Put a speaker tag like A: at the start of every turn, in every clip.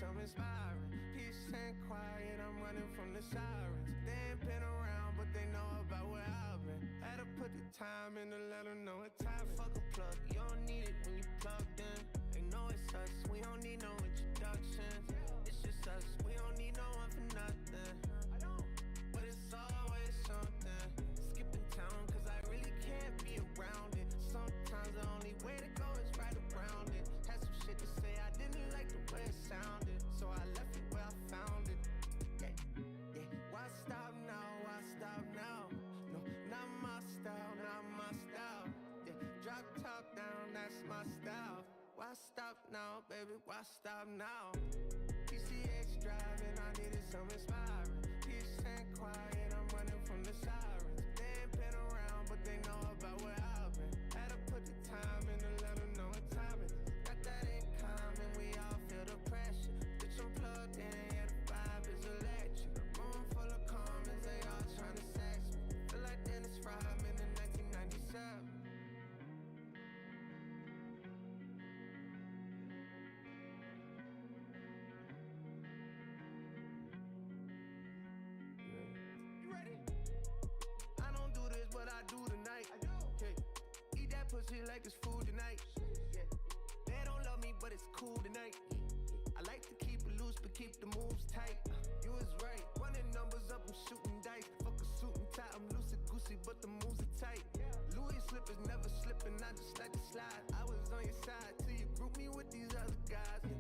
A: something inspiring. Peace and quiet, I'm running from the sirens. They ain't been around, but they know about where I've been. Had to put the time in to let them know what time. Fuck a plug, you don't need it when you plugged in. They know it's us, we don't need no introductions. It's just us, we don't need no one for nothing. But it's always something. Skipping town, cause I really can't be around it. Sometimes the only way to go is right around it. Had some shit to say, I didn't like the way it sounded, so I left it where I found it. Yeah, yeah. Why stop now? Why stop now? No, not my style, not my style. Yeah, drop top down, that's my style. Why stop now, baby? Why stop now? PCX driving, I needed some inspiring. Peace and quiet, I'm running from the sirens. They ain't been around, but they know about where I've been. Had to put the time in to let them know what time it is. Got that in common, we all feel the pressure. Bitch, I'm plugged in, yeah, the vibe is electric. Room full of comments, they all trying to sex me. Feel like Dennis Rodman in 1997. Pussy like it's food tonight. Yeah. They don't love me, but it's cool tonight. I like to keep it loose, but keep the moves tight. You was right, running numbers up, I'm shooting dice. Fuck a suit and tie, I'm loosey goosey, but the moves are tight. Louis slippers never slipping, I just like to slide. I was on your side till you group me with these other guys.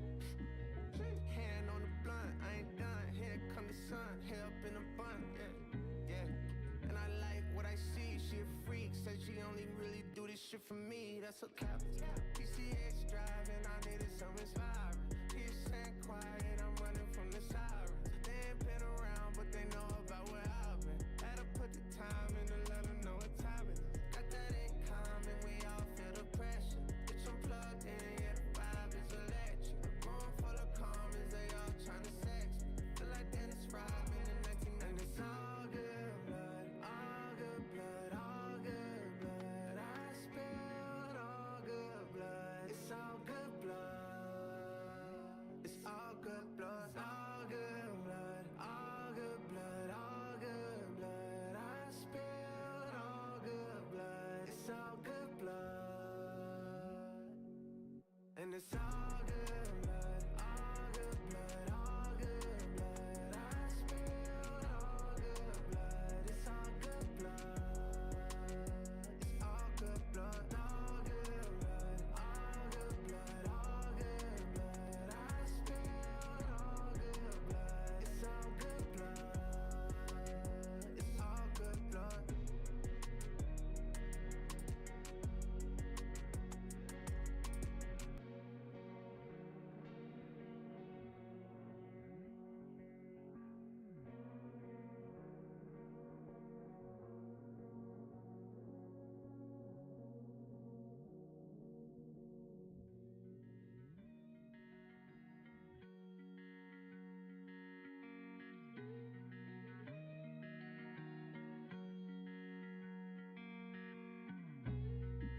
A: Hand on the blunt, I ain't done. Here come the sun, hair up in a bun. Yeah, yeah. And I like what I see, she a freak. Said she only really do this shit for me, that's okay. PCX driving, I needed some inspiring. Peace and quiet, I'm running from the sirens. They ain't been around, but they know about where I've been. Had to put the time in to let them know what time it is. Got that in common, we all feel the pressure. Bitch, I'm plugged in, yeah, the vibe is electric. Room full of comments, they all trying to sex me. Feel like Dennis Rodman in 1990. It's all good blood, all good blood, all good blood. I spilled all good blood. It's all good blood. It's all good blood, all good blood, all good blood, all good blood. I spilled all good blood. It's all good blood. And it's all good blood, all good blood, all good blood. I spilled all good blood. It's all good blood. It's all good blood, all good blood, all good blood, all good blood. I spilled all good blood. It's all good blood. It's all good blood.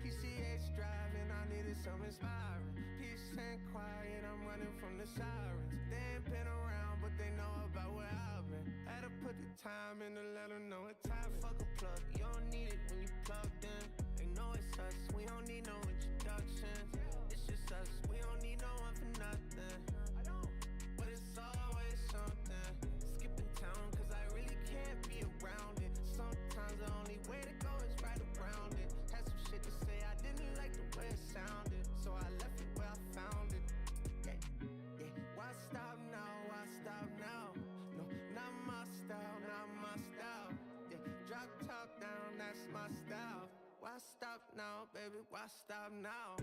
A: PCX driving, I needed some inspiring. Peace and quiet, I'm running from the sirens. They ain't been around, but they know about where I've been. Had to put the time in to let them know what time. Fuck a plug, you don't need it when you plugged in. They know it's us, we don't need no introductions. It's just us, we don't need no one for nothing. But it's always something. Skipping town, cause I really can't be around it. Sometimes the only way to go is right around it. Had some shit to say, I didn't like the way it sounded, so I left it where I found it. Yeah, yeah. Why stop now? Why stop now? No, not my style, not my style. Yeah, drop top down, that's my style. Why stop now, baby? Why stop now?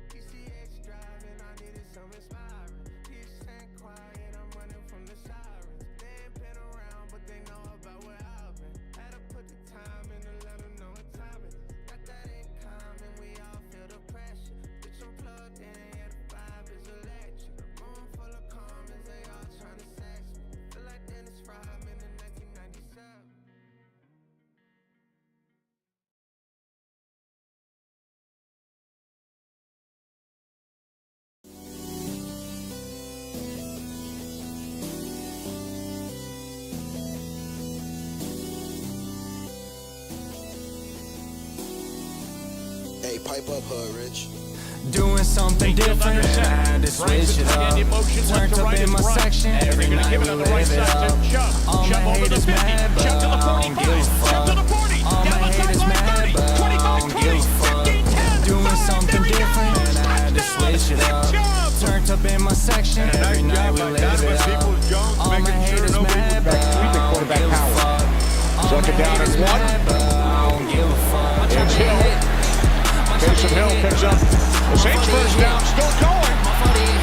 A: PCX driving, I needed some inspiring. Peace and quiet, I'm running from the sirens. They ain't been around, but they know about where I've been. Had to put the time in to let them know what time it is. Got that in common, we all feel the pressure. Bitch, I'm plugged in, yeah, the vibe is electric. Room full of comments, they all trying to sex me. Feel like Dennis Rodman in 1997.
B: pipe up, hood rich.
C: Doing something different, I had to switch it up. Turned up in my section, every night we live it up. All my haters mad, but I don't give a fuck. All my haters mad, but I don't give a fuck. Doing something different, I had to switch it up. Turned up in my section, every night we live it up. All my haters mad, but I don't give a fuck. All my haters mad, but I don't give a fuck.
D: It's Hill. Taysom Hill picks up the Saints first down, still going.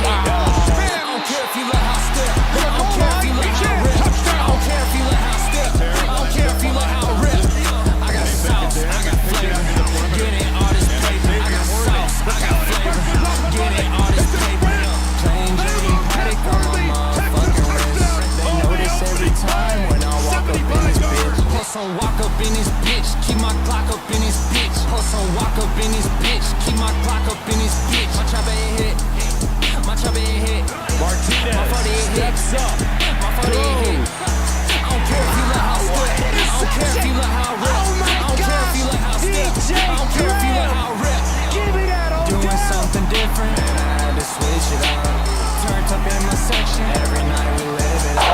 D: Wow. Spin.
C: I don't care if you let how step. I don't care if you let how rip. I don't care if you let how step. I don't care if you let how rip. I got sauce, I got flavor. Getting all this paper. I got sauce, I got flavor. Getting all this paper. Plain Jane Paddock on my motherfucking wrist. They notice every time when I walk up in this bitch. Hustle, walk up in this bitch. Keep my clock up in this bitch. Hustle, walk up in this bitch. Keep my clock up in this bitch. My chopper hit. My chopper hit.
D: Martinez
C: my
D: steps up.
C: My 48 hit. I don't care if you let how split. I don't care if you let how rip. I don't care if you let how step. I don't care if you let how rip. Doing something different, and I had to switch it up. Turned up in my section, every night we live it up.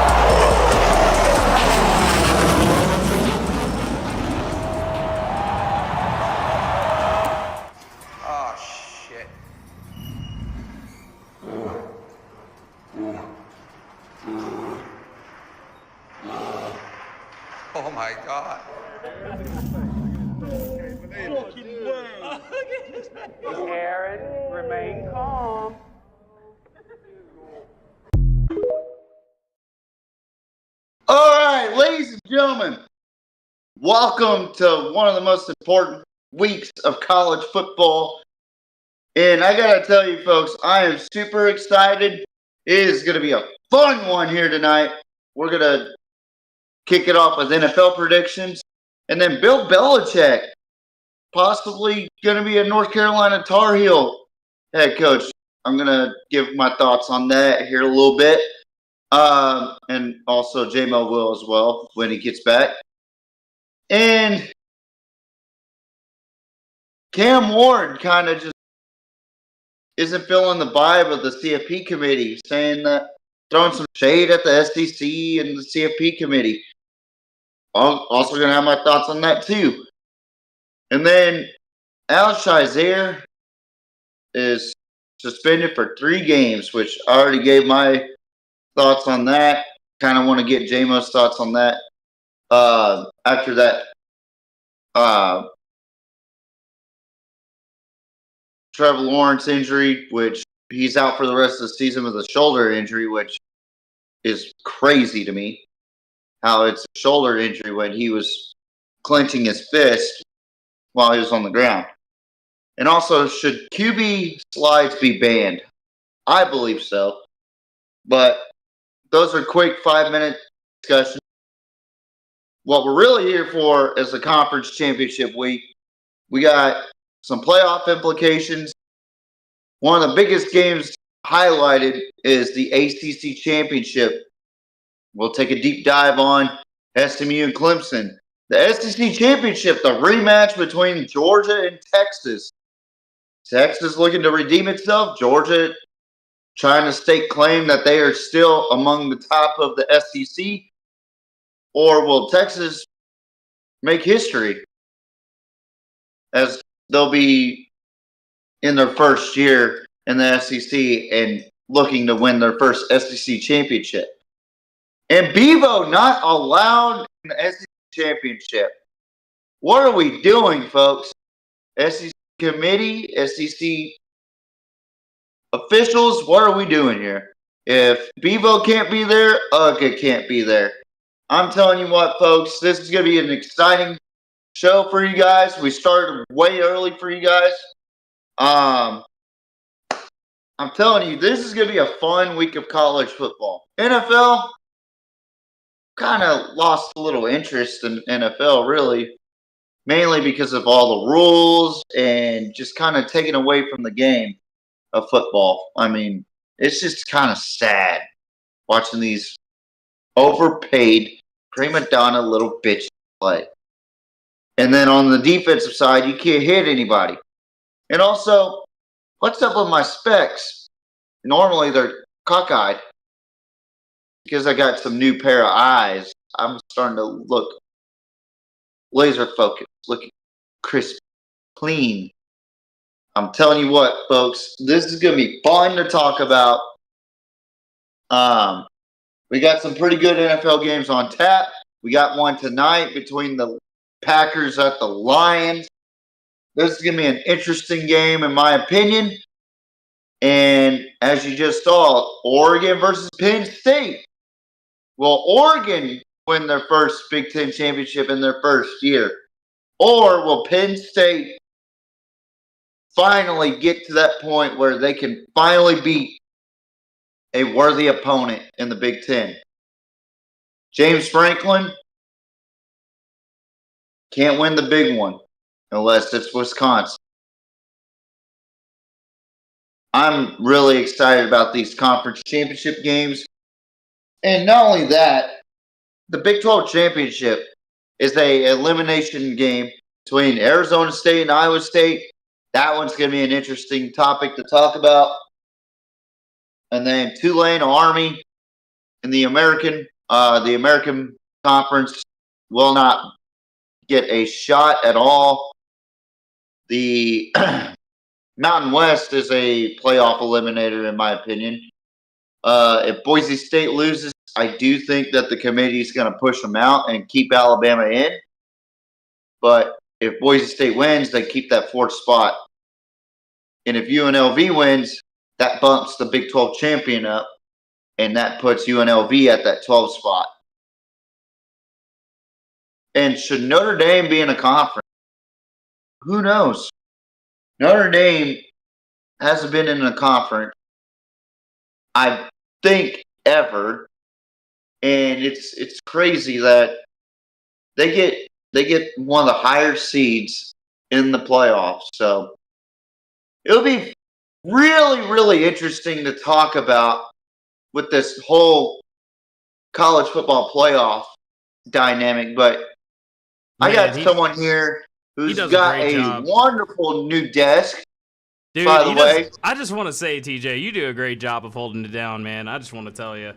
E: Oh, shit. Oh, my God.
F: Aaron, remain calm.
G: All right, ladies and gentlemen, welcome to one of the most important weeks of college football. And I got to tell you, folks, I am super excited. It is going to be a fun one here tonight. We're going to kick it off with NFL predictions. And then Bill Belichick, possibly going to be a North Carolina Tar Heel head coach. I'm going to give my thoughts on that here a little bit. And also J-Mo will as well when he gets back. And Cam Ward kind of just isn't feeling the vibe of the CFP committee, saying that throwing some shade at the SEC and the CFP committee. I'm also going to have my thoughts on that too. And then Al Shazier is suspended for 3 games, which I already gave my thoughts on that. Kind of want to get J-Mo's thoughts on that. After that, Trevor Lawrence injury, which he's out for the rest of the season with a shoulder injury, which is crazy to me. How it's a shoulder injury when he was clenching his fist while he was on the ground. And also, should QB slides be banned? I believe so. But those are quick 5-minute discussions. What we're really here for is the conference championship week. We got some playoff implications. One of the biggest games highlighted is the ACC championship. We'll take a deep dive on SMU and Clemson. The SEC championship, the rematch between Georgia and Texas. Texas looking to redeem itself. Georgia trying to stake claim that they are still among the top of the SEC. Or will Texas make history as they'll be in their first year in the SEC and looking to win their first SEC championship? And Bevo not allowed in the SEC championship. What are we doing, folks? SEC committee, SEC officials, what are we doing here? If Bevo can't be there, Uga can't be there. I'm telling you what, folks, this is going to be an exciting show for you guys. We started way early for you guys. I'm telling you, this is going to be a fun week of college football. NFL, kind of lost a little interest in NFL, really, mainly because of all the rules and just kind of taken away from the game of football. I mean, it's just kind of sad watching these overpaid prima donna little bitches play. And then on the defensive side, you can't hit anybody. And also, what's up with my specs? Normally they're cockeyed because I got some new pair of eyes. I'm starting to look laser focused, looking crisp, clean. I'm telling you what, folks, this is going to be fun to talk about. We got some pretty good NFL games on tap. We got one tonight between the Packers at the Lions. This is going to be an interesting game, in my opinion. And as you just saw, Oregon versus Penn State. Will Oregon win their first Big Ten championship in their first year? Or will Penn State finally get to that point where they can finally beat a worthy opponent in the Big Ten? James Franklin can't win the big one unless it's Wisconsin. I'm really excited about these conference championship games. And not only that, the Big 12 championship is a elimination game between Arizona State and Iowa State. That one's going to be an interesting topic to talk about. And then Tulane, Army, in the American Conference will not get a shot at all. The Mountain West is a playoff eliminator, in my opinion. If Boise State loses, I do think that the committee is going to push them out and keep Alabama in. But if Boise State wins, they keep that fourth spot. And if UNLV wins, that bumps the Big 12 champion up, and that puts UNLV at that 12 spot. And should Notre Dame be in a conference? Who knows? Notre Dame hasn't been in a conference, I think, ever. And it's crazy that they get one of the higher seeds in the playoffs. So it'll be really, really interesting to talk about with this whole college football playoff dynamic. But man, I got someone here who's got a wonderful new desk.
B: Dude,
G: by the way,
B: I just want to say, TJ, you do a great job of holding it down, man. I just want to tell you.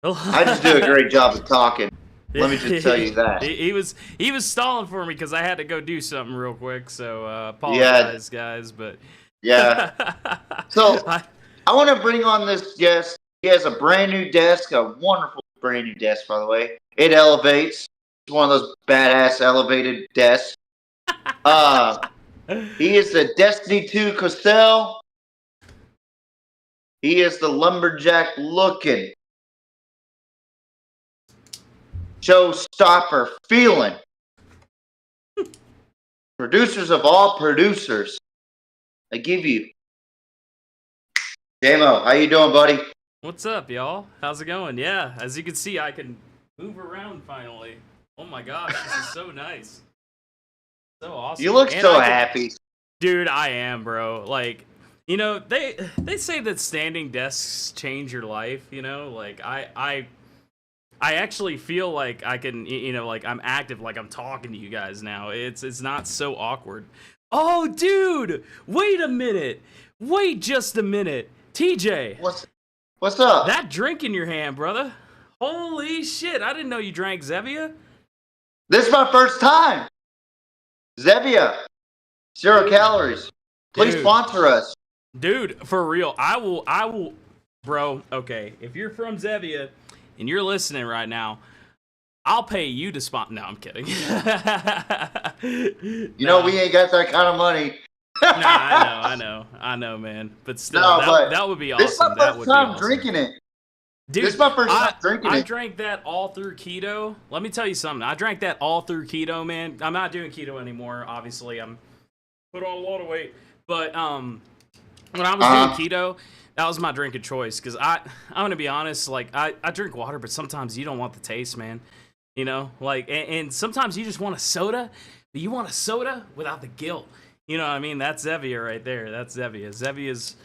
G: I just do a great job of talking. Let me just tell you that.
B: He was stalling for me because I had to go do something real quick. So apologize, guys. But
G: yeah. So I want to bring on this guest. He has a brand new desk, a wonderful brand new desk, by the way. It elevates. It's one of those badass elevated desks. He is the Destiny 2 Cosell. He is the lumberjack looking, showstopper feeling. Producers of all producers. I give you. J-Mo, how you doing, buddy?
B: What's up, y'all? How's it going? Yeah, as you can see, I can move around finally. Oh my gosh, this is so nice. So awesome.
G: You look so happy.
B: Dude, I am, bro. Like, you know, they say that standing desks change your life, you know? Like, I actually feel like I can, you know, like I'm active, like I'm talking to you guys now. It's not so awkward. Oh, dude, wait a minute. Wait just a minute. TJ.
G: What's up?
B: That drink in your hand, brother. Holy shit, I didn't know you drank Zevia.
G: This is my first time. Zevia. 0 calories. Please sponsor us.
B: Dude, for real. I will, bro, okay. If you're from Zevia and you're listening right now, I'll pay you to sponsor. No, I'm kidding.
G: You know, we ain't got that kind of money.
B: Nah, I know, man. But still, that would be awesome.
G: This is my first time drinking it.
B: Dude,
G: this is my first time drinking it.
B: I drank that all through keto. Let me tell you something. I drank that all through keto, man. I'm not doing keto anymore. Obviously, I'm put on a lot of weight. But when I was doing keto, that was my drink of choice. Because I'm going to be honest, like, I drink water, but sometimes you don't want the taste, man. You know? Like, and sometimes you just want a soda, but you want a soda without the guilt. You know what I mean? That's Zevia right there. That's Zevia. Zevia's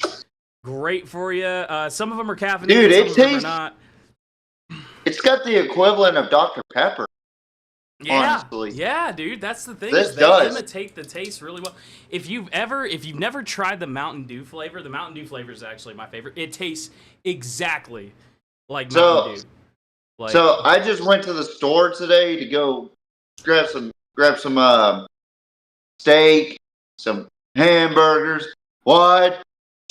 B: great for you. Some of them are caffeinated.
G: Dude,
B: it tastes. Not.
G: It's got the equivalent of Dr. Pepper.
B: Yeah,
G: honestly.
B: yeah, dude. That's the thing.
G: This
B: Is they
G: does.
B: imitate the taste really well. If you've never tried the Mountain Dew flavor, the Mountain Dew flavor is actually my favorite. It tastes exactly like Mountain Dew. Like,
G: So I just went to the store today to go grab some steak, some hamburgers, what,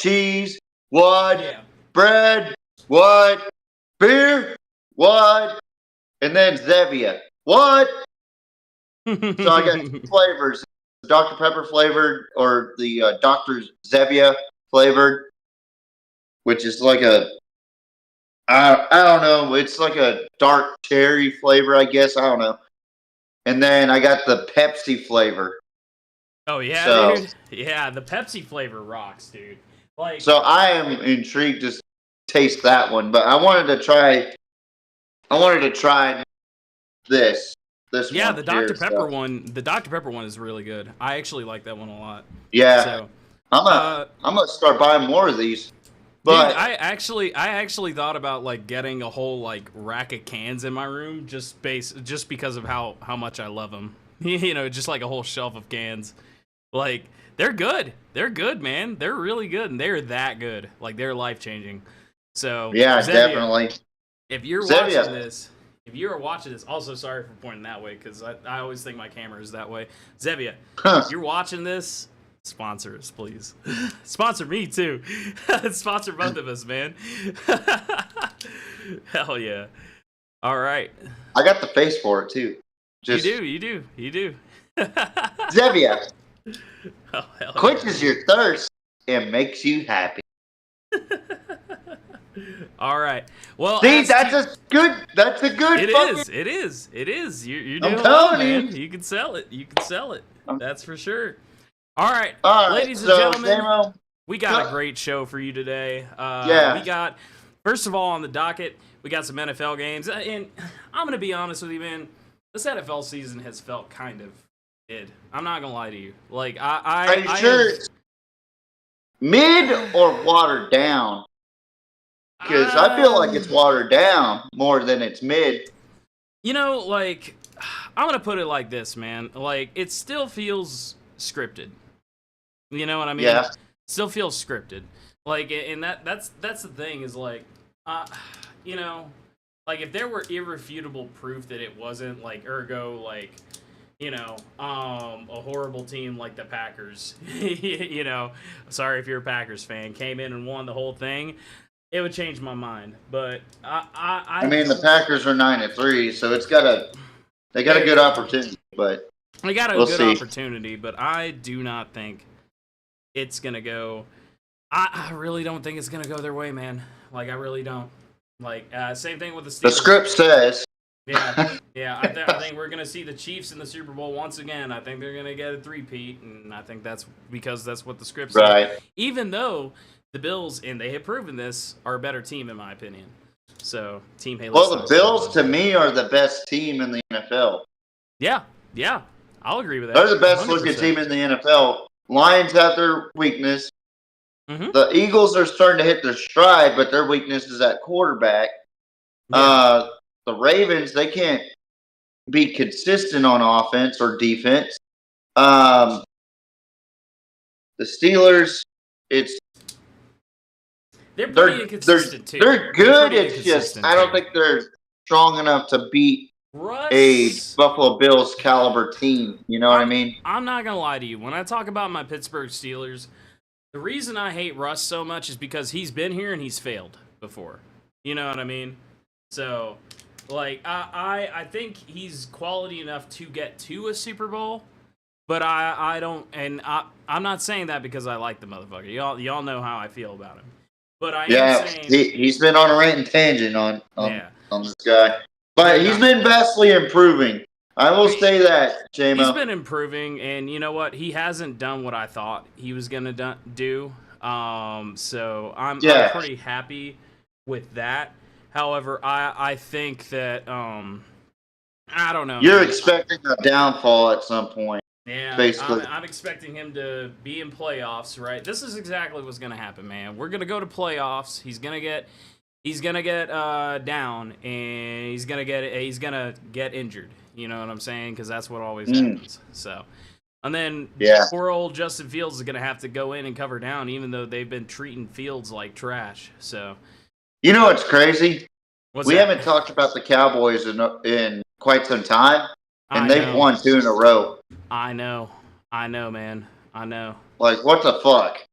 G: cheese, what,
B: yeah.
G: bread, what, beer, what, and then Zevia, what. So I got two flavors: Dr. Pepper flavored or the Dr. Zevia flavored, which is like I don't know. It's like a dark cherry flavor, I guess. I don't know. And then I got the Pepsi flavor.
B: Oh yeah,
G: So,
B: dude. Yeah, the Pepsi flavor rocks, dude. Like,
G: so I am intrigued to taste that one, but I wanted to try. I wanted to try this. This
B: yeah,
G: one.
B: the Dr.
G: Here,
B: Pepper
G: so.
B: one. The Dr. Pepper one is really good. I actually like that one a lot.
G: Yeah,
B: So,
G: I'm gonna start buying more of these. But
B: dude, I actually thought about like getting a whole like rack of cans in my room just because of how much I love them. You know, just like a whole shelf of cans. Like, they're good. They're good, man. They're really good, and they're that good. Like, they're life changing. So
G: yeah,
B: Zevia,
G: definitely.
B: If you're
G: Zevia.
B: watching this, also sorry for pointing that way because I always think my camera is that way. Zevia,
G: Huh.
B: if you're watching this, sponsor us, please. Sponsor me too. Sponsor both of us, man. Hell yeah. All right.
G: I got the face for it too. Just
B: You do.
G: Zevia
B: Oh, hell
G: quenches your thirst and makes you happy.
B: All right. Well,
G: See, that's a good. That's a good.
B: It
G: fucking-
B: is. You're
G: I'm
B: doing well,
G: telling you.
B: man. You can sell it. That's for sure. All right,
G: All right,
B: ladies and
G: so,
B: gentlemen,
G: Samo,
B: we got a great show for you today.
G: Yeah.
B: We got, first of all, on the docket, we got some NFL games. And I'm going to be honest with you, man. This NFL season has felt kind of mid. I'm not going to lie to you. Like,
G: are you sure it's mid or watered down? Because I feel like it's watered down more than it's mid.
B: You know, like, I'm going to put it like this, man. Like, it still feels scripted. You know what I mean?
G: Yeah.
B: Still feels scripted. Like, and that's the thing is like, you know, like if there were irrefutable proof that it wasn't like ergo like, you know, a horrible team like the Packers, you know, sorry if you're a Packers fan, came in and won the whole thing, it would change my mind. But
G: I mean, the Packers are 9-3, so they got a good opportunity, but
B: they got a
G: we'll
B: good
G: see.
B: opportunity. But I do not think it's gonna go. I really don't think it's gonna go their way, man. Like, I really don't. Like, same thing with the Steelers.
G: The script says.
B: Yeah. I think we're gonna see the Chiefs in the Super Bowl once again. I think they're gonna get a three-peat, and I think that's because that's what the script says.
G: Right.
B: Even though the Bills, and they have proven this, are a better team in my opinion. So, Team Haley.
G: Well, the Bills to me are the best team in the NFL.
B: Yeah, I'll agree with that.
G: They're the best
B: 100%.
G: looking team in the NFL. Lions have their weakness.
B: Mhm.
G: The Eagles are starting to hit their stride, but their weakness is at quarterback.
B: Yeah.
G: The Ravens, they can't be consistent on offense or defense. The Steelers,
B: They're pretty inconsistent too.
G: they're good.
B: pretty
G: It's just
B: inconsistent,
G: I don't
B: too.
G: think they're strong enough to beat
B: Russ,
G: a Buffalo Bills caliber team. You know what I mean?
B: I'm not gonna lie to you. When I talk about my Pittsburgh Steelers, the reason I hate Russ so much is because he's been here and he's failed before. You know what I mean? So, like, I think he's quality enough to get to a Super Bowl, but I don't, and I'm not saying that because I like the motherfucker. Y'all know how I feel about him. But I am saying
G: he's been on a rant and tangent on this guy, but he's been vastly improving. I will say that, JMO.
B: He's been improving, and you know what? He hasn't done what I thought he was gonna do. So I'm pretty happy with that. However, I think that I don't know.
G: You're expecting a downfall at some point.
B: Yeah,
G: basically.
B: I'm expecting him to be in playoffs, right? This is exactly what's gonna happen, man. We're gonna go to playoffs. He's gonna get down, and he's gonna get injured. You know what I'm saying? Because that's what always happens. So, and then poor old Justin Fields is going to have to go in and cover down, even though they've been treating Fields like trash. So,
G: you know what's crazy?
B: We
G: haven't talked about the Cowboys in quite some time, and they've won 2 in a row.
B: I know, man. I know.
G: Like, what the fuck?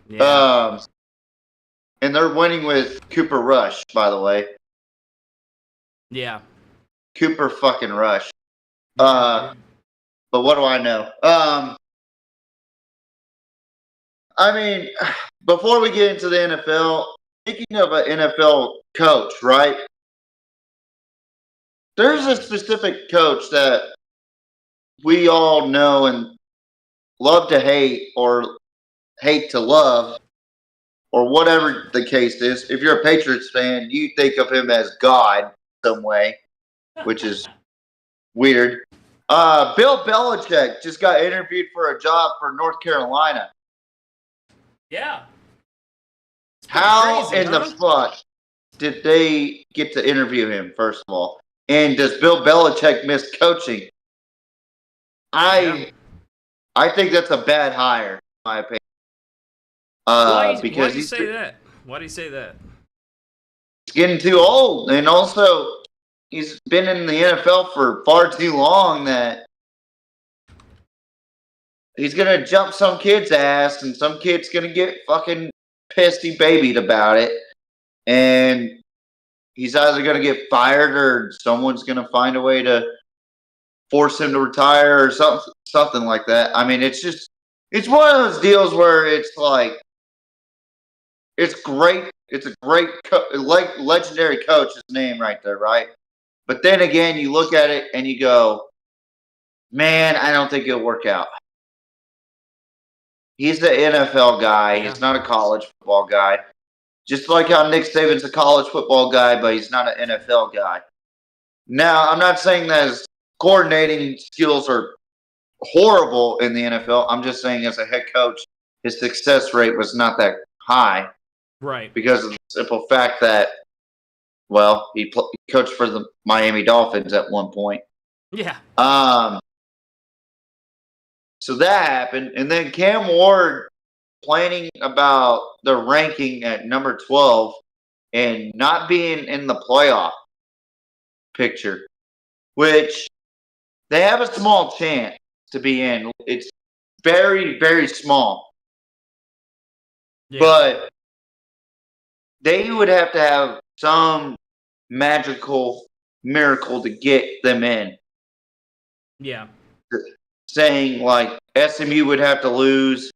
B: Yeah.
G: And they're winning with Cooper Rush, by the way.
B: Yeah.
G: Cooper fucking Rush. But what do I know? I mean, before we get into the NFL, speaking of an NFL coach, right? There's a specific coach that we all know and love to hate or hate to love or whatever the case is. If you're a Patriots fan, you think of him as God some way, which is weird. Bill Belichick just got interviewed for a job for North Carolina.
B: Yeah.
G: How in the fuck did they get to interview him, first of all? And does Bill Belichick miss coaching? I think that's a bad hire, in my opinion.
B: Why do you say that? Why do you say that?
G: He's getting too old, and also he's been in the NFL for far too long that he's gonna jump some kid's ass, and some kid's gonna get fucking pissy babied about it, and he's either gonna get fired or someone's gonna find a way to force him to retire or something like that. I mean, it's one of those deals where it's like, it's great. It's a great, legendary coach's name right there, right? But then again, you look at it and you go, man, I don't think it'll work out. He's the NFL guy.
B: Yeah.
G: He's not a college football guy. Just like how Nick Saban's a college football guy, but he's not an NFL guy. Now, I'm not saying that his coordinating skills are horrible in the NFL. I'm just saying as a head coach, his success rate was not that high.
B: Right.
G: Because of the simple fact that, well, he coached for the Miami Dolphins at one point.
B: Yeah.
G: So that happened. And then Cam Ward planning about the ranking at number 12 and not being in the playoff picture, which they have a small chance to be in. It's very, very small. Yeah. But they would have to have some magical miracle to get them in.
B: Yeah.
G: Saying like SMU would have to lose.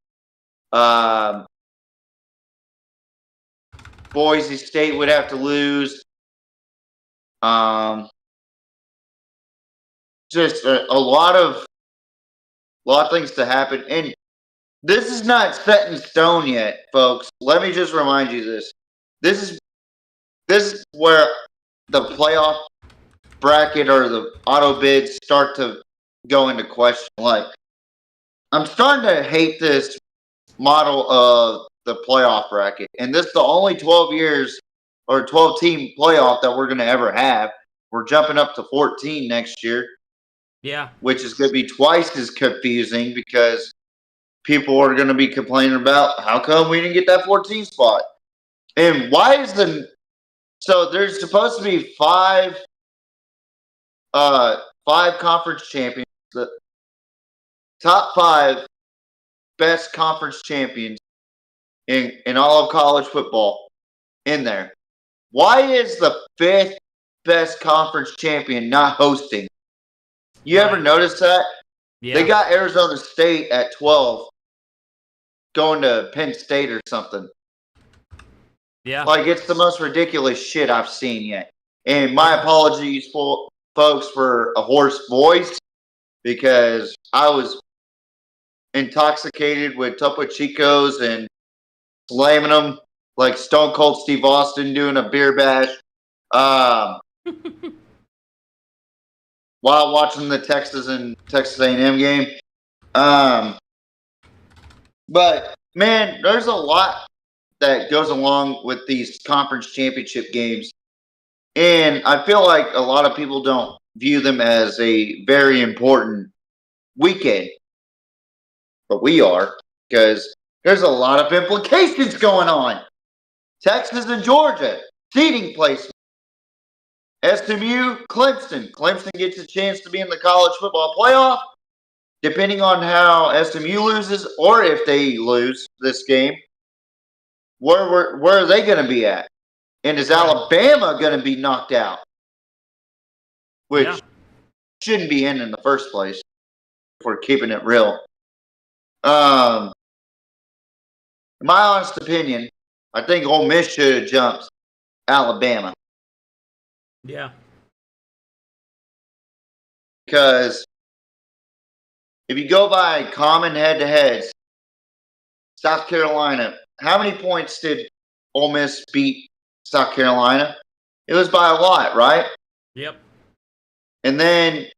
G: Boise State would have to lose. Just a lot of things to happen. And this is not set in stone yet, folks. Let me just remind you this. This is where the playoff bracket or the auto bids start to go into question. Like, I'm starting to hate this model of the playoff bracket. And this is the only 12 years or 12 team playoff that we're going to ever have. We're jumping up to 14 next year.
B: Yeah.
G: Which is going to be twice as confusing because people are going to be complaining about how come we didn't get that 14 spot. And why is so there's supposed to be five conference champions. The top 5 best conference champions in all of college football in there. Why is the 5th best conference champion not hosting? You ever notice that? Yeah. They got Arizona State at 12 going to Penn State or something.
B: Yeah.
G: Like, it's the most ridiculous shit I've seen yet. And my apologies, folks, for a hoarse voice because I was intoxicated with Topo Chicos and slamming them like Stone Cold Steve Austin doing a beer bash while watching the Texas A&M game. But, man, there's a lot that goes along with these conference championship games. And I feel like a lot of people don't view them as a very important weekend. But we are, because there's a lot of implications going on. Texas and Georgia, seeding placement. SMU, Clemson. Clemson gets a chance to be in the college football playoff, depending on how SMU loses or if they lose this game. Where are they going to be at? And is Alabama going to be knocked out? Which shouldn't be in the first place, if we're keeping it real. In my honest opinion, I think Ole Miss should have jumped Alabama.
B: Yeah.
G: Because if you go by common head-to-heads, South Carolina, how many points did Ole Miss beat South Carolina? It was by a lot, right?
B: Yep.
G: And then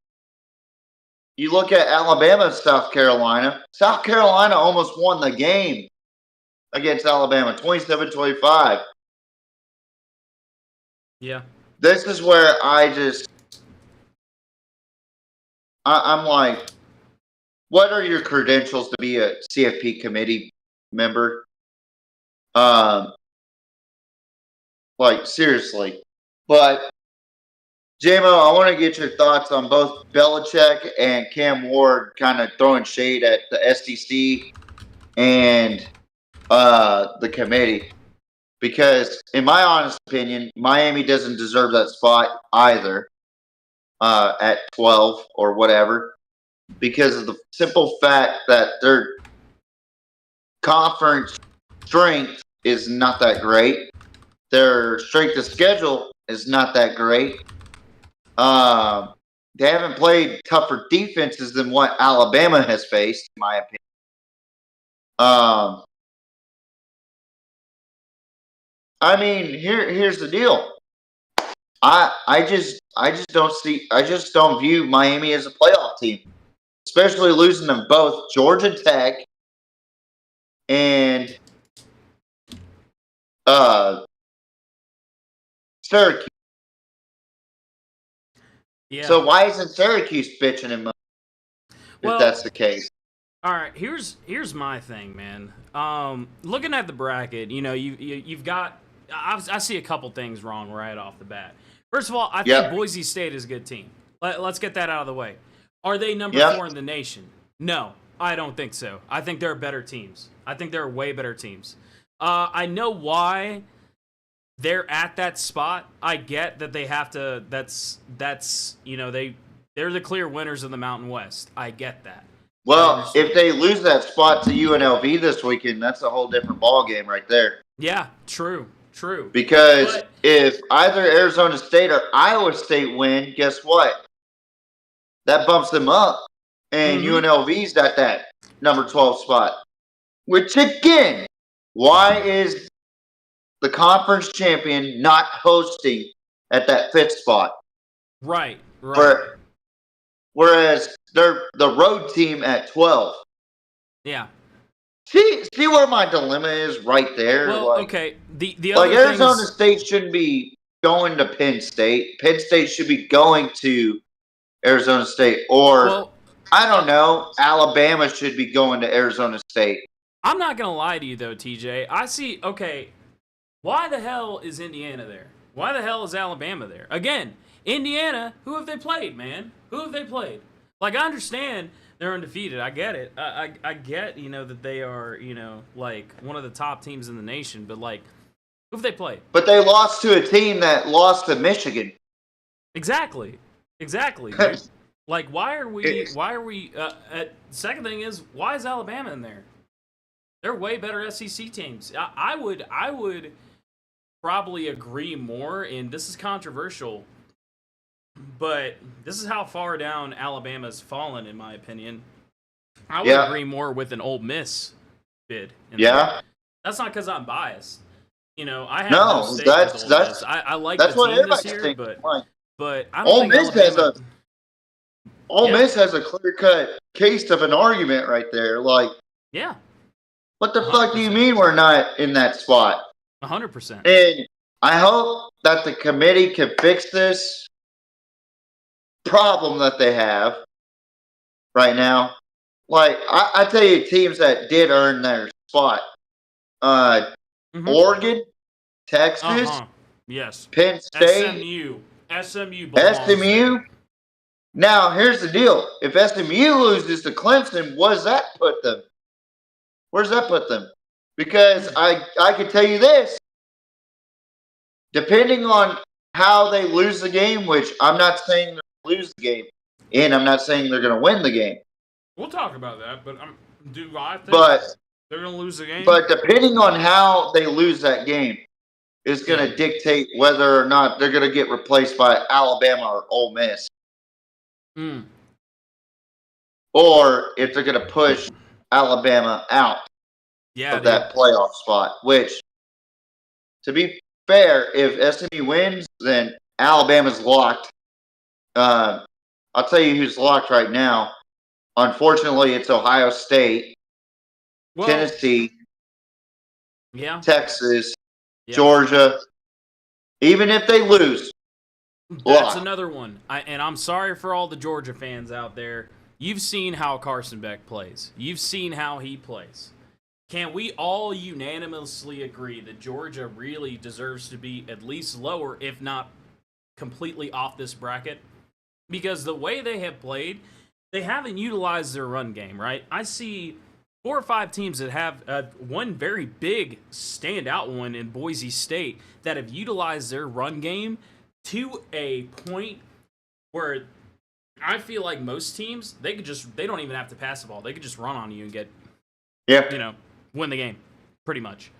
G: you look at Alabama, South Carolina. South Carolina almost won the game against Alabama, 27-25.
B: Yeah.
G: This is where I'm like, what are your credentials to be a CFP committee member? Like, seriously. But, JMO, I want to get your thoughts on both Belichick and Cam Ward kind of throwing shade at the SEC and the committee. Because, in my honest opinion, Miami doesn't deserve that spot either at 12 or whatever. Because of the simple fact that their conference strength is not that great. Their strength of schedule is not that great. They haven't played tougher defenses than what Alabama has faced, in my opinion. I mean, here's the deal. I just don't view Miami as a playoff team, especially losing them both Georgia Tech and Syracuse.
B: Yeah.
G: So why isn't Syracuse bitching him up if that's the case?
B: All right, here's my thing, man. Looking at the bracket, you've got. I see a couple things wrong right off the bat. First of all, I think Boise State is a good team. Let's get that out of the way. Are they number 4 in the nation? No, I don't think so. I think there are better teams. I think there are way better teams. I know why they're at that spot. I get that they have to. That's they're the clear winners of the Mountain West. I get that.
G: Well, if they lose that spot to UNLV this weekend, that's a whole different ball game right there.
B: Yeah, true.
G: Because if either Arizona State or Iowa State win, guess what? That bumps them up. And UNLV's at that number 12 spot. Which, again, why is the conference champion not hosting at that 5th spot?
B: Right.
G: Whereas they're the road team at 12.
B: Yeah.
G: See where my dilemma is right there?
B: Well, okay. The other
G: Arizona State shouldn't be going to Penn State. Penn State should be going to Arizona State. Or, I don't know, Alabama should be going to Arizona State.
B: I'm not going to lie to you, though, TJ. I see, okay, why the hell is Indiana there? Why the hell is Alabama there? Again, Indiana, who have they played, man? Who have they played? Like, I understand they're undefeated. I get it. I get, that they are, like, one of the top teams in the nation. But, like, who have they played?
G: But they lost to a team that lost to Michigan.
B: Exactly, dude. Like, why are we, second thing is, why is Alabama in there? They're way better SEC teams. I would probably agree more, and this is controversial, but this is how far down Alabama's fallen, in my opinion. I would agree more with an Ole Miss bid. That's not because I'm biased. I have no stake with Ole Miss. I like the team this year, but I don't think
G: Ole Miss has a clear-cut case of an argument right there. Like, what the 100%. Fuck do you mean we're not in that spot?
B: 100%.
G: And I hope that the committee can fix this problem that they have right now. Like, I tell you, teams that did earn their spot. Oregon, Texas,
B: Yes.
G: Penn State,
B: SMU belongs
G: SMU.
B: there.
G: Now, here's the deal. If SMU loses to Clemson, where does that put them? Where's that put them? Because I can tell you this. Depending on how they lose the game, which I'm not saying they're going to lose the game, and I'm not saying they're going to win the game.
B: We'll talk about that, but do I think they're going to lose the game?
G: But depending on how they lose that game is going to dictate whether or not they're going to get replaced by Alabama or Ole Miss. Or if they're going to push Alabama out of that playoff spot, which, to be fair, if SMU wins, then Alabama's locked. I'll tell you who's locked right now. Unfortunately, it's Ohio State, Tennessee, Texas, Georgia. Even if they lose,
B: that's another one. And I'm sorry for all the Georgia fans out there. You've seen how Carson Beck plays. You've seen how he plays. Can we all unanimously agree that Georgia really deserves to be at least lower, if not completely off this bracket? Because the way they have played, they haven't utilized their run game, right? I see 4 or 5 teams that have one very big standout one in Boise State that have utilized their run game to a point where I feel like most teams, they don't even have to pass the ball. They could just run on you and get, win the game, pretty much.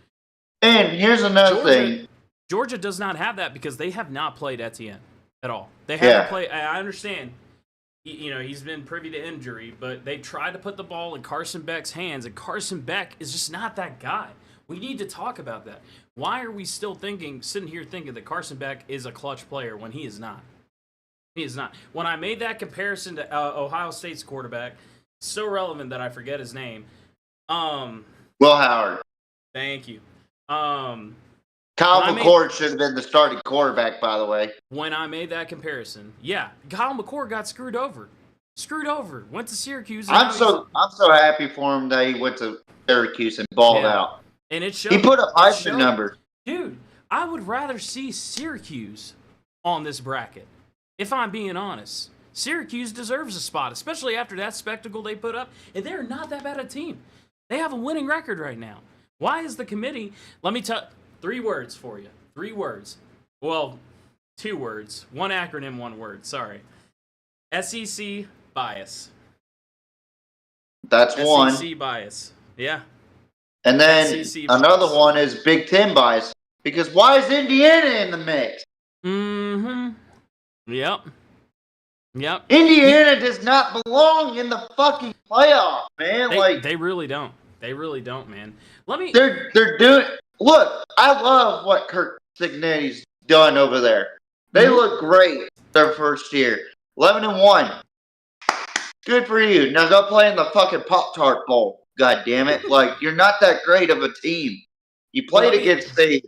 G: And here's another thing.
B: Georgia does not have that because they have not played Etienne at all. They haven't played. I understand, he's been privy to injury, but they tried to put the ball in Carson Beck's hands, and Carson Beck is just not that guy. We need to talk about that. Why are we still sitting here thinking that Carson Beck is a clutch player when he is not? He is not. When I made that comparison to Ohio State's quarterback, so relevant that I forget his name.
G: Will Howard.
B: Thank you.
G: Kyle McCord should have been the starting quarterback, by the way.
B: When I made that comparison, Kyle McCord got screwed over. Went to Syracuse.
G: I'm so happy for him that he went to Syracuse and balled out.
B: And it showed.
G: He put up Heisman numbers.
B: Dude, I would rather see Syracuse on this bracket, if I'm being honest. Syracuse deserves a spot, especially after that spectacle they put up. And they're not that bad a team. They have a winning record right now. Why is the committee... Let me tell... 3 words for you. 3 words. Well, 2 words. 1 acronym, 1 word. Sorry. SEC bias.
G: That's one.
B: SEC bias. Yeah.
G: And then another one is Big Ten bias. Because why is Indiana in the mix?
B: Yep.
G: Indiana does not belong in the fucking playoff, man.
B: They really don't. They really don't, man.
G: They're doing. Look, I love what Kirk Cignetti's done over there. They look great their first year. 11-1. Good for you. Now go play in the fucking Pop-Tart Bowl. God damn it. You're not that great of a team. You played against a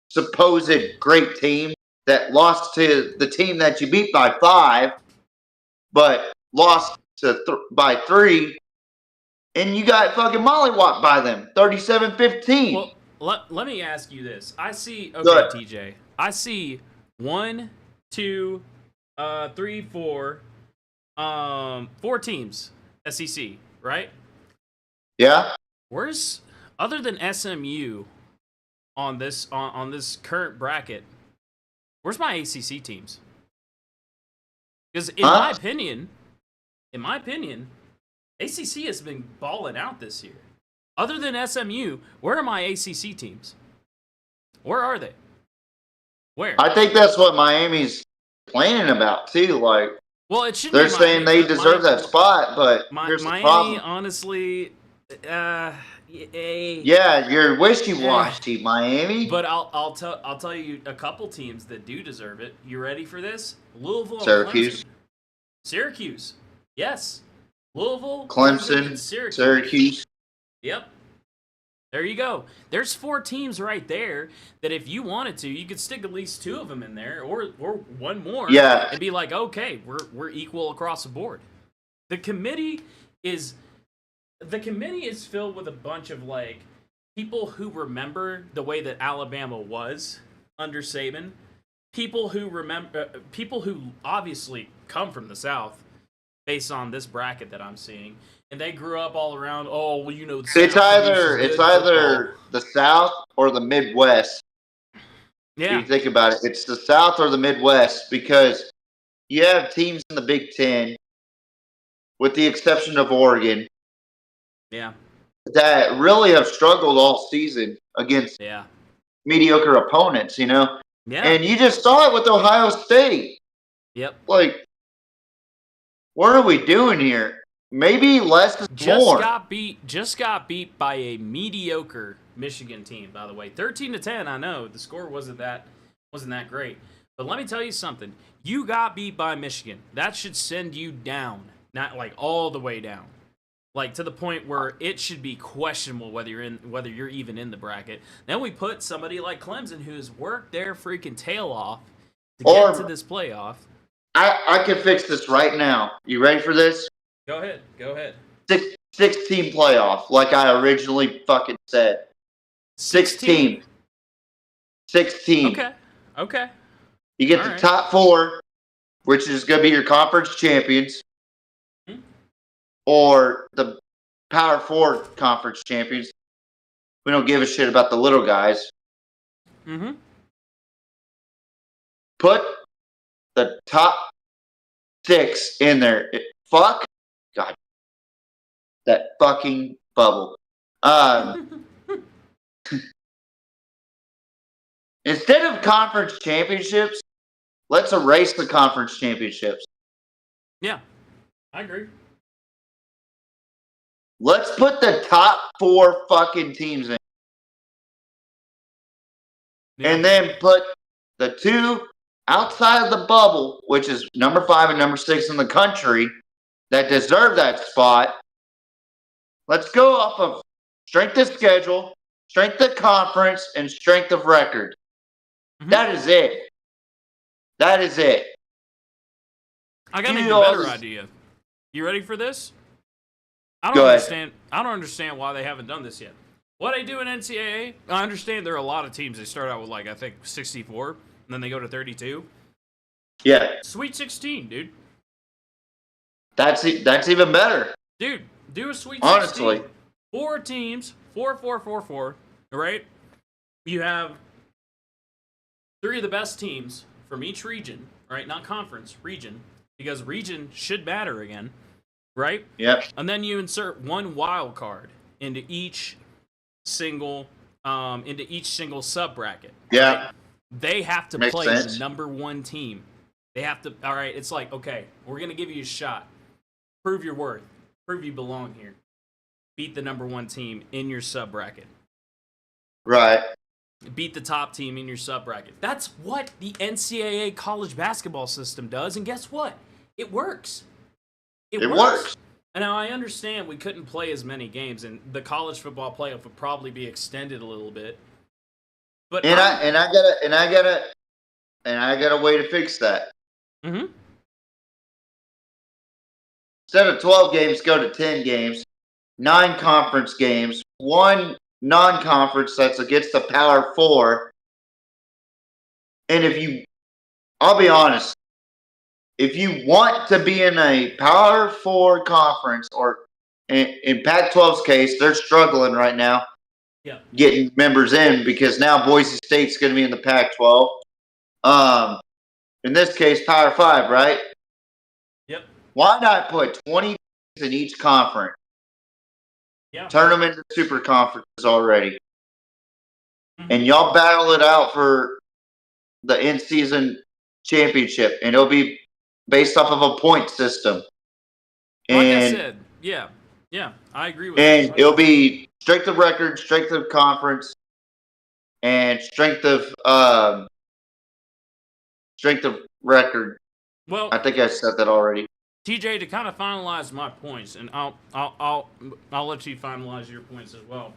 G: supposed great team that lost to the team that you beat by 5, but lost by 3, and you got fucking mollywopped by them, 37-15.
B: Well, let me ask you this. I see, TJ. I see 1, 2, 3, 4, 4 teams, SEC, right?
G: Yeah.
B: Where's, other than SMU on this current bracket, where's my ACC teams? Because in my opinion, ACC has been balling out this year. Other than SMU, where are my ACC teams? Where are they? Where?
G: I think that's what Miami's planning about too.
B: Well, it should.
G: They're saying they deserve that spot, but here's
B: Miami,
G: the problem.
B: Honestly,
G: yeah, you're wishy-washy, Miami.
B: But I'll tell you a couple teams that do deserve it. You ready for this? Louisville,
G: Syracuse.
B: Syracuse, yes. Louisville,
G: Clemson,
B: Syracuse.
G: Syracuse.
B: Yep. There you go. There's 4 teams right there that if you wanted to, you could stick at least 2 of them in there, or one more,
G: Yeah.
B: and be like, okay, we're equal across the board. The committee is filled with a bunch of like people who remember the way that Alabama was under Saban, people who obviously come from the South, based on this bracket that I'm seeing. And they grew up all around. Oh, well, you know,
G: It's either the South or the Midwest.
B: Yeah.
G: If you think about it, it's the South or the Midwest, because you have teams in the Big Ten, with the exception of Oregon,
B: Yeah.
G: that really have struggled all season against mediocre opponents. You know.
B: Yeah.
G: And you just saw it with Ohio State.
B: Yep.
G: Like, what are we doing here? Maybe less is more.
B: Just got beat by a mediocre Michigan team, by the way. 13-10, I know. The score wasn't that great. But let me tell you something. You got beat by Michigan. That should send you down. Not like all the way down. Like to the point where it should be questionable whether you're even in the bracket. Then we put somebody like Clemson, who's worked their freaking tail off to get to this playoff.
G: I can fix this right now. You ready for this?
B: Go ahead.
G: Six-team playoff, like I originally fucking said. 16. 16.
B: Okay.
G: You get the top 4, which is going to be your conference champions, or the Power 4 conference champions. We don't give a shit about the little guys.
B: Mm-hmm.
G: Put the top 6 in there. Fuck. God. That fucking bubble. Instead of conference championships, let's erase the conference championships.
B: Yeah, I agree.
G: Let's put the top 4 fucking teams in. Yeah. And then put the 2 outside of the bubble, which is number 5 and number 6 in the country, that deserve that spot. Let's go off of strength of schedule, strength of conference, and strength of record. Mm-hmm. That is it.
B: I got an even better idea. You ready for this? I don't understand why they haven't done this yet. What they do in NCAA, I understand there are a lot of teams. They start out with like I think 64, and then they go to 32.
G: Yeah.
B: Sweet 16, dude.
G: That's even better.
B: Dude, do a Sweet 16.
G: Honestly.
B: 4 teams, 4, right? You have 3 of the best teams from each region, right? Not conference, region, because region should matter again, right?
G: Yep.
B: And then you insert 1 wild card into each single sub bracket.
G: Yeah.
B: Right? They have to play the number 1 team. They have to. All right, it's like, okay, we're gonna give you a shot. Prove your worth. Prove you belong here. Beat the number 1 team in your sub bracket.
G: Right.
B: Beat the top team in your sub bracket. That's what the NCAA college basketball system does, and guess what? It works. It works. And now I understand we couldn't play as many games, and the college football playoff would probably be extended a little bit. But I got a way to fix that. Mm-hmm.
G: Instead of 12 games, go to 10 games, 9 conference games, 1 non-conference that's against the Power 4. And I'll be honest, if you want to be in a Power 4 conference, or in Pac-12's case, they're struggling right now getting members in, because now Boise State's going to be in the Pac-12. In this case, Power 5, right?
B: Yep.
G: Why not put 20 teams in each conference?
B: Yeah.
G: Turn them into super conferences already. Mm-hmm. And y'all battle it out for the in-season championship. And it'll be based off of a point system.
B: Like I said, yeah, I agree with
G: that. And it'll be strength of record, strength of conference, and strength of record.
B: Well,
G: I think I said that already.
B: TJ, to kind of finalize my points, and I'll let you finalize your points as well.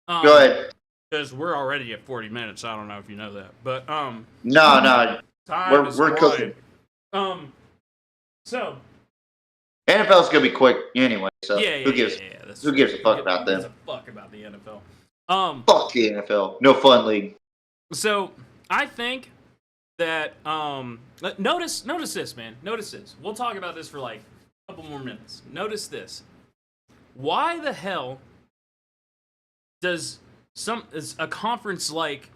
G: Go ahead.
B: Because we're already at 40 minutes. I don't know if you know that, but
G: No.
B: time is
G: We're
B: flying.
G: cooking.
B: So
G: NFL's gonna be quick anyway. So
B: yeah,
G: who gives a fuck about them?
B: Who gives a fuck about the NFL?
G: Fuck the NFL. No fun league.
B: So I think that notice this, man. Notice this. We'll talk about this for like a couple more minutes. Notice this. Why the hell does a conference like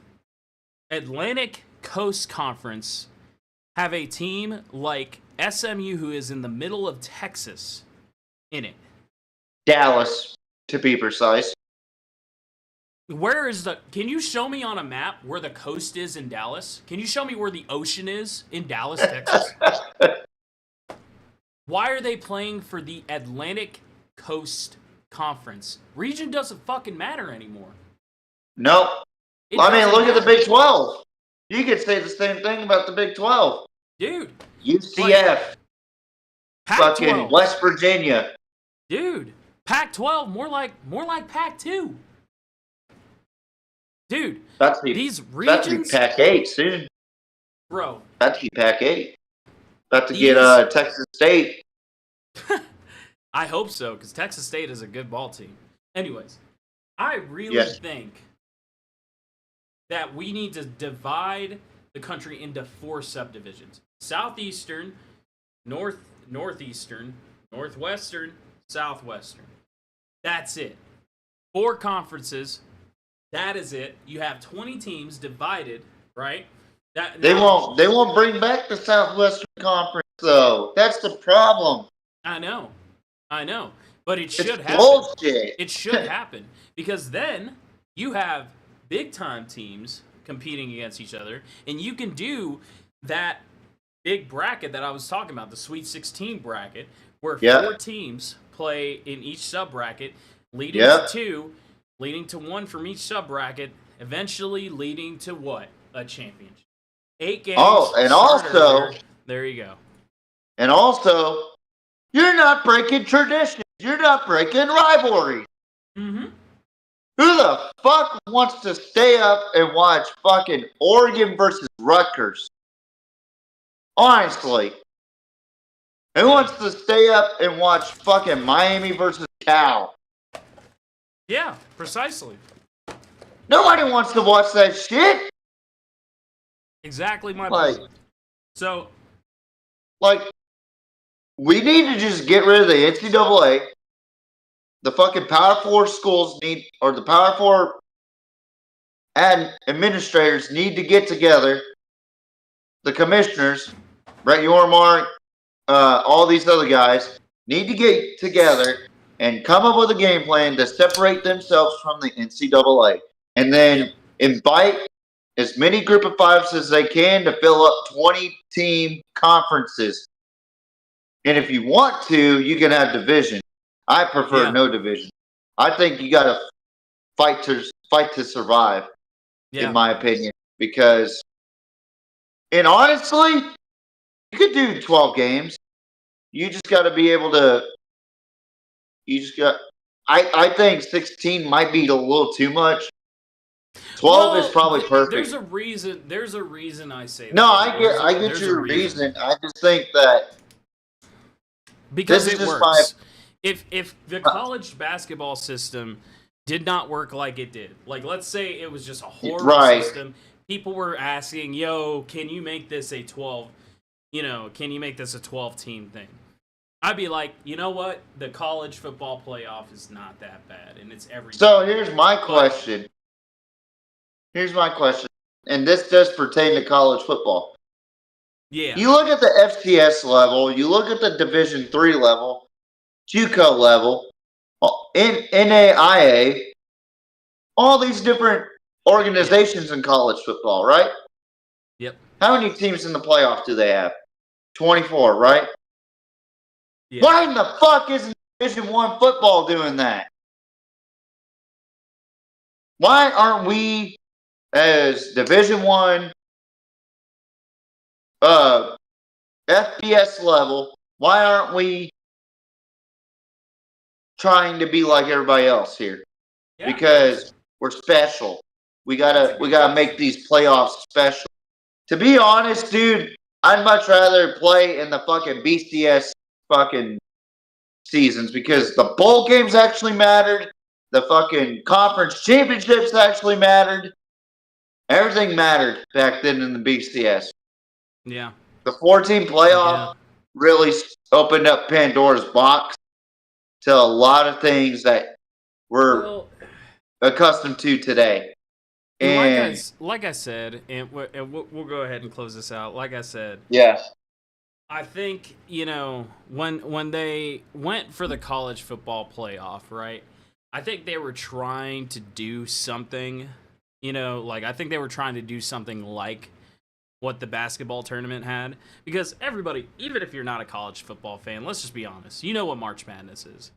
B: Atlantic Coast Conference have a team like SMU, who is in the middle of Texas, in it?
G: Dallas, to be precise.
B: Where is can you show me on a map where the coast is in Dallas? Can you show me where the ocean is in Dallas, Texas? Why are they playing for the Atlantic Coast Conference? Region doesn't fucking matter anymore.
G: Nope.
B: It
G: I mean,
B: doesn't
G: look at the
B: matter.
G: Big 12. You could say the same thing about the Big 12.
B: Dude.
G: UCF. Fucking
B: Pac-12.
G: West Virginia.
B: Dude. Pac-12, more like Pac-2. Dude, these regions...
G: That's be Pac-8 soon.
B: Bro.
G: That's be Pac-8. About to get Texas State.
B: I hope so, because Texas State is a good ball team. Anyways, I really think that we need to divide the country into 4 subdivisions. Southeastern, Northeastern, Northwestern, Southwestern. That's it. 4 conferences. That is it. You have 20 teams divided, right?
G: They won't bring back the Southwestern Conference though. That's the problem.
B: I know. But it should happen.
G: Bullshit.
B: It should happen. Because then you have big time teams competing against each other, and you can do that big bracket that I was talking about, the Sweet 16 bracket, where 4 teams play in each sub bracket, leading to 2, leading to 1 from each sub bracket, eventually leading to what? A championship. 8 games.
G: Oh, and also,
B: there you go.
G: And also, you're not breaking traditions. You're not breaking rivalry.
B: Mm-hmm.
G: Who the fuck wants to stay up and watch fucking Oregon versus Rutgers? Honestly. Who wants to stay up and watch fucking Miami versus Cal?
B: Yeah, precisely.
G: Nobody wants to watch that shit.
B: Exactly my point. So,
G: we need to just get rid of the NCAA. The fucking Power 4 schools the Power 4 administrators need to get together. The commissioners, Brett Yormark, all these other guys, need to get together and come up with a game plan to separate themselves from the NCAA. And then invite as many group of 5s as they can to fill up 20-team conferences. And if you want to, you can have division. I prefer no division. I think you got to fight to survive, in my opinion. Because, and honestly, you could do 12 games. You just got to be able to. I think 16 might be a little too much. 12 is probably perfect.
B: There's a reason I say that.
G: No, I get your reason. I just think that
B: because it works. If the college basketball system did not work like it did, like let's say it was just a horrible system, people were asking, "Yo, can you make this a 12? Can you make this a 12-team thing?" I'd be like, you know what? The college football playoff is not that bad, and it's every.
G: So here's my question. And this does pertain to college football.
B: Yeah.
G: You look at the FCS level, you look at the Division III level, JUCO level, NAIA, all these different organizations in college football, right?
B: Yep.
G: How many teams in the playoff do they have? 24, right?
B: Yeah.
G: Why in the fuck isn't Division I football doing that? Why aren't we, as Division I, FBS level, why aren't we trying to be like everybody else here?
B: Yeah.
G: Because We're special. We gotta make these playoffs special. To be honest, dude, I'd much rather play in the fucking BCS fucking seasons because the bowl games actually mattered. The fucking conference championships actually mattered. Everything mattered back then in the BCS.
B: Yeah.
G: The 14 playoff really opened up Pandora's box to a lot of things that we're accustomed to today. And
B: like I said, and we'll go ahead and close this out. Like I said,
G: yes,
B: I think, when they went for the college football playoff, right? I think they were trying to do something, I think they were trying to do something like what the basketball tournament had, because everybody, even if you're not a college football fan, let's just be honest, you know what March Madness is.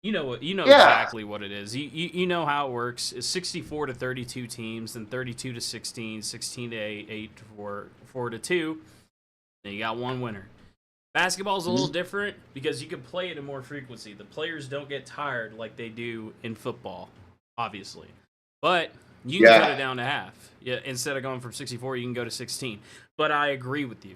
B: You know exactly what it is. You know how it works. It's 64 to 32 teams, then 32 to 16, 16 to 8 to 4 to 2. Then you got one winner. Basketball is a little different because you can play it in more frequency. The players don't get tired like they do in football, obviously. But you can cut it down to half. Yeah, instead of going from 64, you can go to 16. But I agree with you.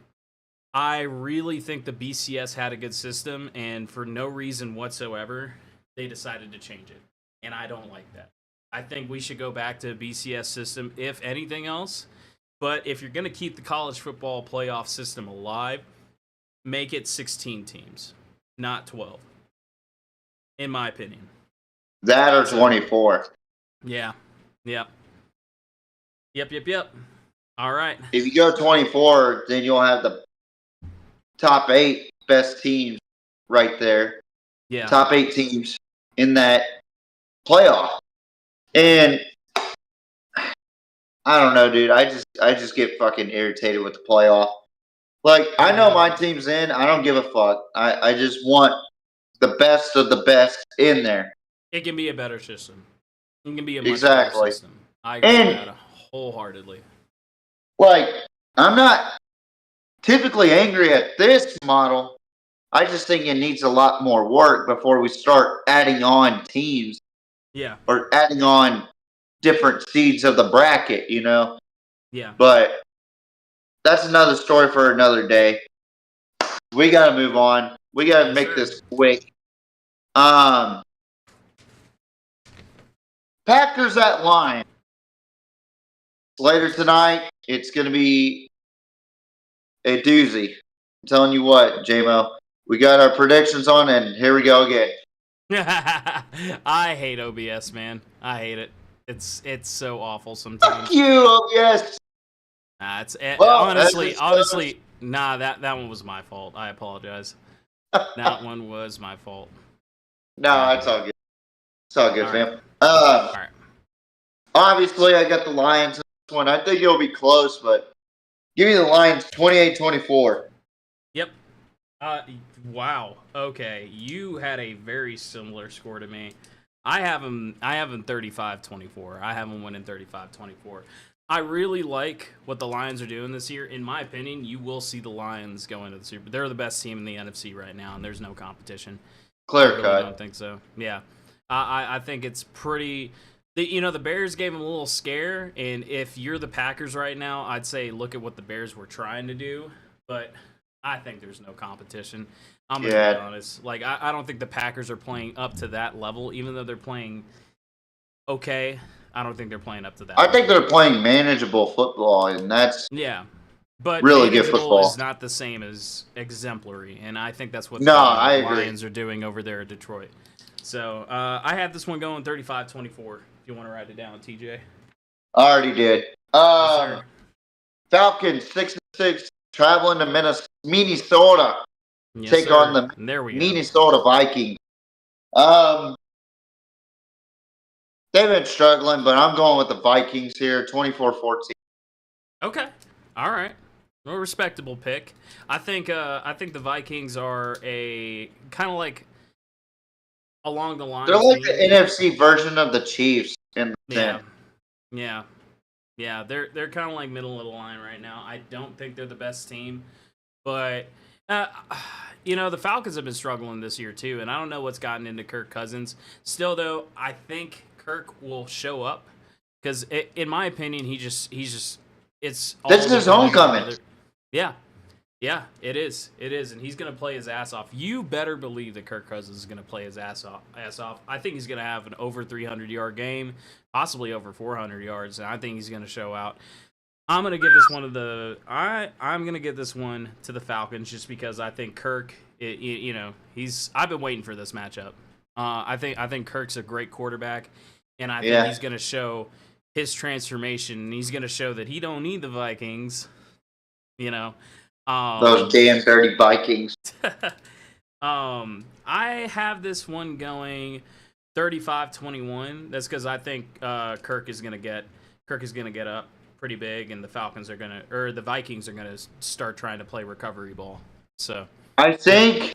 B: I really think the BCS had a good system, and for no reason whatsoever, they decided to change it. And I don't like that. I think we should go back to a BCS system, if anything else. But if you're going to keep the college football playoff system alive, make it 16 teams, not 12. In my opinion.
G: That or 24.
B: Yeah. Yep. All right.
G: If you go 24, then you'll have the top 8 best teams right there.
B: Yeah.
G: Top 8 teams in that playoff. And I don't know, dude. I just get fucking irritated with the playoff. Like, I know my team's in. I don't give a fuck. I just want the best of the best in there.
B: It can be a better system. It can be a much better system. I agree with that wholeheartedly.
G: Like, I'm not typically angry at this model. I just think it needs a lot more work before we start adding on teams.
B: Yeah.
G: Or adding on different seeds of the bracket,
B: Yeah.
G: But that's another story for another day. We got to move on. We got to make this quick. Packers at Lions. Later tonight, it's going to be a doozy. I'm telling you what, J-Mo. We got our predictions on, and here we go again.
B: I hate OBS, man. I hate it. It's so awful sometimes.
G: Fuck you, OBS.
B: Honestly, nah, that one was my fault. I apologize. That one was my fault.
G: No, it's all good. It's all good, fam.
B: Right. All right.
G: Obviously, I got the Lions in this one. I think it'll be close, but give me the Lions 28-24.
B: Yep. Wow. Okay. You had a very similar score to me. I have them 35-24. I have them winning 35-24. I really like what the Lions are doing this year. In my opinion, you will see the Lions go into the Super Bowl. They're the best team in the NFC right now, and there's no competition.
G: Clear cut.
B: I don't think so. Yeah. I think it's pretty... The Bears gave them a little scare, and if you're the Packers right now, I'd say look at what the Bears were trying to do, but I think there's no competition. I'm going to be honest. Like, I don't think the Packers are playing up to that level, even though they're playing okay. I don't think they're playing up to that.
G: I think they're playing manageable football, and that's
B: but
G: really good football.
B: Is not the same as exemplary, and I think that's what the Lions are doing over there at Detroit. So I have this one going 35-24. If you want to write it down, TJ.
G: I already did. Falcons 6-6 traveling to Minnesota. Take on the Minnesota Vikings. They've been struggling, but I'm going with the Vikings here, 24-14.
B: Okay, all right, a respectable pick. I think the Vikings are a kind of like along the lines.
G: They're like the NFC version of the Chiefs in the sense.
B: Yeah. They're kind of like middle of the line right now. I don't think they're the best team, but the Falcons have been struggling this year too, and I don't know what's gotten into Kirk Cousins. Still, though, I think Kirk will show up. Because in my opinion, he's just it's all
G: This is his homecoming.
B: Yeah. Yeah, it is. It is, and he's going to play his ass off. You better believe that Kirk Cousins is going to play his ass off. I think he's going to have an over 300-yard game, possibly over 400 yards, and I think he's going to show out. I'm going to give this one I'm going to give this one to the Falcons just because I think Kirk, I've been waiting for this matchup. I think Kirk's a great quarterback, and I think he's going to show his transformation, and he's going to show that he don't need the Vikings,
G: Those damn dirty Vikings.
B: I have this one going 35-21. That's because I think Kirk is gonna get up pretty big, and the the Vikings are gonna start trying to play recovery ball. So
G: I think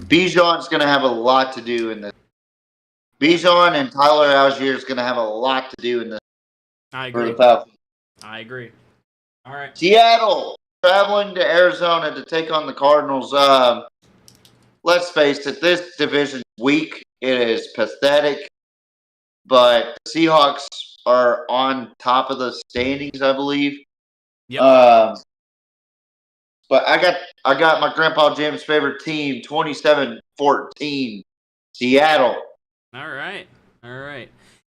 G: Bijan's gonna have a lot to do in this. Bijan and Tyler Algier is gonna have a lot to do in this.
B: I agree.
G: For the Falcons.
B: I agree. All right.
G: Seattle traveling to Arizona to take on the Cardinals. Let's face it, this division's weak. It is pathetic. But the Seahawks are on top of the standings, I believe.
B: Yep.
G: But I got my Grandpa Jim's favorite team, 27-14, Seattle.
B: All right.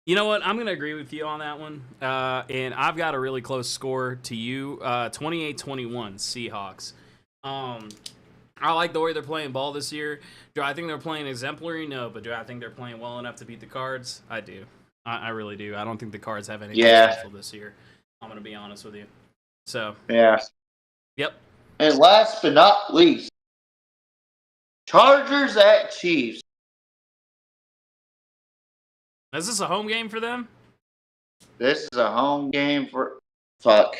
B: You know what? I'm going to agree with you on that one. And I've got a really close score to you, 28-21 Seahawks. I like the way they're playing ball this year. Do I think they're playing exemplary? No, but do I think they're playing well enough to beat the Cards? I do. I really do. I don't think the Cards have anything special this year. I'm going to be honest with you. So.
G: Yeah.
B: Yep.
G: And last but not least, Chargers at Chiefs.
B: Is this a home game for them?
G: This is a home game for... Fuck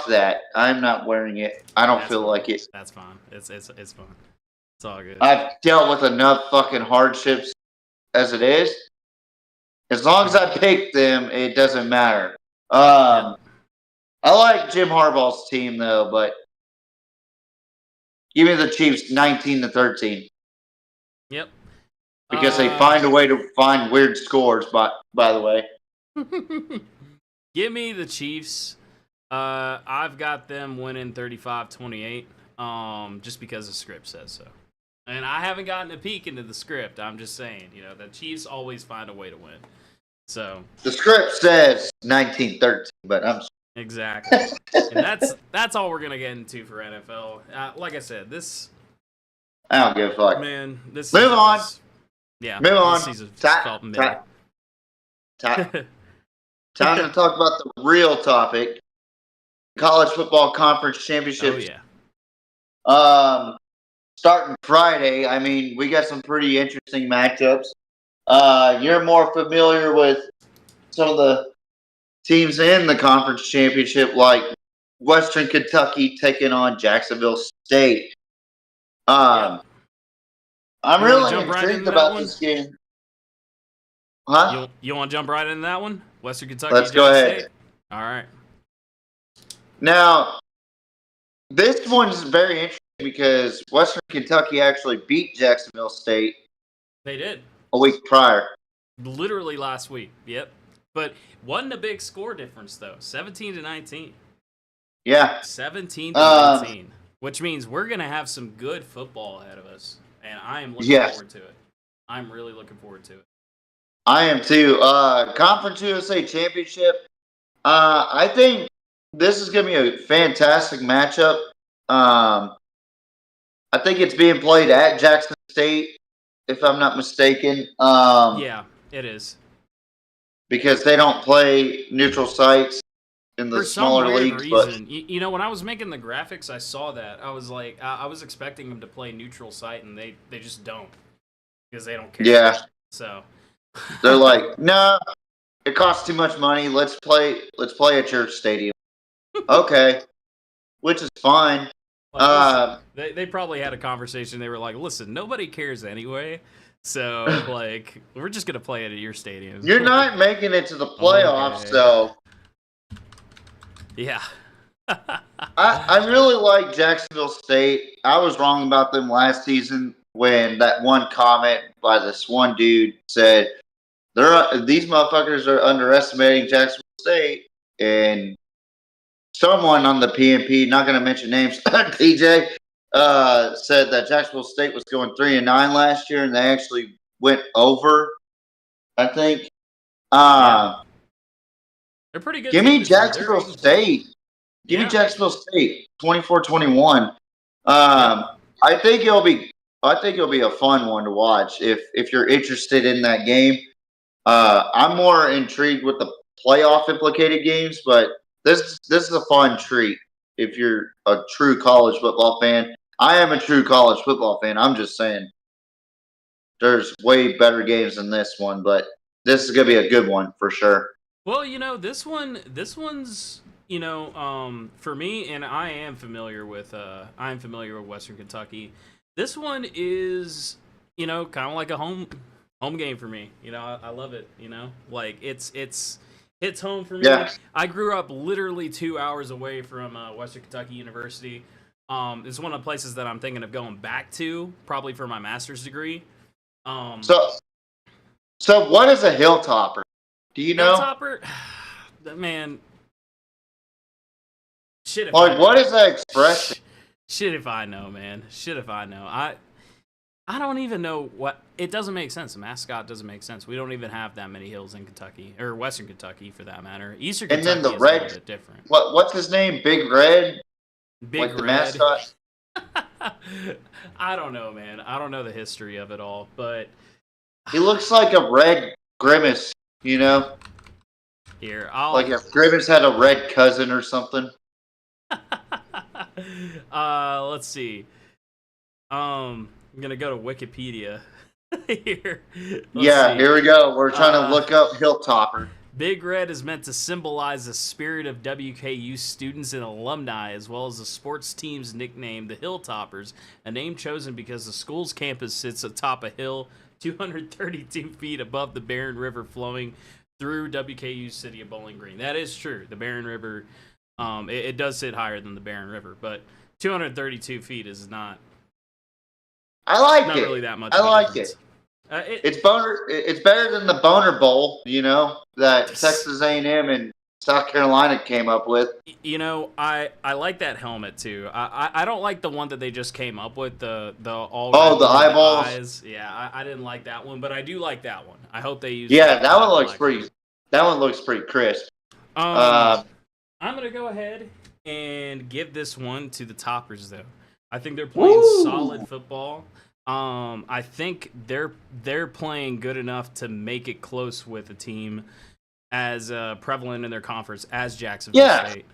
G: that. I'm not wearing it. I don't feel like it.
B: That's fine. It's fine. It's all good.
G: I've dealt with enough fucking hardships as it is. As long as I pick them, it doesn't matter. I like Jim Harbaugh's team, though, but give me the Chiefs 19-13.
B: Yep.
G: Because they find a way to find weird scores, by the way.
B: Give me the Chiefs. I've got them winning 35-28, just because the script says so. And I haven't gotten a peek into the script. I'm just saying, the Chiefs always find a way to win. So
G: the script says 19-13, but I'm
B: exactly. And that's all we're gonna get into for NFL. Like I said, this
G: I don't give a fuck.
B: Man, this
G: move on.
B: Yeah,
G: move on. Time to talk about the real topic. College football conference championships.
B: Oh yeah.
G: Starting Friday. I mean, we got some pretty interesting matchups. You're more familiar with some of the teams in the conference championship, like Western Kentucky taking on Jacksonville State. I'm really intrigued about this game. Huh?
B: You want to jump right into that one? Western Kentucky.
G: Let's go ahead.
B: State? All right.
G: Now, this one's very interesting because Western Kentucky actually beat Jacksonville State.
B: They did.
G: A week prior.
B: Literally last week. Yep. But wasn't a big score difference, though. 17-19.
G: Yeah.
B: 17-19. Which means we're going to have some good football ahead of us. And I am looking forward to it. I'm really looking forward to it.
G: I am too. Conference USA Championship. I think this is going to be a fantastic matchup. I think it's being played at Jackson State, if I'm not mistaken.
B: Yeah, it is.
G: Because they don't play neutral sites in the smaller leagues.
B: Reason, but when I was making the graphics, I saw that. I was like, I was expecting them to play neutral site, and they just don't because they don't care.
G: Yeah.
B: So
G: they're like, no, it costs too much money. Let's play at your stadium. Okay, which is fine.
B: Like, they probably had a conversation. They were like, listen, nobody cares anyway. So, we're just going to play it at your stadium.
G: You're not making it to the playoffs,
B: okay.
G: So.
B: Yeah.
G: I really like Jacksonville State. I was wrong about them last season when that one comment by this one dude said, these motherfuckers are underestimating Jacksonville State, and someone on the PNP, not going to mention names, TJ, said that Jacksonville State was going 3-9 last year, and they actually went over. I think.
B: They're pretty good.
G: Give me
B: team this year.
G: Jacksonville State. Give me Jacksonville State 24-21. I think it'll be a fun one to watch if you're interested in that game. I'm more intrigued with the playoff implicated games, but this is a fun treat if you're a true college football fan. I am a true college football fan. I'm just saying there's way better games than this one, but this is gonna be a good one for sure.
B: Well, this one's for me, and I am familiar with Western Kentucky. This one is kind of like a home game for me. I love it. Like it's home for me.
G: Yeah.
B: I grew up literally 2 hours away from Western Kentucky University. It's one of the places that I'm thinking of going back to, probably for my master's degree.
G: So what is a hilltopper? Do you know?
B: Hilltopper, man. Shit.
G: What is that expression?
B: Shit if I know, man. Shit if I know. I don't even know what. It doesn't make sense. The mascot doesn't make sense. We don't even have that many hills in Kentucky, or Western Kentucky for that matter. Eastern Kentucky
G: and then the
B: is
G: red,
B: a little bit different.
G: What's his name? Big Red?
B: Big
G: like
B: Red.
G: The mascot?
B: I don't know, man. I don't know the history of it all, but
G: he looks like a red Grimace,
B: Here,
G: like if Grimace had a red cousin or something.
B: Let's see. I'm gonna go to Wikipedia here.
G: Here we go. We're trying to look up Hilltopper.
B: Big Red is meant to symbolize the spirit of WKU students and alumni, as well as the sports team's nickname, the Hilltoppers, a name chosen because the school's campus sits atop a hill 232 feet above the Barron River flowing through WKU's city of Bowling Green. That is true. The Barron River, it does sit higher than the Barron River, but 232 feet is not.
G: I like
B: not
G: it.
B: really that much.
G: I like it. It's better than the Boner Bowl, that Texas A&M and South Carolina came up with.
B: I like that helmet too. I don't like the one that they just came up with. The all.
G: Oh, the eyeballs.
B: Eyes. Yeah, I didn't like that one, but I do like that one. I hope they use.
G: Yeah, that one looks pretty. That one looks pretty crisp.
B: I'm gonna go ahead and give this one to the Toppers, though. I think they're playing solid football. I think they're playing good enough to make it close with a team as prevalent in their conference as Jacksonville State.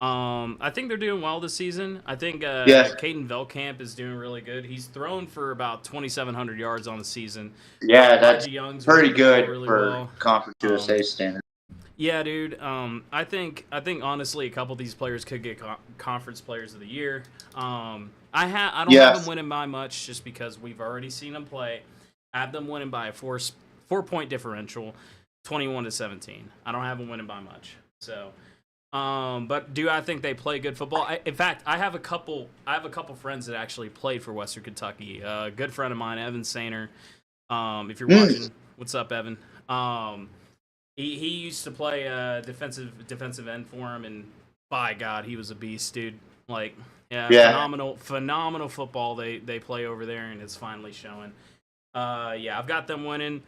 B: I think they're doing well this season. I think Caden Velkamp is doing really good. He's thrown for about 2,700 yards on the season.
G: Yeah, that's
B: Young's
G: pretty good
B: really
G: for
B: well.
G: Conference USA standard.
B: Yeah, dude. I think honestly, a couple of these players could get conference players of the year. I don't have them winning by much, just because we've already seen them play. I have them winning by a 4-point differential, 21-17. I don't have them winning by much. So, but do I think they play good football? In fact, I have a couple friends that actually played for Western Kentucky. A good friend of mine, Evan Sainer. If you're watching, what's up, Evan? He used to play defensive end for him, and by God, he was a beast, dude. Phenomenal football they play over there, and it's finally showing. I've got them winning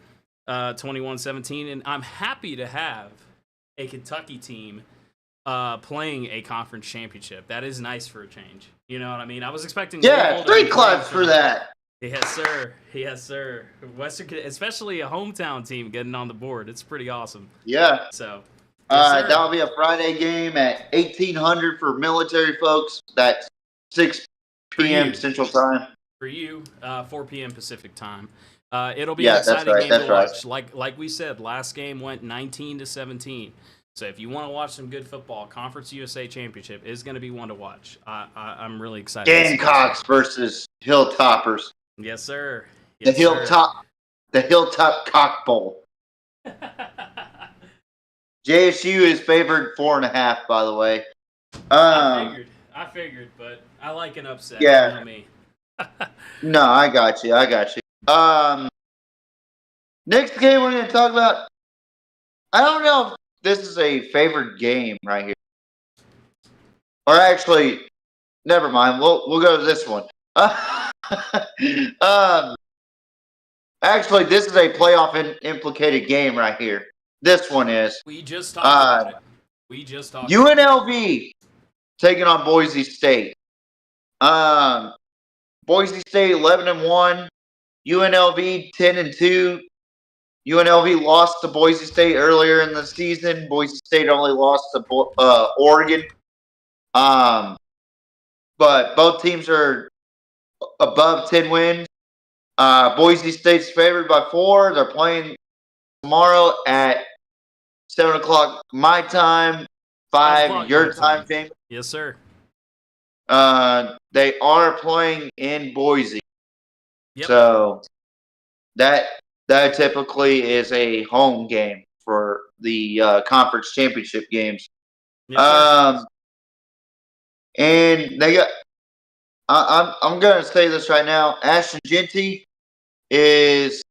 B: 21-17, and I'm happy to have a Kentucky team playing a conference championship. That is nice for a change. You know what I mean? I was expecting.
G: Yeah, 3 claps for that.
B: Yes, sir. Yes, sir. Western, especially a hometown team getting on the board. It's pretty awesome.
G: Yeah.
B: So.
G: That'll be a Friday game at 1800 for military folks. That's 6 p.m. Central Time.
B: For you, 4 p.m. Pacific Time. It'll be an exciting game to watch. Like we said, last game went 19-17. So if you want to watch some good football, Conference USA Championship is going to be one to watch. I'm really excited.
G: Gamecocks versus Hilltoppers.
B: Yes, sir.
G: The Hilltop Cock Bowl. JSU is favored 4.5, by the way.
B: I figured, but I like an upset.
G: Yeah.
B: You know me.
G: No, I got you. Next game we're going to talk about. I don't know if this is a favorite game right here. Or actually, never mind. We'll go to this one. Actually, this is a playoff implicated game right here. This one is.
B: We just talked about it.
G: UNLV taking on Boise State. Boise State 11-1. UNLV 10-2. UNLV lost to Boise State earlier in the season. Boise State only lost to Oregon. But both teams are above 10 wins. Boise State's favored by 4. They're playing tomorrow at 7 o'clock my time, 5 your time, James.
B: Yes, sir.
G: They are playing in Boise.
B: Yep.
G: So that typically is a home game for the conference championship games.
B: Yes,
G: And they got. I'm gonna say this right now. Ashton Genty is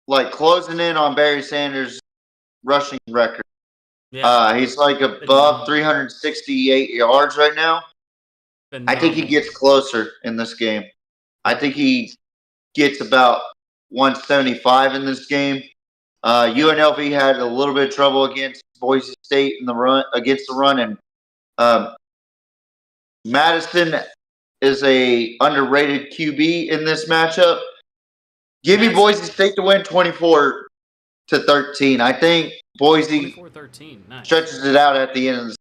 G: like closing in on Barry Sanders' rushing record.
B: Yeah.
G: He's like above 368 yards right now. I think he gets closer in this game. I think he gets about 175 in this game. UNLV had a little bit of trouble against Boise State in the run, and Madison is a underrated QB in this matchup. Give me Boise State to win 24-13. I think Boise
B: 24-13. Nice.
G: stretches it out at the end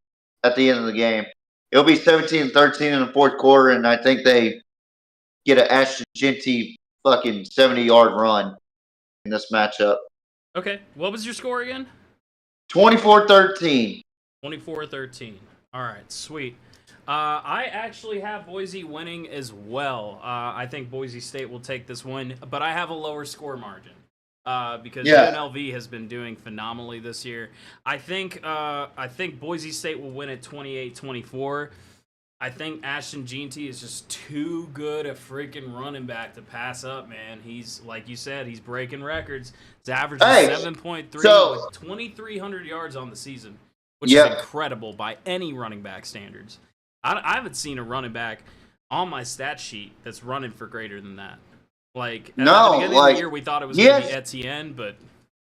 G: of the game. It'll be 17-13 in the fourth quarter, and I think they get an Ashton Genty fucking 70-yard run in this matchup.
B: Okay. What was your score again?
G: 24-13.
B: 24-13. All right. Sweet. I actually have Boise winning as well. I think Boise State will take this one, but I have a lower score margin because UNLV has been doing phenomenally this year. I think Boise State will win at 28-24. I think Ashton Genty is just too good a freaking running back to pass up, man. He's, like you said, he's breaking records. His average is 7.3 with 2,300 yards on the season, which is incredible by any running back standards. I haven't seen a running back on my stat sheet that's running for greater than that. Like, at the beginning of the year, we thought it was going to be Etienne, but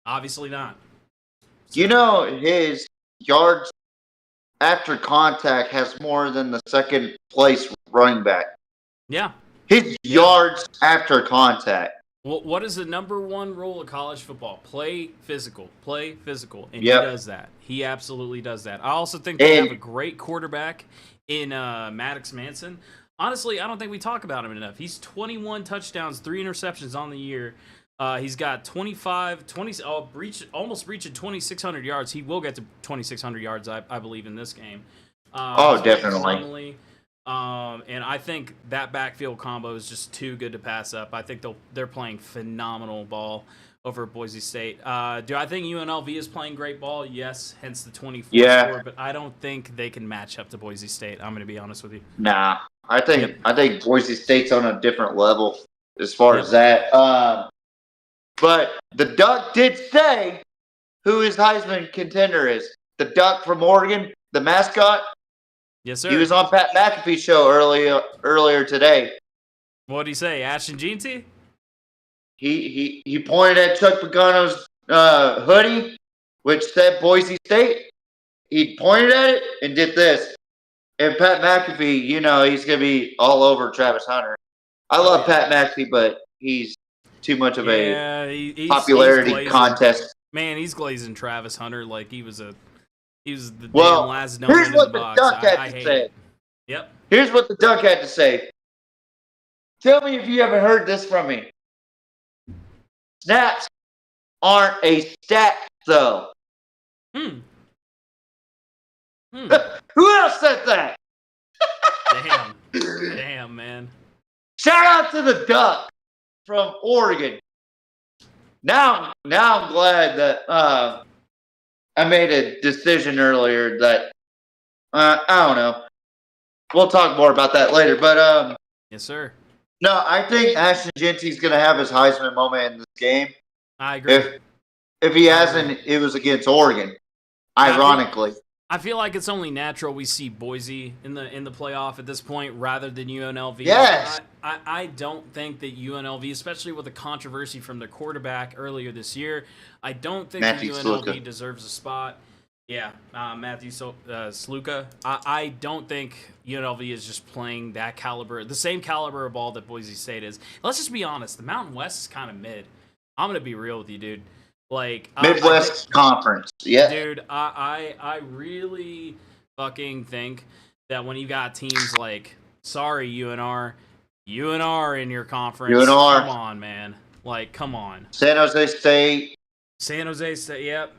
B: obviously not. So,
G: you know, his yards after contact has more than the second place running back.
B: Yeah.
G: His yards after contact.
B: Well, what is the number one rule of college football? Play physical. Play physical. And he does that. He absolutely does that. I also think they have a great quarterback in Maddox Manson. Honestly, I don't think we talk about him enough. He's 21 touchdowns, 3 interceptions on the year. He's got almost reaching 2,600 yards. He will get to 2,600 yards, I believe, in this game.
G: Definitely.
B: And I think that backfield combo is just too good to pass up. I think they're playing phenomenal ball over Boise State. Do I think UNLV is playing great ball? Yes, hence the 24 score. But I don't think they can match up to Boise State. I'm going to be honest with you.
G: Nah, I think Boise State's on a different level as far as that. But the Duck did say who his Heisman contender is. The Duck from Oregon, the mascot.
B: Yes, sir.
G: He was on Pat McAfee's show earlier today.
B: What did he say? Ashton Genty?
G: He pointed at Chuck Pagano's hoodie, which said Boise State. He pointed at it and did this. And Pat McAfee, you know, he's going to be all over Travis Hunter. I love Pat McAfee, but he's too much of a popularity contest.
B: Man, he's glazing Travis Hunter like he was the damn last
G: here's
B: in
G: what
B: the
G: the
B: box.
G: Duck had to say.
B: Yep.
G: Here's what the Duck had to say. Tell me if you haven't heard this from me. Snaps aren't a stat, though. Who else said that?
B: Damn, man.
G: Shout out to the Duck from Oregon. Now I'm glad that I made a decision earlier that I don't know. We'll talk more about that later, but
B: yes, sir.
G: No, I think Ashton Genty's going to have his Heisman moment in this game.
B: I agree.
G: If he hasn't, it was against Oregon. Ironically,
B: I feel like it's only natural we see Boise in the playoff at this point rather than UNLV.
G: Yes.
B: I don't think that UNLV, especially with the controversy from their quarterback earlier this year, I don't think
G: Matthew
B: that UNLV
G: Sluka.
B: deserves a spot. Yeah, Matthew Sluka. I don't think UNLV is just playing that caliber, the same caliber of ball that Boise State is. Let's just be honest. The Mountain West is kind of mid. I'm gonna be real with you, dude. Like
G: Midwest Conference. Yeah.
B: Dude, I really fucking think that when you got teams like, sorry, UNR in your conference,
G: UNR.
B: come on, man. Like, come on.
G: San Jose State.
B: San Jose State, yep.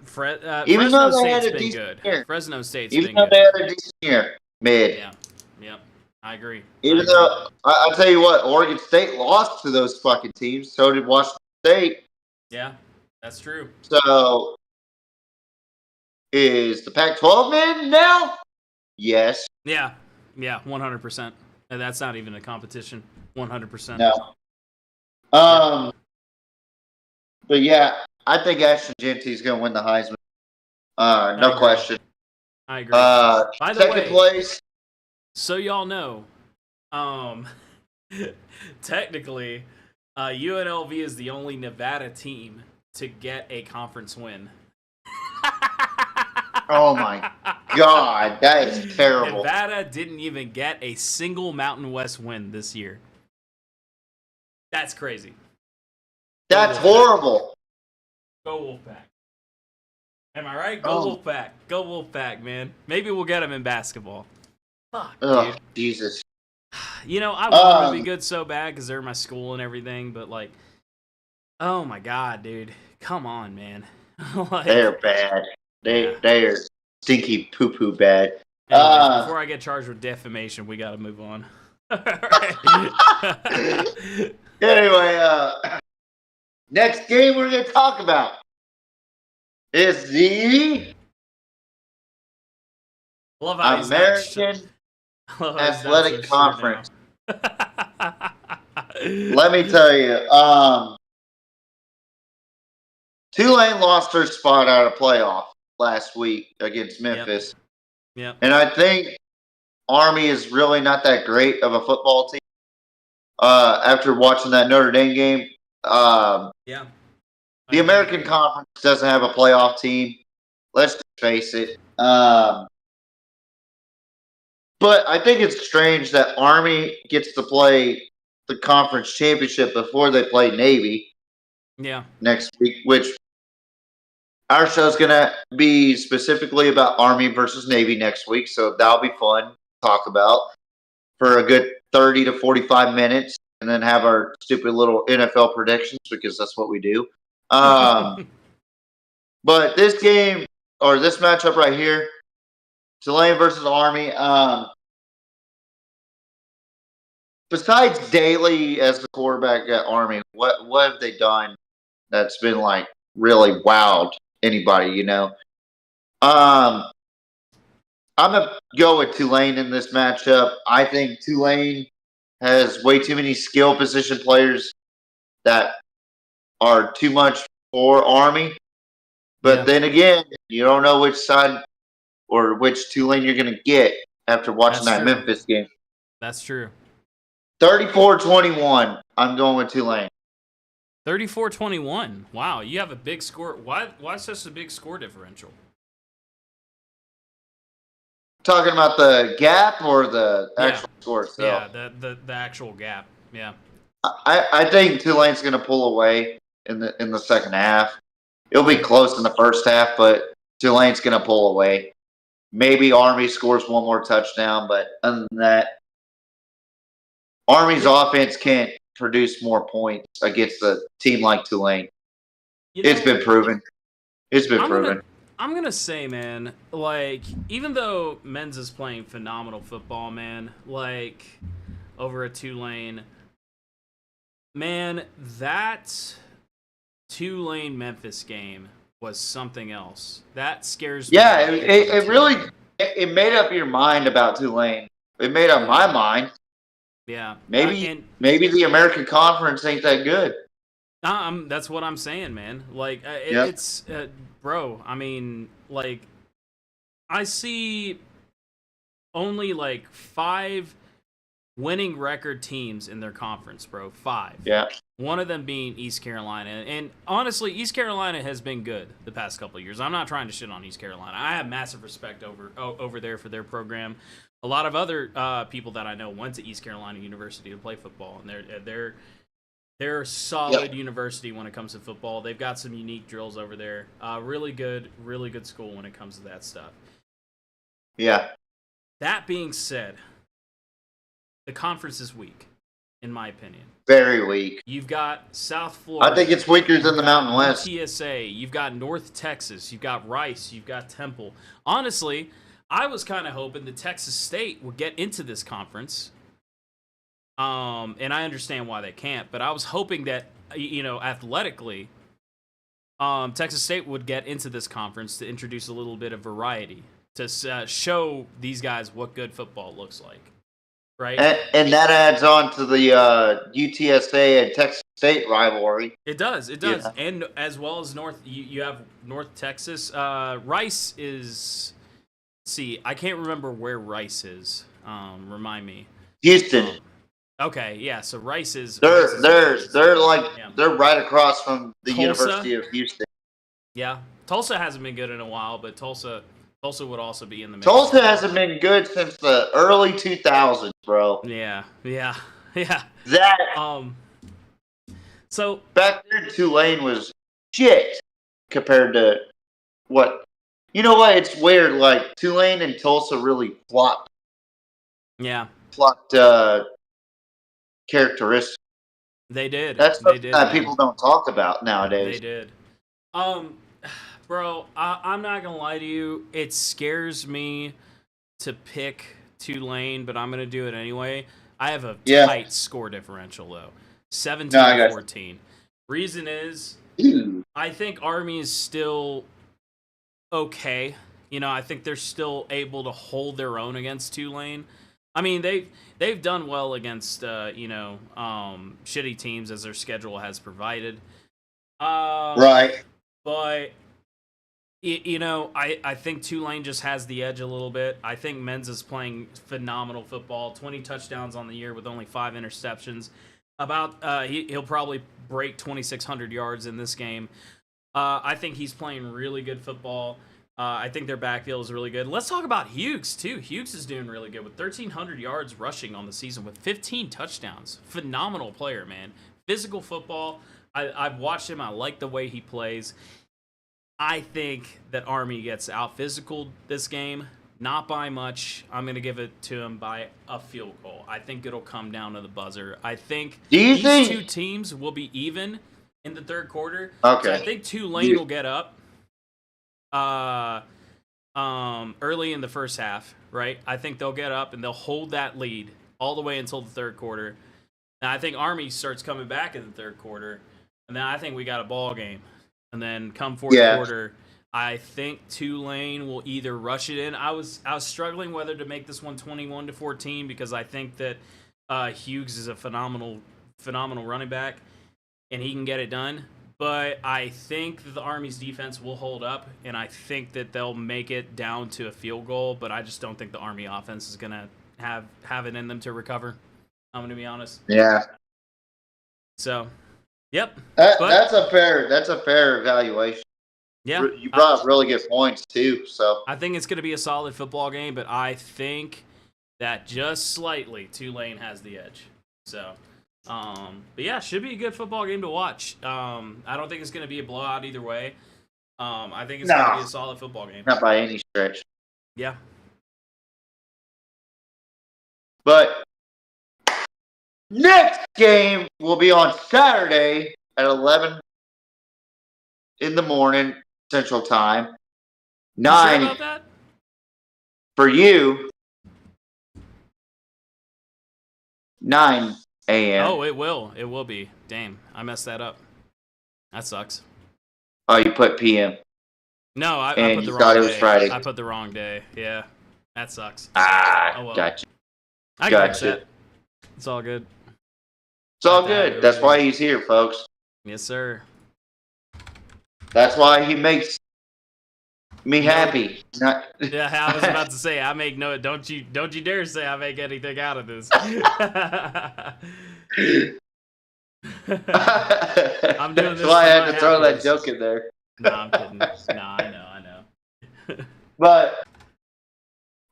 G: Even
B: Fresno
G: though they had
B: State's
G: a
B: been
G: decent
B: good.
G: year.
B: Fresno State's
G: Even
B: been
G: though
B: good.
G: they had a decent year. Mid.
B: Yeah, yep. I agree.
G: Even though, I'll tell you what, Oregon State lost to those fucking teams. So did Washington State.
B: Yeah, that's true.
G: So, is the Pac-12 mid now? Yes.
B: Yeah, 100%. And that's not even a competition. 100%.
G: No. But yeah, I think Ashton Genty's going to win the Heisman. No question.
B: I agree. By the
G: Second
B: way,
G: place.
B: so y'all know, technically, UNLV is the only Nevada team to get a conference win.
G: Oh my God, that is terrible.
B: Nevada didn't even get a single Mountain West win this year. That's crazy.
G: That's horrible.
B: Go Wolfpack. Am I right? Go Wolfpack. Go Wolfpack, man. Maybe we'll get them in basketball. Fuck,
G: Oh,
B: dude.
G: Jesus.
B: You know, I want them to be good so bad because they're my school and everything, but like, oh my God, dude. Come on, man. Like,
G: They're bad. They're stinky poo-poo bad.
B: anyways, before I get charged with defamation, we got to move on.
G: Anyway, next game we're going to talk about is the
B: Love how he's not
G: American
B: love how he's not
G: Athletic
B: so sure
G: Conference.
B: now.
G: Let me tell you, Tulane lost their spot out of playoff last week against Memphis.
B: Yep.
G: And I think Army is really not that great of a football team. After watching that Notre Dame game,
B: Yeah.
G: the American Conference doesn't have a playoff team. Let's just face it. But I think it's strange that Army gets to play the conference championship before they play Navy next week, which our show's going to be specifically about Army versus Navy next week, so that'll be fun to talk about for a good 30 to 45 minutes, and then have our stupid little NFL predictions because that's what we do. But this game, or this matchup right here, Tulane versus Army, besides Daly as the quarterback at Army, what have they done that's been like really wowed anybody, you know? I'm gonna go with Tulane in this matchup. I think Tulane has way too many skill position players that are too much for Army. But then again, you don't know which side or which Tulane you're gonna get after watching that Memphis game.
B: That's true.
G: 34-21. I'm going with Tulane.
B: 34-21. Wow, you have a big score. Why such a big score differential?
G: Talking about the gap or the actual score itself?
B: Yeah, the actual gap. Yeah.
G: I think Tulane's going to pull away in the second half. It'll be close in the first half, but Tulane's going to pull away. Maybe Army scores one more touchdown, but other than that, Army's offense can't produce more points against a team like Tulane. It's been proven. It's been proven.
B: I'm going to say, man, like, even though Men's is playing phenomenal football, man, like, over at Tulane, man, that Tulane-Memphis game was something else. That scares me.
G: Yeah, it really made up your mind about Tulane. It made up my mind.
B: Yeah.
G: Maybe the American Conference ain't that good.
B: That's what I'm saying, man. Like,
G: Yep.
B: it's, bro. I mean, like, I see only like 5 winning record teams in their conference, bro. 5.
G: Yeah.
B: One of them being East Carolina. And honestly, East Carolina has been good the past couple of years. I'm not trying to shit on East Carolina. I have massive respect over there for their program. A lot of other people that I know went to East Carolina University to play football, and they're a solid university when it comes to football. They've got some unique drills over there. Really good school when it comes to that stuff.
G: Yeah.
B: That being said, the conference is weak, in my opinion.
G: Very weak.
B: You've got South Florida.
G: I think it's weaker than the Mountain West.
B: TSA. You've got North Texas. You've got Rice. You've got Temple. Honestly, I was kind of hoping that Texas State would get into this conference. And I understand why they can't, but I was hoping that, athletically, Texas State would get into this conference to introduce a little bit of variety, to show these guys what good football looks like, right?
G: And that adds on to the UTSA and Texas State rivalry.
B: It does,
G: Yeah.
B: and as well as you have North Texas. Rice is, I can't remember where Rice is. Remind me.
G: Houston.
B: Okay, yeah. So Rice is.
G: They're right across from the
B: Tulsa?
G: University of Houston.
B: Yeah, Tulsa hasn't been good in a while, but Tulsa would also be in the mix.
G: Tulsa hasn't been good since the early 2000s, bro.
B: Yeah.
G: That
B: So
G: back then, Tulane was shit compared to what. You know what? It's weird. Like Tulane and Tulsa really flopped.
B: Yeah.
G: Flopped characteristics.
B: They did.
G: That's
B: they
G: something
B: did,
G: that
B: man.
G: people don't talk about nowadays.
B: They did. Bro, I'm not gonna lie to you. It scares me to pick Tulane, but I'm gonna do it anyway. I have a tight score differential though, 17-14. Reason is, I think Army is still okay. I think they're still able to hold their own against Tulane. I mean, they've done well against shitty teams as their schedule has provided.
G: Right.
B: But I think Tulane just has the edge a little bit. I think Menz is playing phenomenal football. 20 touchdowns on the year with only 5 interceptions. He'll probably break 2,600 yards in this game. I think he's playing really good football. I think their backfield is really good. Let's talk about Hughes, too. Hughes is doing really good with 1,300 yards rushing on the season with 15 touchdowns. Phenomenal player, man. Physical football. I've watched him. I like the way he plays. I think that Army gets out-physicaled this game. Not by much. I'm going to give it to him by a field goal. I think it'll come down to the buzzer. I think these two teams will be even in the third quarter.
G: Okay.
B: So I think Tulane will get up early in the first half, right? I think they'll get up and they'll hold that lead all the way until the third quarter. And I think Army starts coming back in the third quarter, and then I think we got a ball game. And then come fourth quarter, I think Tulane will either rush it in. I was struggling whether to make this one 21-14 because I think that Hughes is a phenomenal running back and he can get it done. But I think that the Army's defense will hold up, and I think that they'll make it down to a field goal. But I just don't think the Army offense is gonna have it in them to recover. I'm gonna be honest.
G: Yeah.
B: So, yep.
G: That's a fair evaluation.
B: Yeah.
G: You brought up really good points too. So
B: I think it's gonna be a solid football game, but I think that just slightly Tulane has the edge. So. But yeah, should be a good football game to watch. I don't think it's going to be a blowout either way. I think it's going to be a solid football game.
G: Not by any stretch.
B: Yeah.
G: But next game will be on Saturday at 11 in the morning Central Time. 9
B: sure about that?
G: For you. 9 a.m.
B: Oh, it will. It will be. Damn, I messed that up. That sucks.
G: Oh, you put p.m.
B: No, I
G: and
B: put the
G: you
B: wrong
G: thought
B: day.
G: it was Friday.
B: I put the wrong day. Yeah, that sucks.
G: Ah,
B: Oh, well.
G: gotcha.
B: I can fix that. It's all good.
G: It's all good. That's why he's here, folks.
B: Yes, sir.
G: That's why he makes me happy.
B: Yeah, I was about to say I make no. Don't you dare say I make anything out of this. I'm doing this.
G: That's why I had to
B: for
G: throw that
B: happiness.
G: joke in there.
B: No, I'm kidding. No, I know.
G: But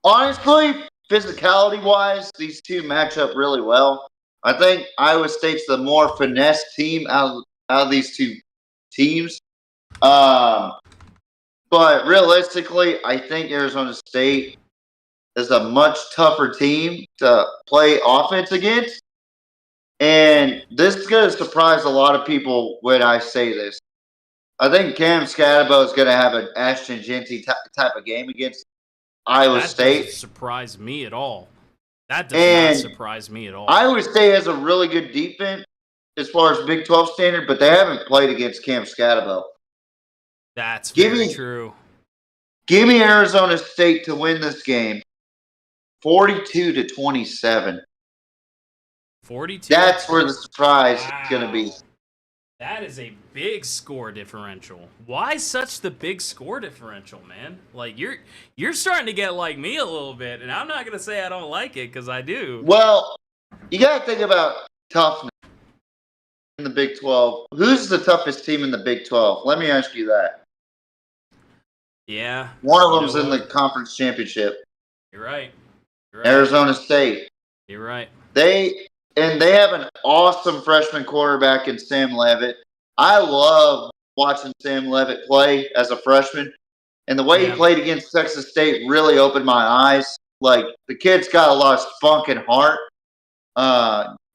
G: honestly, physicality-wise, these two match up really well. I think Iowa State's the more finesse team out of these two teams. But realistically, I think Arizona State is a much tougher team to play offense against. And this is going to surprise a lot of people when I say this. I think Cam Scatabo is going to have an Ashton Jeanty type of game against Iowa State.
B: That doesn't surprise me at all. That does not surprise me at all.
G: Iowa State has a really good defense as far as Big 12 standard, but they haven't played against Cam Scatabo.
B: That's very true.
G: Give me Arizona State to win this game, 42-27.
B: 42.
G: That's where the surprise is going to be.
B: That is a big score differential. Why such the big score differential, man? Like you're starting to get like me a little bit, and I'm not gonna say I don't like it because I do.
G: Well, you got to think about toughness in the Big 12. Who's the toughest team in the Big 12? Let me ask you that.
B: Yeah.
G: One of them's in the conference championship.
B: You're right.
G: Arizona State.
B: You're right.
G: They have an awesome freshman quarterback in Sam Levitt. I love watching Sam Levitt play as a freshman. And the way he played against Texas State really opened my eyes. Like, the kid's got a lot of spunk and heart.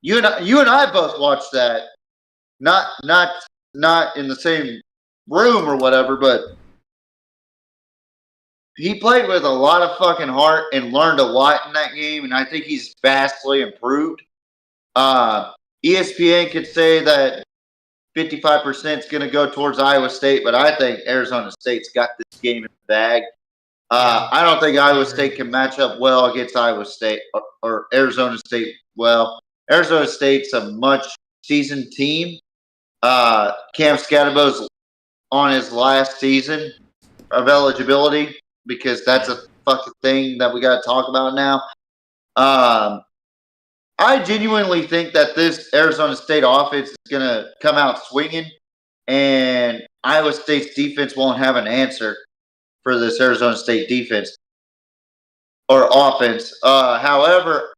G: You and I both watched that. Not in the same room or whatever, but he played with a lot of fucking heart and learned a lot in that game, and I think he's vastly improved. ESPN could say that 55% is going to go towards Iowa State, but I think Arizona State's got this game in the bag. I don't think Iowa State can match up well against Iowa State or Arizona State well. Arizona State's a much seasoned team. Cam Scatabo's on his last season of eligibility because that's a fucking thing that we got to talk about now. I genuinely think that this Arizona State offense is going to come out swinging, and Iowa State's defense won't have an answer for this Arizona State defense or offense. However,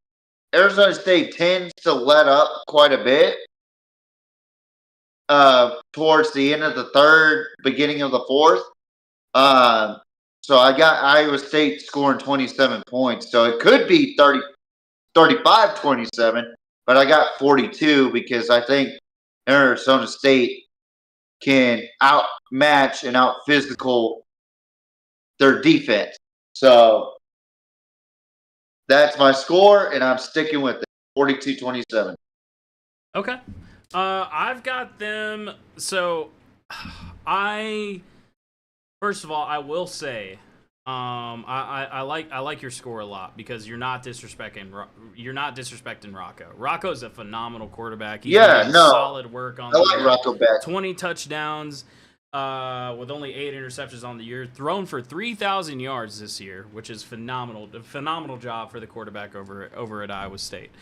G: Arizona State tends to let up quite a bit towards the end of the third, beginning of the fourth. So I got Iowa State scoring 27 points. So it could be 35-27, but I got 42 because I think Arizona State can outmatch and out-physical their defense. So that's my score, and I'm sticking with it, 42-27.
B: Okay. I've got them. So first of all, I will say, I like your score a lot because you're not disrespecting Rocco. Rocco's a phenomenal quarterback. He's doing solid work on
G: I like Rocco back.
B: 20 touchdowns, with only 8 interceptions on the year, thrown for 3,000 yards this year, which is phenomenal. A phenomenal job for the quarterback over at Iowa State.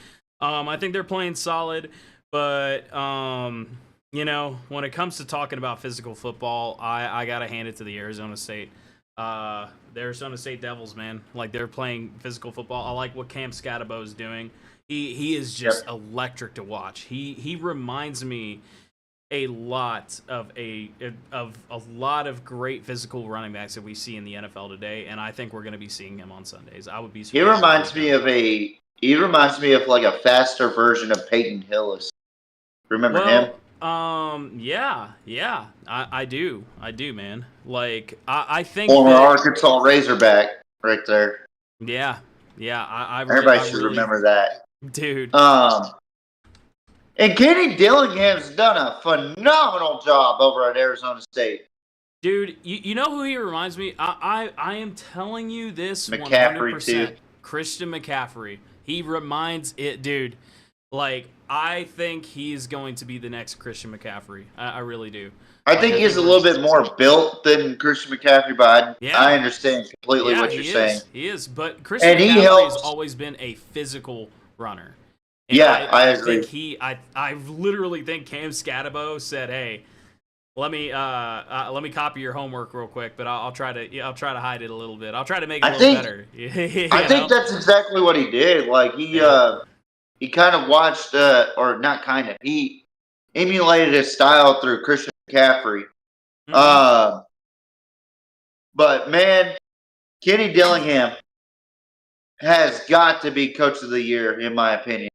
B: I think they're playing solid, but when it comes to talking about physical football, I gotta hand it to the Arizona State. The Arizona State Devils, man. Like, they're playing physical football. I like what Cam Scatabo is doing. He is just electric to watch. He reminds me a lot of a lot of great physical running backs that we see in the NFL today, and I think we're going to be seeing him on Sundays. I would be surprised.
G: He reminds me of like a faster version of Peyton Hillis. Remember him?
B: Yeah. I do, man. Like, I think
G: former Arkansas Razorback right there.
B: Yeah.
G: Everybody should remember that,
B: dude.
G: And Kenny Dillingham's done a phenomenal job over at Arizona State.
B: Dude, you know who he reminds me? I am telling you this
G: McCaffrey
B: 100%.
G: too.
B: Christian McCaffrey. He reminds it, dude. Like, I think he's going to be the next Christian McCaffrey. I really do.
G: I think he's a little bit more built than Christian McCaffrey, but I understand completely what you're saying.
B: He is. But Christian
G: And he
B: McCaffrey has
G: helps.
B: always been a physical runner. And
G: Yeah, I agree.
B: think I literally think Cam Scatabo said, "Hey, let me copy your homework real quick, but I'll try to hide it a little bit. I'll try to make it a little better."
G: I think that's exactly what he did. Like he kind of watched, or not kind of, he emulated his style through Christian McCaffrey. But man, Kenny Dillingham has got to be Coach of the Year in my opinion.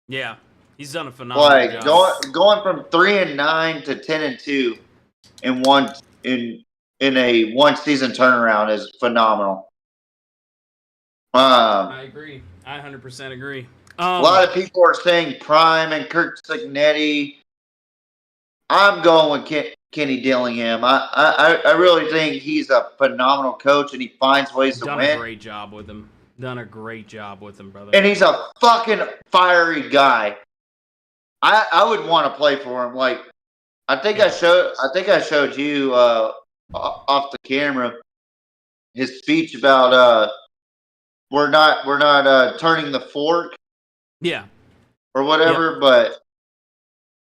B: Yeah, he's done a phenomenal
G: job. Going from 3-9 to 10-2 in a one season turnaround is phenomenal.
B: I agree. I 100% agree.
G: A lot of people are saying Prime and Kirk Cignetti. I'm going with Kenny Dillingham. I really think he's a phenomenal coach, and he finds ways to win.
B: Done a great job with him. Brother.
G: And he's a fucking fiery guy. I would want to play for him. Like, I think I showed you off the camera his speech about we're not turning the fork.
B: Yeah.
G: Or whatever, but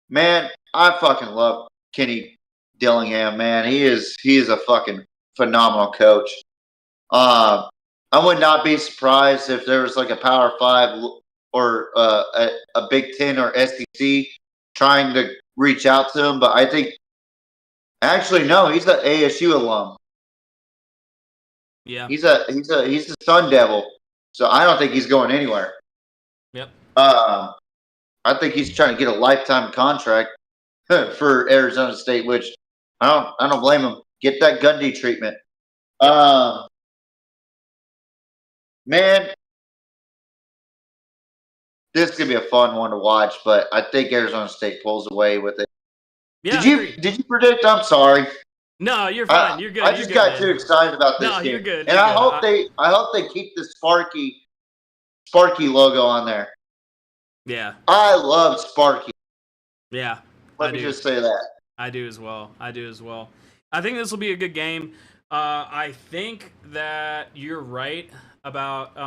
G: man, I fucking love Kenny Dillingham, man. He is a fucking phenomenal coach. I would not be surprised if there was like a Power 5 or a Big Ten or SEC trying to reach out to him, but I think actually no, he's an ASU alum.
B: Yeah.
G: He's a Sun Devil, so I don't think he's going anywhere.
B: Yep.
G: I think he's trying to get a lifetime contract for Arizona State, which I don't blame him. Get that Gundy treatment. Man, this is gonna be a fun one to watch, but I think Arizona State pulls away with it.
B: Yeah,
G: did you predict? I'm sorry.
B: No, you're fine. You're good.
G: I just got too excited about this game.
B: You're good.
G: And I hope they keep the Sparky logo on there.
B: Yeah.
G: I love Sparky.
B: Yeah.
G: Let me just say that.
B: I do as well. I think this will be a good game. I think that you're right about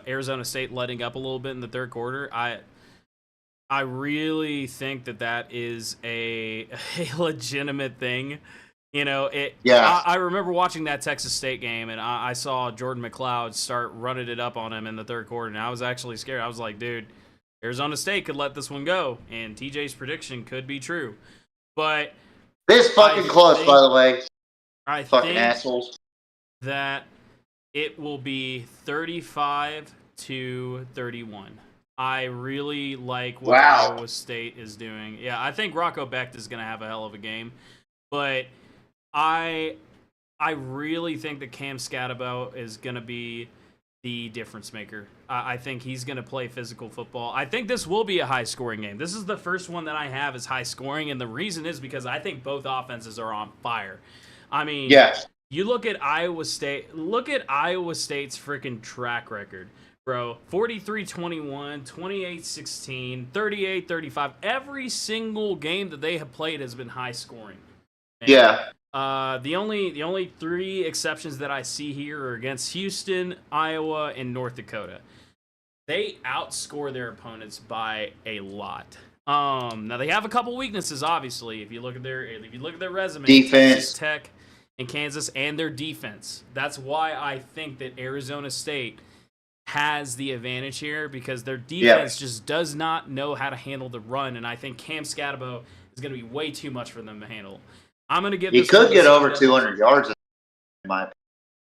B: Arizona State letting up a little bit in the third quarter. I really think that is a legitimate thing. You know, I remember watching that Texas State game, and I saw Jordan McLeod start running it up on him in the third quarter, and I was actually scared. I was like, dude, Arizona State could let this one go, and TJ's prediction could be true. But
G: this fucking close, by the way.
B: I
G: fucking
B: think
G: assholes.
B: That it will be 35-31. I really like what Iowa State is doing. Yeah, I think Rocco Becht is going to have a hell of a game, but I really think that Cam Scatabo is going to be the difference maker. I think he's going to play physical football. I think this will be a high-scoring game. This is the first one that I have as high-scoring, and the reason is because I think both offenses are on fire. I mean, you look at Iowa State. Look at Iowa State's freaking track record, bro. 43-21, 28-16, 38-35. Every single game that they have played has been high-scoring.
G: Yeah.
B: The only three exceptions that I see here are against Houston, Iowa, and North Dakota. They outscore their opponents by a lot. Now they have a couple weaknesses, obviously. If you look at their resume,
G: defense,
B: Texas Tech, and Kansas, and their defense. That's why I think that Arizona State has the advantage here, because their defense just does not know how to handle the run, and I think Cam Scatabo is going to be way too much for them to handle. I'm going to give.
G: He could get over 200 yards. In my opinion.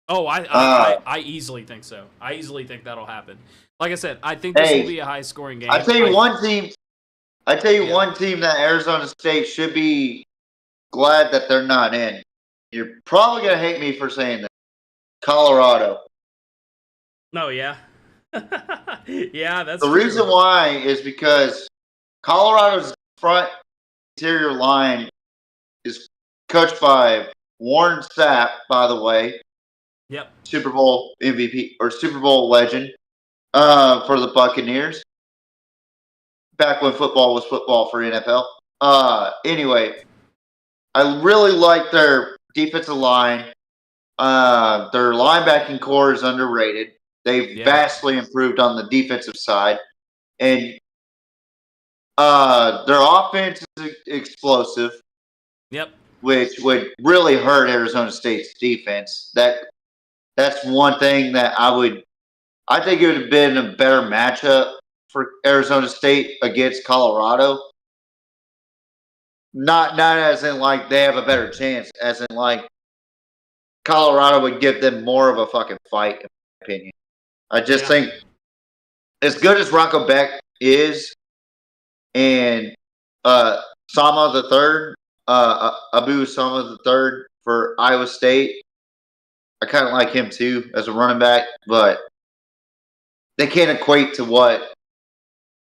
B: Oh, I easily think so. I easily think that'll happen. Like I said, I think this will be a high-scoring game.
G: I tell you one team that Arizona State should be glad that they're not in. You're probably going to hate me for saying that. Colorado.
B: No, yeah. Yeah, that's
G: the reason why is because Colorado's front interior line is coached by Warren Sapp, by the way.
B: Yep.
G: Super Bowl MVP or Super Bowl legend. for the Buccaneers. Back when football was football for NFL. Anyway, I really like their defensive line. Their linebacking core is underrated. They've vastly improved on the defensive side. And their offense is explosive.
B: Yep.
G: Which would really hurt Arizona State's defense. That's one thing that I think it would have been a better matchup for Arizona State against Colorado. Not as in like they have a better chance, as in like Colorado would give them more of a fucking fight, in my opinion. I just think as good as Rocco Beck is, and Sama the third, Abu Sama the third for Iowa State, I kind of like him too as a running back, but they can't equate to what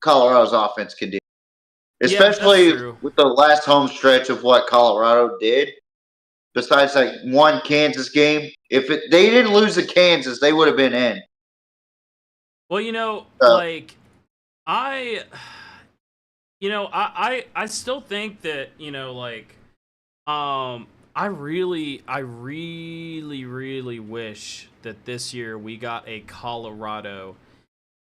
G: Colorado's offense can do. Especially with the last home stretch of what Colorado did. Besides like one Kansas game, if they didn't lose to Kansas, they would have been in.
B: Well, I still think that, I really wish that this year we got a Colorado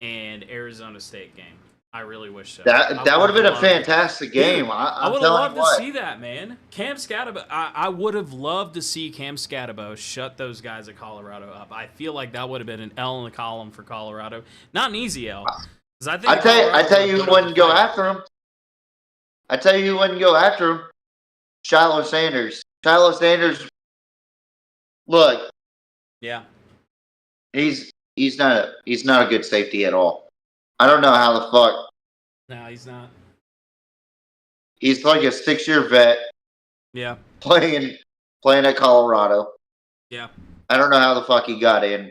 B: and Arizona State game. I really wish so.
G: That would have been a fantastic game.
B: I would have loved to see that, man. Cam Scatabo, I would have loved to see Cam Scatabo shut those guys at Colorado up. I feel like that would have been an L in the column for Colorado. Not an easy L. I
G: tell you who wouldn't go after him. I tell you who wouldn't go after him. Shiloh Sanders. Shiloh Sanders. Look.
B: Yeah.
G: He's not a good safety at all. I don't know how the fuck.
B: No, he's not.
G: He's like a 6-year vet.
B: Yeah.
G: Playing at Colorado.
B: Yeah.
G: I don't know how the fuck he got in.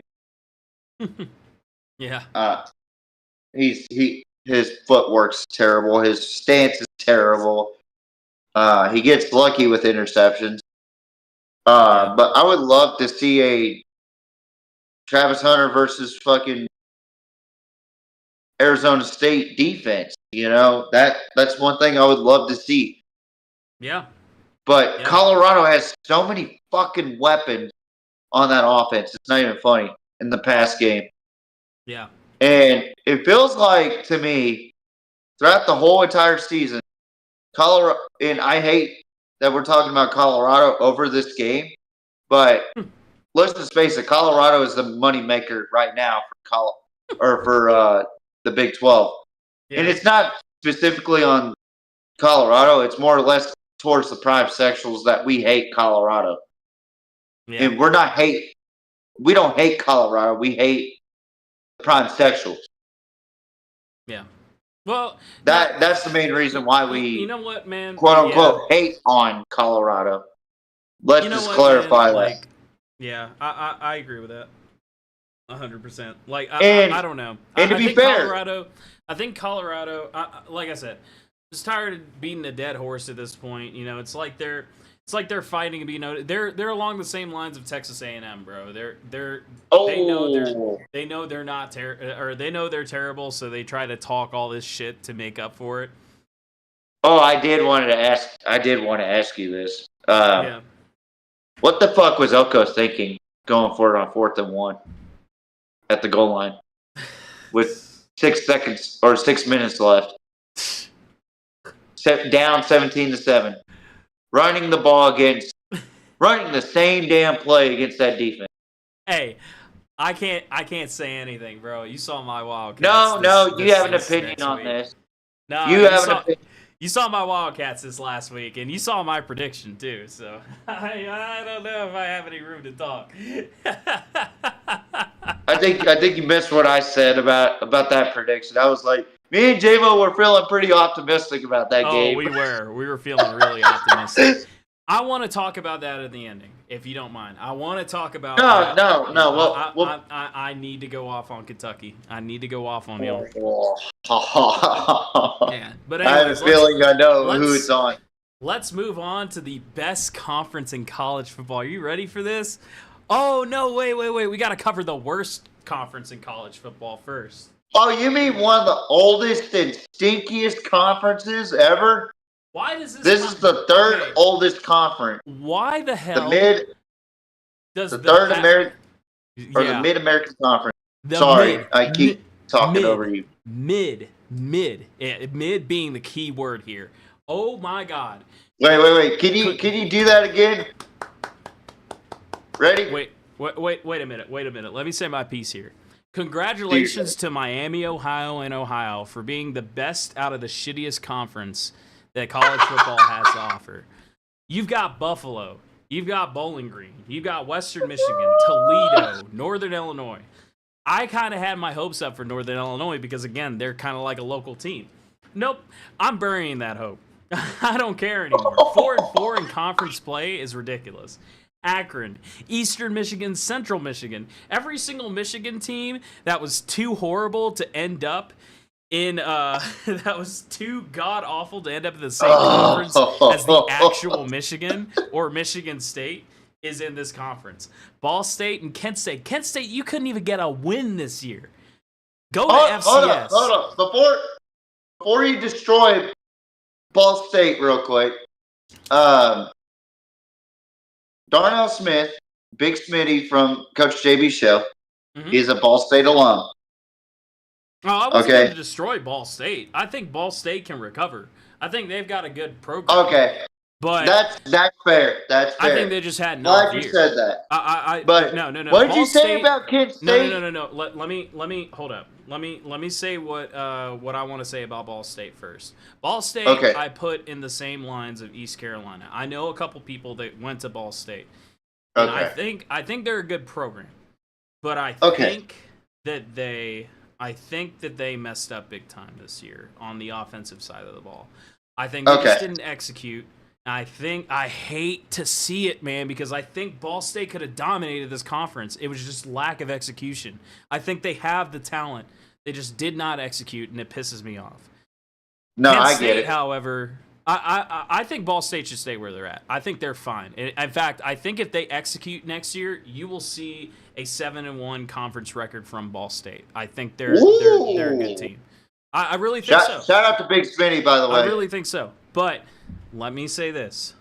B: Yeah.
G: His footwork's terrible. His stance is terrible. He gets lucky with interceptions. But I would love to see a Travis Hunter versus fucking Arizona State defense. That's one thing I would love to see.
B: Yeah.
G: But Colorado has so many fucking weapons on that offense. It's not even funny in the past game.
B: Yeah.
G: And it feels like to me throughout the whole entire season, Colorado, and I hate that we're talking about Colorado over this game, but let's just face it, Colorado is the moneymaker right now for the Big 12. Yeah. And it's not specifically on Colorado. It's more or less towards the prime sexuals that we hate Colorado. Yeah. And we don't hate Colorado. We hate the prime sexuals.
B: Yeah. Well,
G: that's the main reason why we,
B: you know what, man,
G: quote unquote, hate on Colorado. Let's just clarify that.
B: Like, yeah, I agree with that. 100%. Like, I don't know.
G: And to be fair,
B: I think Colorado, like I said, just tired of beating a dead horse at this point. It's like they're fighting to be noted. They're along the same lines of Texas A&M, bro. They know they're not or they know they're terrible, so they try to talk all this shit to make up for it.
G: Oh, I did want to ask you this. What the fuck was Elko thinking going for it on 4th and 1 at the goal line with 6 seconds or 6 minutes left? Down 17-7. Running the same damn play against that defense.
B: Hey, I can't say anything, bro. You saw my Wildcats.
G: No, you have an opinion on this.
B: No, you saw my Wildcats this last week, and you saw my prediction too. So I don't know if I have any room to talk.
G: I think you missed what I said about that prediction. I was like, me and J-Mo were feeling pretty optimistic about that game.
B: Oh, we were feeling really optimistic. I want to talk about that at the ending, if you don't mind. I want to talk about
G: No.
B: I need to go off on Kentucky. I need to go off on y'all. Yeah, but anyways,
G: I have a feeling I know who it's on.
B: Let's move on to the best conference in college football. Are you ready for this? Oh, no, wait. We got to cover the worst conference in college football first.
G: Oh, you mean one of the oldest and stinkiest conferences ever?
B: Why does
G: This is the third
B: okay.
G: oldest conference.
B: Why the hell does
G: The third American or the
B: yeah,
G: Mid-American Conference.
B: the
G: Sorry, I keep talking
B: mid,
G: over you.
B: Mid being the key word here. Oh my God.
G: Wait. Can you do that again? Ready?
B: Wait a minute. Let me say my piece here. Congratulations to Miami, Ohio, and Ohio for being the best out of the shittiest conference that college football has to offer. You've got Buffalo. You've got Bowling Green. You've got Western Michigan, Toledo, Northern Illinois. I kind of had my hopes up for Northern Illinois because, again, they're kind of like a local team. Nope. I'm burying that hope. I don't care anymore. 4-4 in conference play is ridiculous. Akron, Eastern Michigan, Central Michigan. Every single Michigan team that was too horrible to end up in that was too god awful to end up in the same conference as the actual Michigan or Michigan State is in this conference. Ball State and Kent State. Kent State, you couldn't even get a win this year. Go to FCS.
G: Hold on. Before you destroy Ball State real quick, Darnell Smith, Big Smitty from Coach JB's show, is a Ball State alum.
B: Oh, I wasn't going to destroy Ball State. I think Ball State can recover. I think they've got a good program.
G: Okay.
B: But
G: that's fair. That's fair.
B: I think they just had no
G: Glad you said that.
B: But no.
G: What did you say about Kent State?
B: No. Let me hold up. Let me say what I want to say about Ball State first. Ball State, okay. I put in the same lines of East Carolina. I know a couple people that went to Ball State. And
G: okay.
B: I think they're a good program. But I think that they messed up big time this year on the offensive side of the ball. I think they just didn't execute. I hate to see it, man, because I think Ball State could have dominated this conference. It was just lack of execution. I think they have the talent. They just did not execute, and it pisses me off.
G: No,
B: Kent
G: I
B: State,
G: get it.
B: However, I think Ball State should stay where they're at. I think they're fine. In fact, I think if they execute next year, you will see a 7-1 conference record from Ball State. I think they're a good team. I really think so.
G: Shout out to Big Smitty, by the way.
B: I really think so. But let me say this.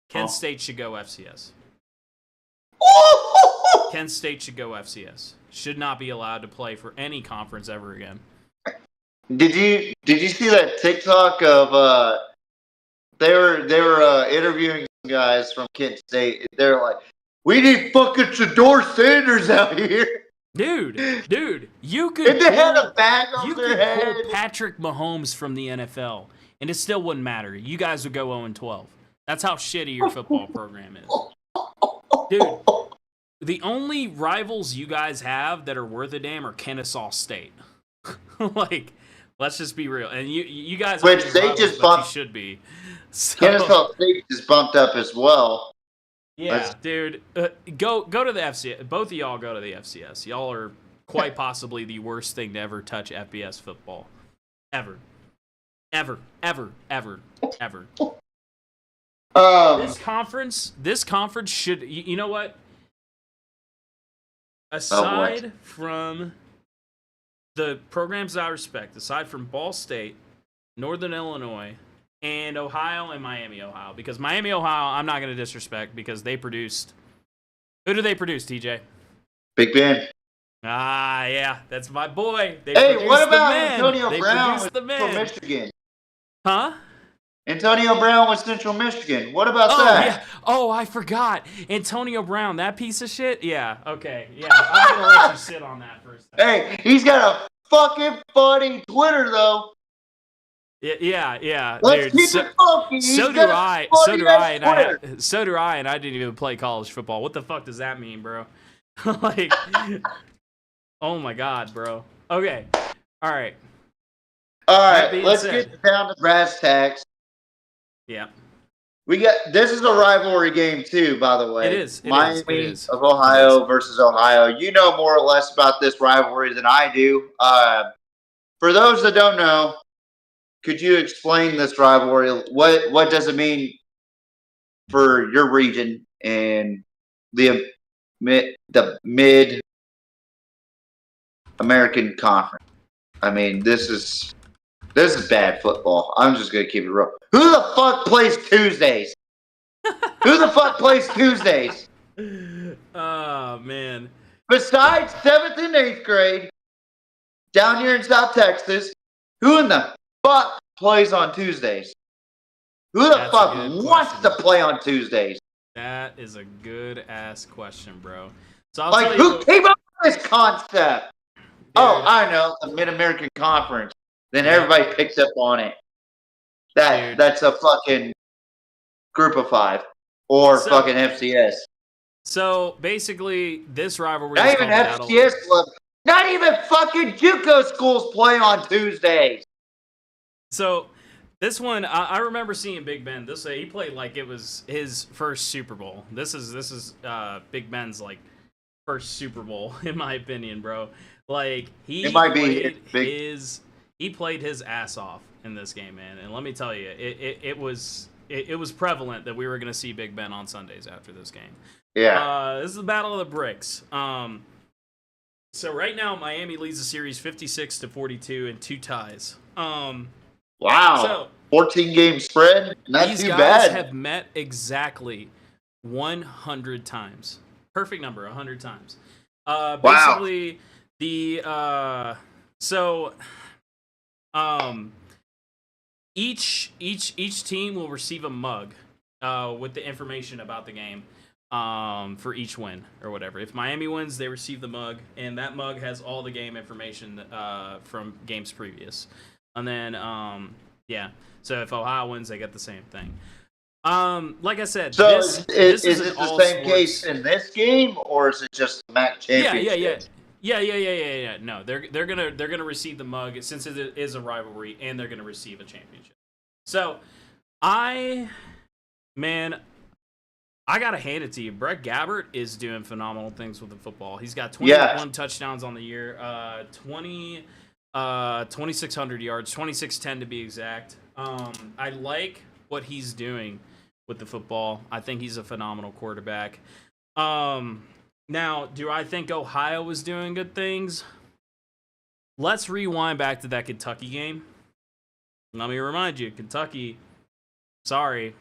B: Kent State should go FCS. Kent State should go FCS. Should not be allowed to play for any conference ever again.
G: Did you see that TikTok of they were interviewing some guys from Kent State? They're like, "We need fucking Shedeur Sanders out here."
B: Dude, you could
G: if they had a bag on their head.
B: Pull Patrick Mahomes from the NFL, and it still wouldn't matter. You guys would go 0-12. That's how shitty your football program is. Dude, the only rivals you guys have that are worth a damn are Kennesaw State. Like, let's just be real. And you guys
G: which
B: are
G: they
B: rivals,
G: just
B: but
G: bumped.
B: You should be. So,
G: Kennesaw State just bumped up as well.
B: Yeah, dude. Go to the FCS. Both of y'all go to the FCS. Y'all are quite possibly the worst thing to ever touch FBS football. Ever. This conference should, you know what? Aside from the programs I respect, aside from Ball State, Northern Illinois, and Ohio and Miami, Ohio. Because Miami, Ohio, I'm not going to disrespect because they produced... Who do they produce, TJ?
G: Big Ben.
B: Ah, yeah. That's my boy.
G: Hey, what about Antonio Brown with Central Michigan?
B: Huh?
G: Antonio Brown with Central Michigan. What about that?
B: Yeah. Oh, I forgot. Antonio Brown, that piece of shit? Yeah, okay. Yeah, I'm going to let you sit on that for a second.
G: Hey, he's got a fucking funny Twitter, though.
B: Yeah,
G: Let's
B: dude.
G: keep it funky.
B: So do I, and I didn't even play college football. What the fuck does that mean, bro? Like, oh my god, bro. Okay, all right.
G: Let's get down to brass tacks.
B: Yeah.
G: This is a rivalry game too, by the way.
B: It is.
G: Miami of Ohio versus Ohio. You know more or less about this rivalry than I do. For those that don't know, could you explain this rivalry? What does it mean for your region and the mid American Conference. I mean, this is bad football. I'm just gonna keep it real. Who the fuck plays Tuesdays? Who the fuck plays Tuesdays?
B: Oh man.
G: Besides 7th and 8th grade, down here in South Texas, who in the fuck plays on Tuesdays? Who the
B: That's a
G: fuck
B: good
G: wants
B: question.
G: to play on Tuesdays?
B: That is a good ass question, bro. So I'll
G: Like,
B: tell you
G: who came up with this concept?
B: dude,
G: Oh, I know, the Mid-American Conference. Then
B: Yeah.
G: everybody picks up on it.
B: Dude.
G: That's a fucking group of 5. Or
B: So-
G: fucking FCS.
B: So basically, this rivalry
G: Not
B: is
G: even
B: called Battle.
G: FCS club. Not even fucking JUCO schools play on Tuesdays.
B: So this one, I remember seeing Big Ben. He played like it was his first Super Bowl. This is Big Ben's like first Super Bowl in my opinion, bro. Like he played his ass off in this game, man. And let me tell you, it was prevalent that we were gonna see Big Ben on Sundays after this game.
G: Yeah.
B: This is the Battle of the Bricks. So right now Miami leads the series 56-42 and 2 ties.
G: Wow.
B: So
G: 14-game spread? Not
B: these
G: too
B: guys
G: bad.
B: have met exactly 100 times. Perfect number, 100 times. Basically, each team will receive a mug with the information about the game for each win or whatever. If Miami wins, they receive the mug, and that mug has all the game information from games previous. And then, so if Ohio wins, they get the same thing. Like I said,
G: so
B: this
G: is
B: is
G: it
B: an
G: the
B: all
G: same
B: sports-
G: case in this game, or is it just the MAC championship?
B: Yeah. No, they're gonna receive the mug since it is a rivalry, and they're gonna receive a championship. So, I gotta hand it to you. Brett Gabbert is doing phenomenal things with the football. He's got 21 touchdowns on the year, 2,600 yards, 2,610 to be exact. I like what he's doing with the football. I think he's a phenomenal quarterback. Now, do I think Ohio was doing good things? Let's rewind back to that Kentucky game. Let me remind you, Kentucky, sorry,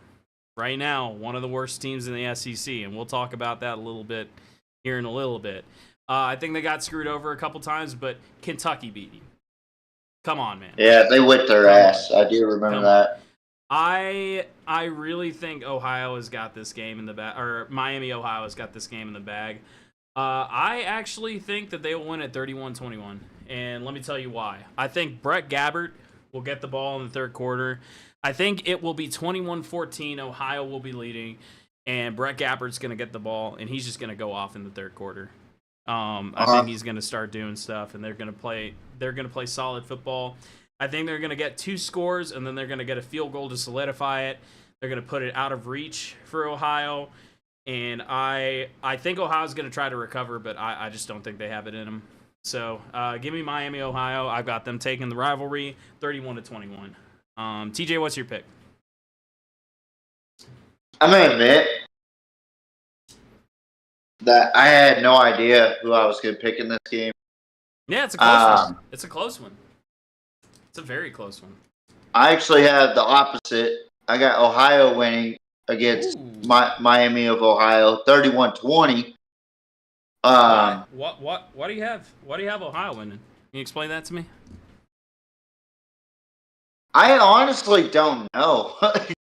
B: right now, one of the worst teams in the SEC, and we'll talk about that a little bit here in a little bit. I think they got screwed over a couple times, but Kentucky beat you. Come on, man.
G: Yeah, they whipped their ass. I do remember that.
B: I really think Ohio has got this game in the bag, or Miami, Ohio has got this game in the bag. I actually think that they will win at 31-21, and let me tell you why. I think Brett Gabbert will get the ball in the third quarter. I think it will be 21-14. Ohio will be leading, and Brett Gabbert's going to get the ball, and he's just going to go off in the third quarter. I think he's going to start doing stuff, and they're going to play solid football. I think they're going to get 2 scores, and then they're going to get a field goal to solidify it. They're going to put it out of reach for Ohio, and I think Ohio's going to try to recover, but I just don't think they have it in them. So give me Miami, Ohio. I've got them taking the rivalry 31-21. TJ, what's your pick?
G: I'm going to admit that I had no idea who I was going to pick in this game.
B: Yeah, it's a close one. It's a close one. It's a very close one.
G: I actually have the opposite. I got Ohio winning against Miami of Ohio, 31-20.
B: What do you have? What do you have Ohio winning? Can you explain that to me?
G: I honestly don't know.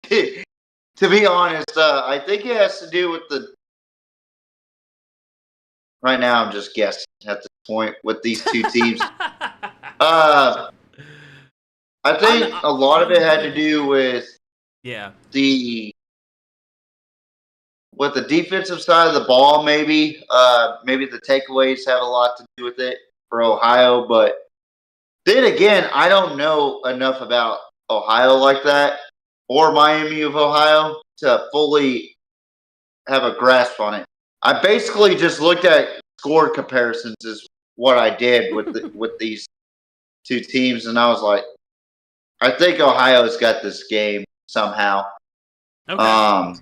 G: To be honest, I think it has to do with the. Right now, I'm just guessing at this point with these two teams. I think a lot of it had to do with the defensive side of the ball. Maybe the takeaways have a lot to do with it for Ohio. But then again, I don't know enough about Ohio like that or Miami of Ohio to fully have a grasp on it. I basically just looked at score comparisons is what I did with these two teams, and I was like, I think Ohio's got this game somehow.
B: Okay.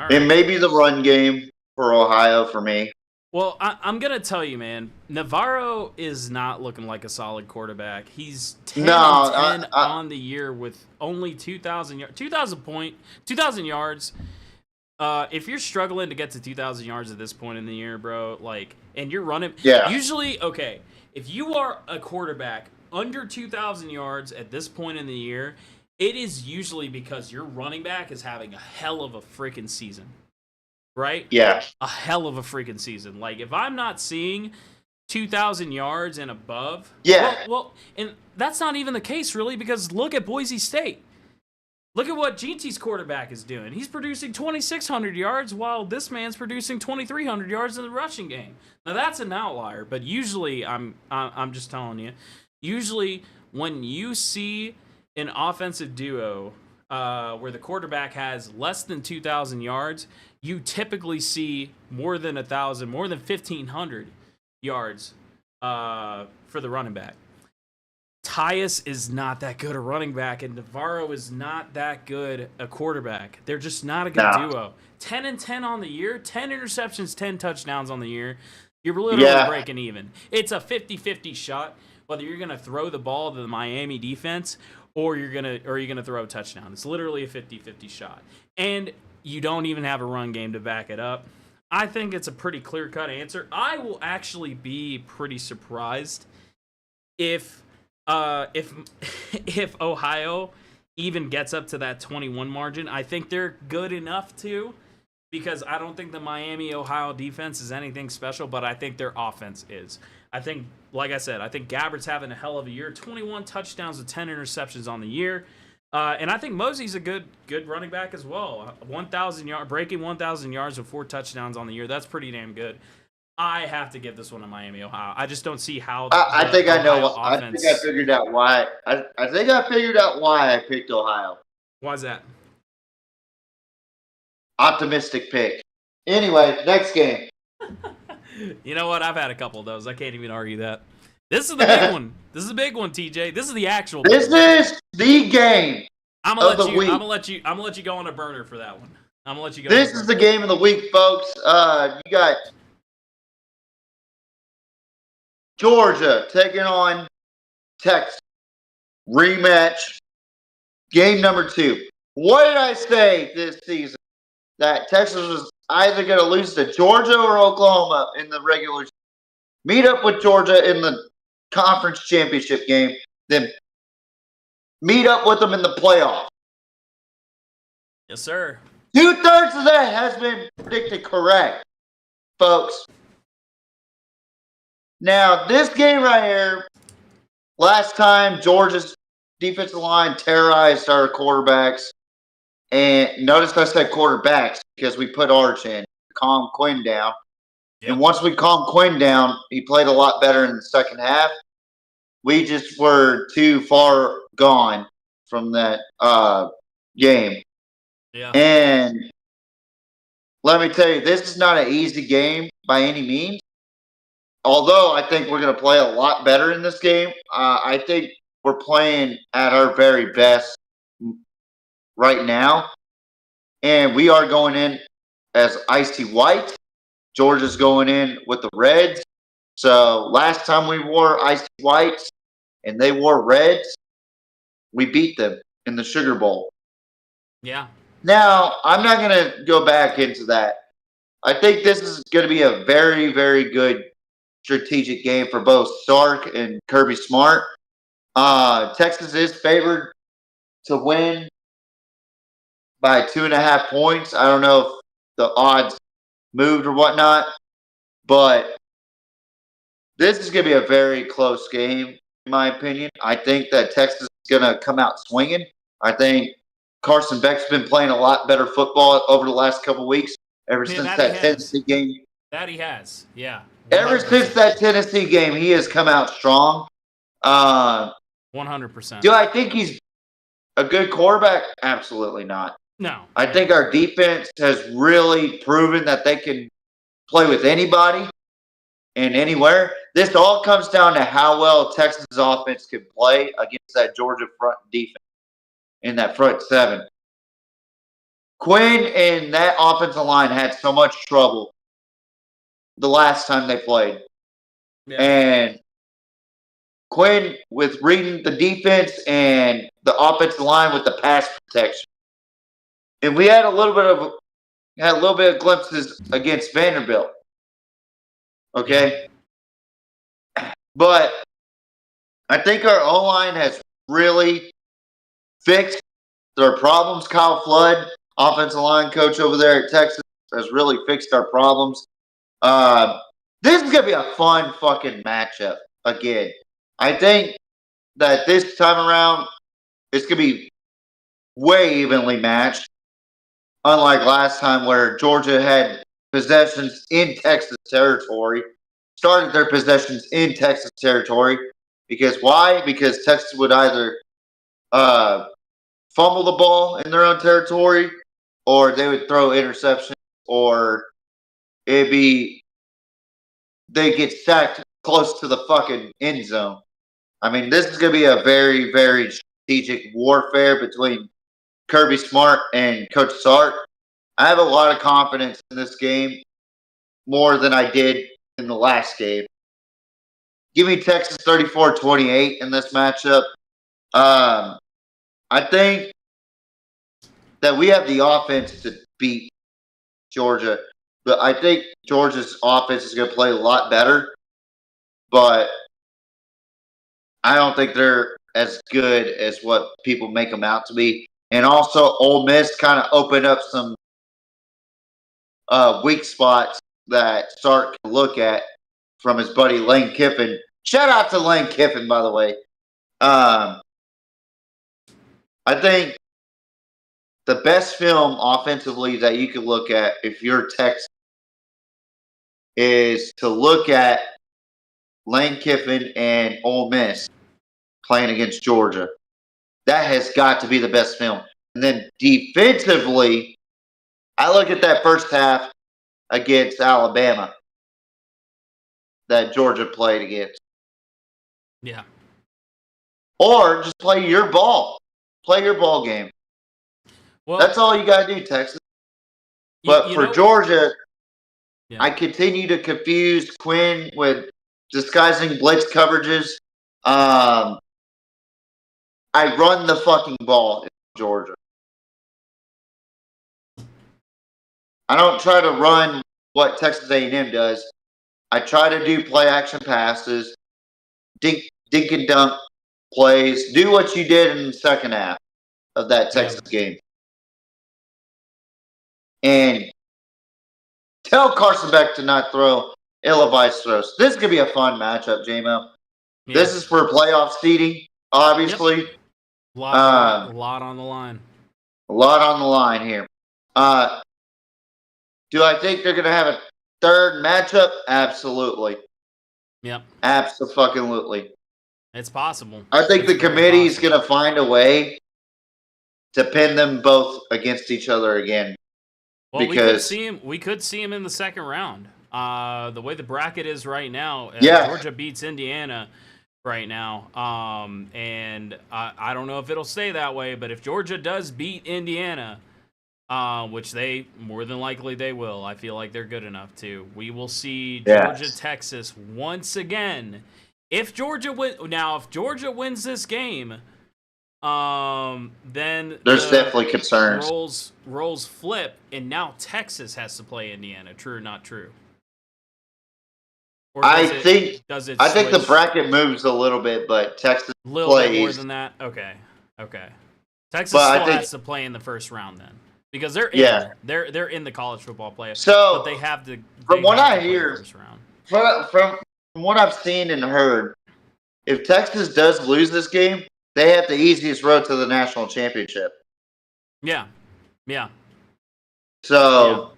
G: It may be the run game for Ohio for me.
B: Well, I'm going to tell you, man, Navarro is not looking like a solid quarterback. He's 10
G: No,
B: and 10 on the year with only 2,000 yards. If you're struggling to get to 2,000 yards at this point in the year, bro, like, and you're running, usually, okay, if you are a quarterback under 2,000 yards at this point in the year, it is usually because your running back is having a hell of a freaking season. Right?
G: Yeah.
B: A hell of a freaking season. Like, if I'm not seeing 2,000 yards and above, well, and that's not even the case, really, because look at Boise State. Look at what GT's quarterback is doing. He's producing 2,600 yards while this man's producing 2,300 yards in the rushing game. Now, that's an outlier, but usually, I'm just telling you, usually when you see an offensive duo where the quarterback has less than 2,000 yards, you typically see more than 1,000, more than 1,500 yards for the running back. Tyus is not that good a running back, and Navarro is not that good a quarterback. They're just not a good duo. 10 and 10 on the year, 10 interceptions, 10 touchdowns on the year. You're literally breaking even. It's a 50-50 shot whether you're going to throw the ball to the Miami defense or you're going to throw a touchdown. It's literally a 50-50 shot. And you don't even have a run game to back it up. I think it's a pretty clear-cut answer. I will actually be pretty surprised if Ohio even gets up to that 21 margin. I think they're good enough to, because I don't think the Miami-Ohio defense is anything special, but I think their offense is. I think, like I said, I think Gabbert's having a hell of a year. 21 touchdowns with 10 interceptions on the year. And I think Mosey's a good running back as well. 1,000 breaking 1,000 yards with 4 touchdowns on the year. That's pretty damn good. I have to give this one to Miami, Ohio. I just don't see how.
G: I think I know. I think I figured out why. I think I figured out why I picked Ohio.
B: Why's that?
G: Optimistic pick. Anyway, next game.
B: You know what? I've had a couple of those. I can't even argue that. This is the big one. This is a big one, TJ. This is the actual.
G: This is the game.
B: I'm gonna let you go on a burner for that one. I'm gonna let you go.
G: This is the game of the week, folks. You got Georgia taking on Texas. Rematch. Game number 2. What did I say this season? That Texas was either going to lose to Georgia or Oklahoma in the regular season. Meet up with Georgia in the conference championship game, then meet up with them in the playoff.
B: Yes, sir.
G: 2/3 of that has been predicted correct, folks. Now, this game right here, last time Georgia's defensive line terrorized our quarterbacks. And notice I said quarterbacks because we put Arch in, calm Quinn down. Yep. And once we calmed Quinn down, he played a lot better in the second half. We just were too far gone from that game.
B: Yeah.
G: And let me tell you, this is not an easy game by any means. Although I think we're going to play a lot better in this game. I think we're playing at our very best right now. And we are going in as icy white. Georgia's going in with the reds. So last time we wore icy whites and they wore reds, we beat them in the Sugar Bowl.
B: Yeah.
G: Now, I'm not going to go back into that. I think this is going to be a very, very good strategic game for both Sark and Kirby Smart. Texas is favored to win by 2.5 points. I don't know if the odds moved or whatnot, but this is going to be a very close game, in my opinion. I think that Texas is going to come out swinging. I think Carson Beck's been playing a lot better football over the last couple of weeks, ever since that Tennessee game.
B: That he has, yeah.
G: 100%. Ever since that Tennessee game, he has come out strong.
B: 100%.
G: Do I think he's a good quarterback? Absolutely not.
B: No.
G: I think our defense has really proven that they can play with anybody and anywhere. This all comes down to how well Texas' offense can play against that Georgia front defense in that front seven. Quinn and that offensive line had so much trouble the last time they played.
B: Yeah.
G: And Quinn with reading the defense and the offensive line with the pass protection. And we had a little bit of glimpses against Vanderbilt. Okay? Yeah. But I think our O-line has really fixed their problems. Kyle Flood, offensive line coach over there at Texas, has really fixed our problems. This is going to be a fun fucking matchup again. I think that this time around, it's going to be way evenly matched. Unlike last time where Georgia had possessions in Texas territory, started their possessions in Texas territory. Because why? Because Texas would either fumble the ball in their own territory, or they would throw interceptions, or it'd be they get sacked close to the fucking end zone. I mean, this is going to be a very, very strategic warfare between Kirby Smart and Coach Sark. I have a lot of confidence in this game, more than I did in the last game. Give me Texas 34-28 in this matchup. I think that we have the offense to beat Georgia, but I think Georgia's offense is going to play a lot better. But I don't think they're as good as what people make them out to be. And also, Ole Miss kind of opened up some weak spots that Sark can look at from his buddy Lane Kiffin. Shout out to Lane Kiffin, by the way. I think the best film offensively that you could look at if you're Texas is to look at Lane Kiffin and Ole Miss playing against Georgia. That has got to be the best film. And then defensively, I look at that first half against Alabama that Georgia played against.
B: Yeah.
G: Or just play your ball. Play your ball game.
B: Well,
G: that's all you got to do, Texas. But for Georgia, I continue to confuse Quinn with disguising blitz coverages. I run the fucking ball in Georgia. I don't try to run what Texas A&M does. I try to do play action passes, dink and dunk plays. Do what you did in the second half of that Texas game. And tell Carson Beck to not throw ill-advised throws. This is going to be a fun matchup, J-Mo. Yeah. This is for playoff seeding, obviously.
B: Yep. A lot on the line.
G: A lot on the line here. Do I think they're going to have a third matchup? Absolutely.
B: Yep.
G: Absolutely.
B: It's possible.
G: I think the committee is going to find a way to pin them both against each other again.
B: Well, we could see him in the second round. The way the bracket is right now, Georgia beats Indiana right now. And I don't know if it'll stay that way, but if Georgia does beat Indiana, which they more than likely they will, I feel like they're good enough to. We will see Georgia, Texas once again. If Georgia wins this game, then
G: there's definitely concerns.
B: Roles flip, and now Texas has to play Indiana. True or not true? Or
G: I think the bracket moves a little bit, but Texas
B: a little bit more than that. Okay. Texas has to play in the first round then, because they're in the college football playoff.
G: So
B: but they have to.
G: From what I hear, from what I've seen and heard, if Texas does lose this game, they have the easiest road to the national championship.
B: Yeah.
G: So,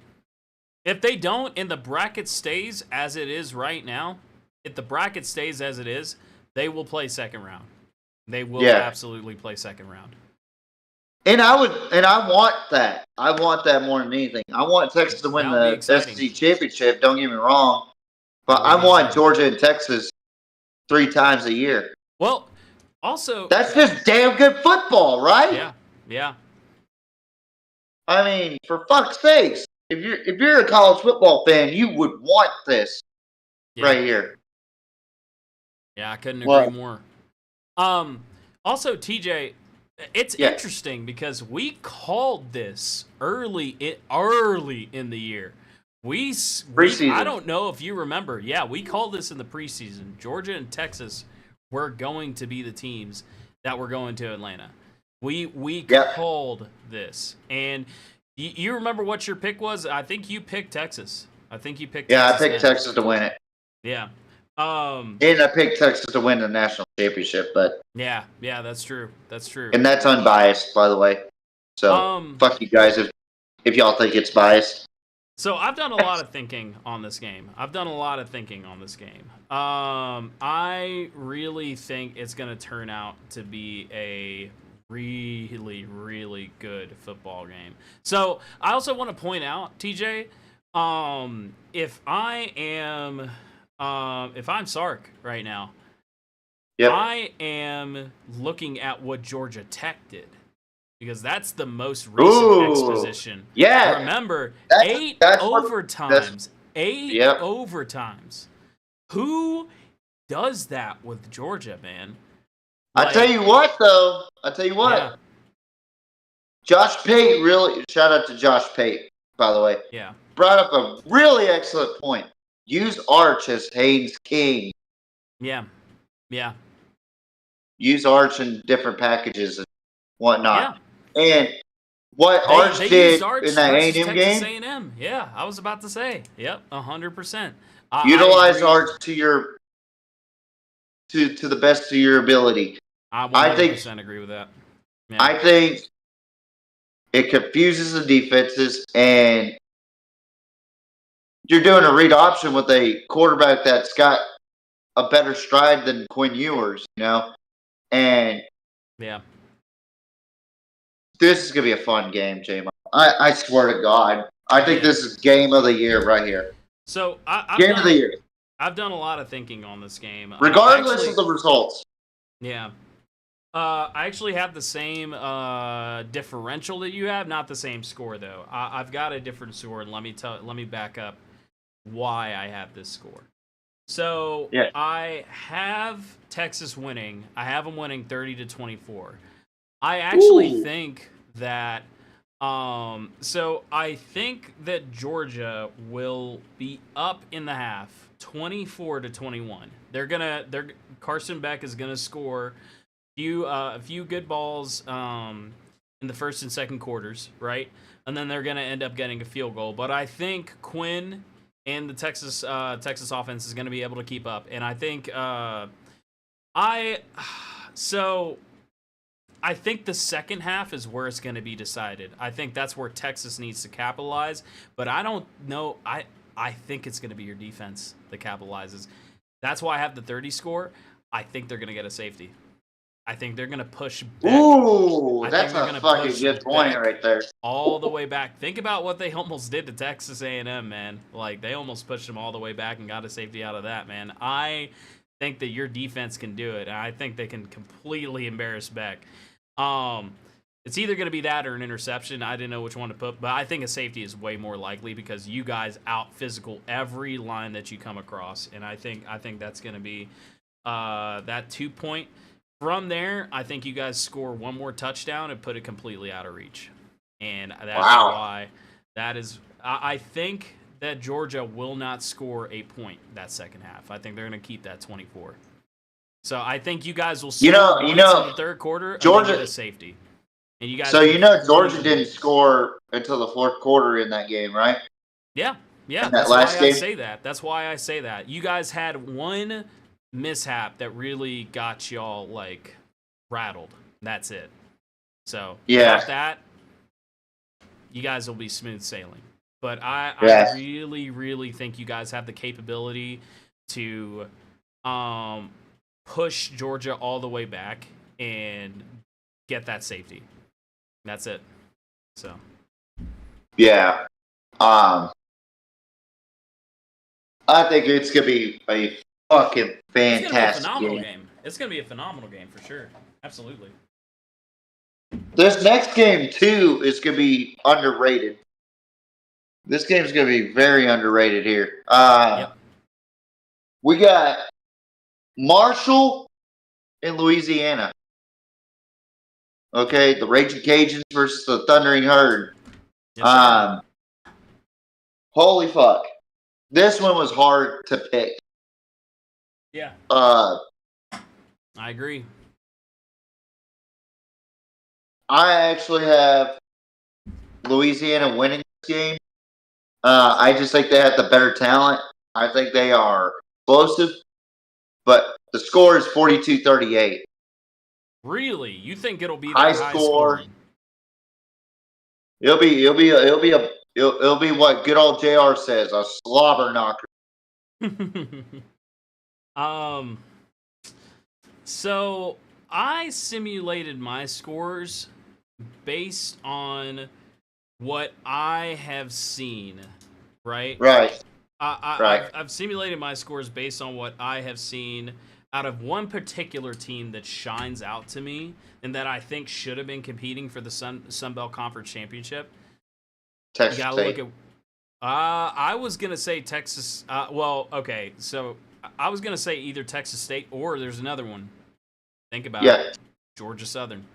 B: if they don't, and the bracket stays as it is right now, they will play second round. They will absolutely play second round.
G: And I want that. I want that more than anything. I want Texas to win the SEC championship. Don't get me wrong, but I want Georgia and Texas 3 times a year.
B: Well, also,
G: that's just damn good football, right?
B: Yeah.
G: I mean, for fuck's sakes. if you're a college football fan, you would want this right here.
B: Yeah, I couldn't agree more. Also, TJ, it's
G: Yeah.
B: interesting because we called this early in the year.
G: Preseason.
B: I don't know if you remember. Yeah, we called this in the preseason. Georgia and Texas were going to be the teams that were going to Atlanta. We called this, and you remember what your pick was? I think you picked Texas. I picked
G: Texas to win it.
B: Yeah.
G: And I picked Texas to win the national championship, but
B: yeah, that's true. That's true.
G: And that's unbiased, by the way. So fuck you guys if y'all think it's biased.
B: So I've done a lot of thinking on this game. I really think it's going to turn out to be a really, really good football game. So I also want to point out, TJ, if I'm Sark right now, I am looking at what Georgia Tech did. Because that's the most recent exposition.
G: Yeah.
B: Remember,
G: that's
B: 8 overtimes. 8 overtimes. Who does that with Georgia, man?
G: I tell you what, though.
B: Yeah.
G: Josh Pate shout out to Josh Pate, by the way.
B: Yeah.
G: Brought up a really excellent point. Use Arch as Haynes King.
B: Yeah.
G: Use Arch in different packages and whatnot.
B: Yeah.
G: And what Arch did in that A&M
B: Texas
G: game.
B: A&M. Yeah, I was about to say. Yep, 100%.
G: Utilize Arch to the best of your ability.
B: I 100% agree with that. Yeah.
G: I think it confuses the defenses, and you're doing a read option with a quarterback that's got a better stride than Quinn Ewers, and this is going to be a fun game, J-Mo. I swear to God. I think this is game of the year right here.
B: So
G: game of the year.
B: I've done a lot of thinking on this game.
G: Regardless of the results.
B: Yeah. I actually have the same differential that you have, not the same score though. I've got a different score, and let me back up why I have this score. So I have Texas winning. I have them winning 30-24. I actually think that so I think that Georgia will be up in the half 24-21. Carson Beck is gonna score a few good balls in the first and second quarters, right? And then they're gonna end up getting a field goal. But I think Quinn and the Texas offense is gonna be able to keep up. And I think I think the second half is where it's going to be decided. I think that's where Texas needs to capitalize, but I don't know. I think it's going to be your defense that capitalizes. That's why I have the 30 score. I think they're going to get a safety. I think they're going to push back.
G: Ooh, that's a fucking good point right there.
B: All the way back. Think about what they almost did to Texas A&M, man. Like, they almost pushed them all the way back and got a safety out of that, man. I think that your defense can do it, and I think they can completely embarrass Beck. It's either going to be that or an interception. I didn't know which one to put, but I think a safety is way more likely because you guys out physical every line that you come across, and I think that's going to be that 2 point. From there, I think you guys score one more touchdown and put it completely out of reach, and that's why that is. I think that Georgia will not score a point that second half. I think they're going to keep that 24. So I think you guys will score in the third quarter.
G: Georgia
B: get a safety, and you guys.
G: So Georgia didn't score until the fourth quarter in that game, right?
B: Yeah.
G: That's why I
B: say that. That's why I say that. You guys had one mishap that really got y'all like rattled. That's it. So without that, you guys will be smooth sailing. But I really, really think you guys have the capability to push Georgia all the way back and get that safety. That's it. So.
G: Yeah. I think it's going to be a fucking fantastic
B: game. It's going to be a phenomenal game for sure. Absolutely.
G: This next game, too, is going to be underrated. This game's going to be very underrated here.
B: Yep.
G: We got Marshall in Louisiana. Okay, the Raging Cajuns versus the Thundering Herd.
B: Yes, sir.
G: Holy fuck. This one was hard to pick.
B: Yeah.
G: I
B: agree.
G: I actually have Louisiana winning this game. I just think they have the better talent. I think they are explosive. But the score is 42-38.
B: Really? You think it'll be that
G: High
B: high
G: score.
B: scoring?
G: It'll be what good old JR says, a slobber knocker.
B: So I simulated my scores based on what I have seen, right?
G: Right.
B: I've simulated my scores based on what I have seen out of one particular team that shines out to me and that I think should have been competing for the Sun Belt Conference Championship.
G: Texas
B: you gotta
G: State.
B: look at. I was gonna say Texas. Well, okay, so I was gonna say either Texas State or there's another one. Think about it. Georgia Southern.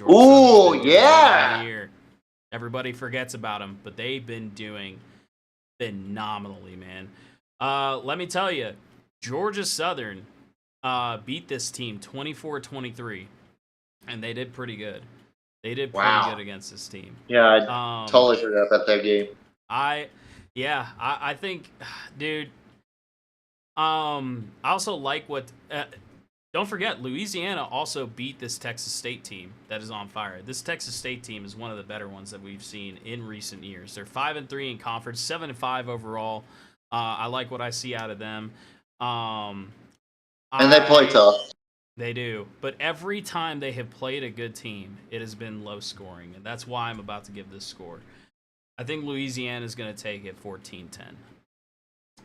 G: Ooh,
B: Southern's been doing
G: yeah.
B: all year. Everybody forgets about them, but they've been doing phenomenally, man. Let me tell you, Georgia Southern beat this team 24-23, and they did pretty good. They did pretty good against this team.
G: Yeah, I totally forgot about that game.
B: I think, dude. I also like what. Don't forget, Louisiana also beat this Texas State team that is on fire. This Texas State team is one of the better ones that we've seen in recent years. They're 5-3 in conference, 7-5 overall. I like what I see out of them.
G: And they play tough.
B: They do. But every time they have played a good team, it has been low scoring. And that's why I'm about to give this score. I think Louisiana is going to take it 14-10.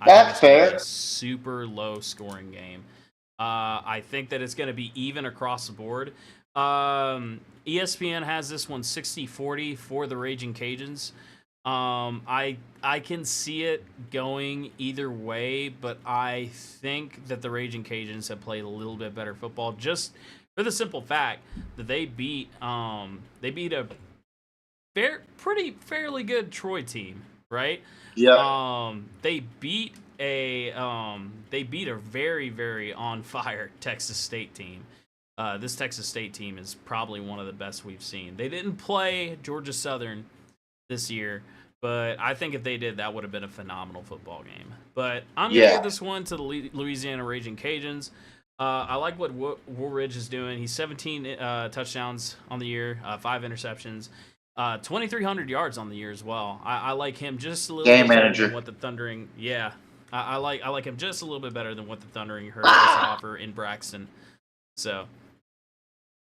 G: That's fair.
B: A super low scoring game. I think that it's going to be even across the board. ESPN has this one 60-40 for the Raging Cajuns. I can see it going either way, but I think that the Raging Cajuns have played a little bit better football, just for the simple fact that they beat a fairly good Troy team, right?
G: Yeah.
B: They beat a very, very on fire Texas State team. This Texas State team is probably one of the best we've seen. They didn't play Georgia Southern this year, but I think if they did, that would have been a phenomenal football game. But I'm going to give this one to the Louisiana Raging Cajuns. I like what Woolridge is doing. He's 17 touchdowns on the year, 5 interceptions. 2,300 yards on the year as well. I like him just a little bit better than what the Thundering. Yeah, I like him just a little bit better than what the Thundering Herd has to offer in Braxton. So,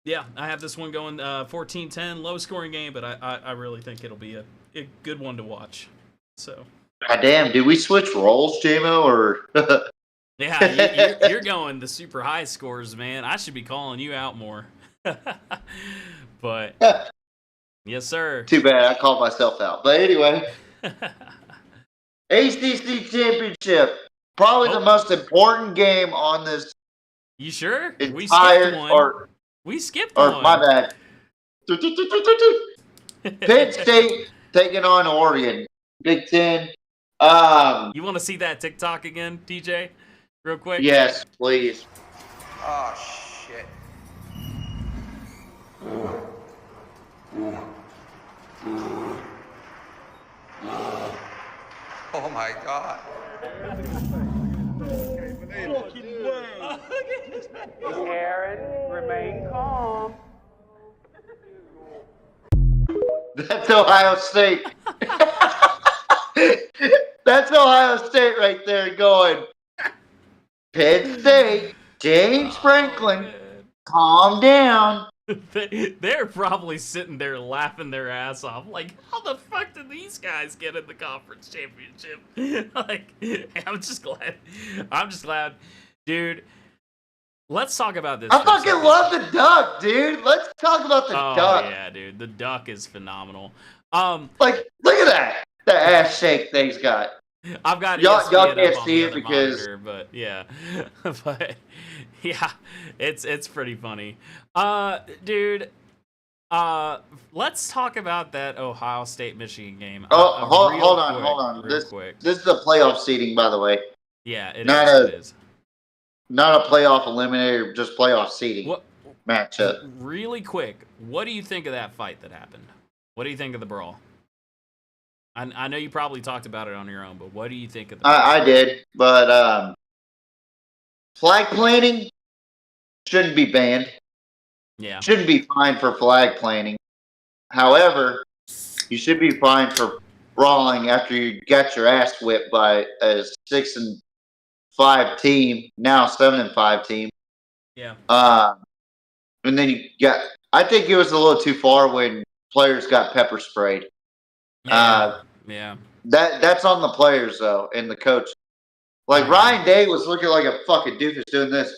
B: yeah, I have this one going 14-10, low scoring game, but I really think it'll be a good one to watch. So.
G: God damn, did we switch roles, JMO, or?
B: Yeah, you're going the super high scores, man. I should be calling you out more. But. Yes, sir.
G: Too bad I called myself out. But anyway, ACC Championship, probably the most important game on this.
B: You sure?
G: We skipped one.
B: We skipped one.
G: My bad. Penn State taking on Oregon. Big Ten.
B: You want to see that TikTok again, DJ? Real quick?
G: Yes, please.
E: Oh, shit. Oh my God.
F: Aaron, remain calm.
G: That's Ohio State. That's Ohio State right there going. Penn State, James Franklin, calm down.
B: They're probably sitting there laughing their ass off. Like, how the fuck did these guys get in the conference championship? Like, I'm just glad. Dude, let's talk about this.
G: I fucking love the duck, dude. Let's talk about the duck.
B: Oh, yeah, dude. The duck is phenomenal.
G: Like, look at that. the ass shake they's got.
B: I've got
G: Y'all
B: ESPN
G: can't
B: up on
G: see
B: the
G: it
B: other
G: because
B: monitor, but yeah, but yeah, it's pretty funny. Dude, let's talk about that Ohio State Michigan game.
G: hold on.
B: Real quick.
G: This is the playoff seeding, by the way.
B: Yeah, it
G: Not
B: is.
G: Not a playoff eliminator, just playoff seeding
B: What
G: matchup.
B: Really quick, what do you think of that fight that happened? What do you think of the brawl? I know you probably talked about it on your own, but what do you think of the brawl?
G: I did, but flag planting shouldn't be banned.
B: Yeah.
G: Shouldn't be fined for flag planting. However, you should be fined for brawling after you got your ass whipped by a 6-5 team, now 7-5 team.
B: Yeah.
G: And then I think it was a little too far when players got pepper sprayed.
B: Yeah.
G: That's on the players though, and the coach. Like Ryan Day was looking like a fucking doofus doing this.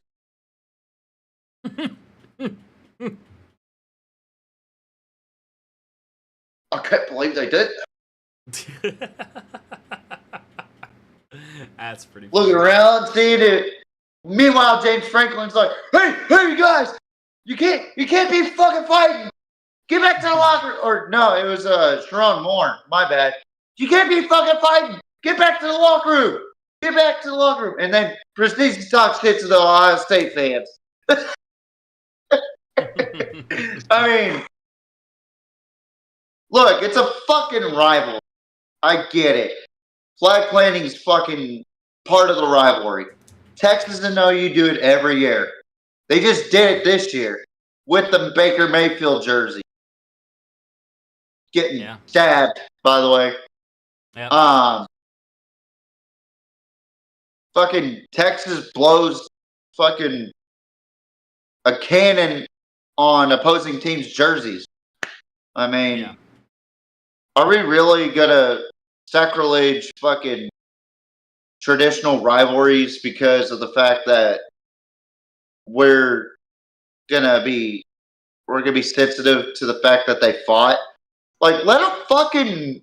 G: I can't believe they did that.
B: That's pretty
G: Looking
B: funny.
G: around, seeing it. Meanwhile, James Franklin's like, "Hey, you guys, you can't be fucking fighting. Get back to the locker room." Or no, it was Sharon Moore. My bad. You can't be fucking fighting. Get back to the locker room. Get back to the locker room. And then Prestige talks shit to the Ohio State fans. I mean, look, it's a fucking rivalry. I get it. Flag planting is fucking part of the rivalry. Texas and OU do it every year. They just did it this year with the Baker Mayfield jersey. Getting stabbed, by the way.
B: Yep.
G: Fucking Texas blows fucking a cannon on opposing teams' jerseys. I mean, are we really gonna sacrilege fucking traditional rivalries because of the fact that we're gonna be sensitive to the fact that they fought? Like, let them fucking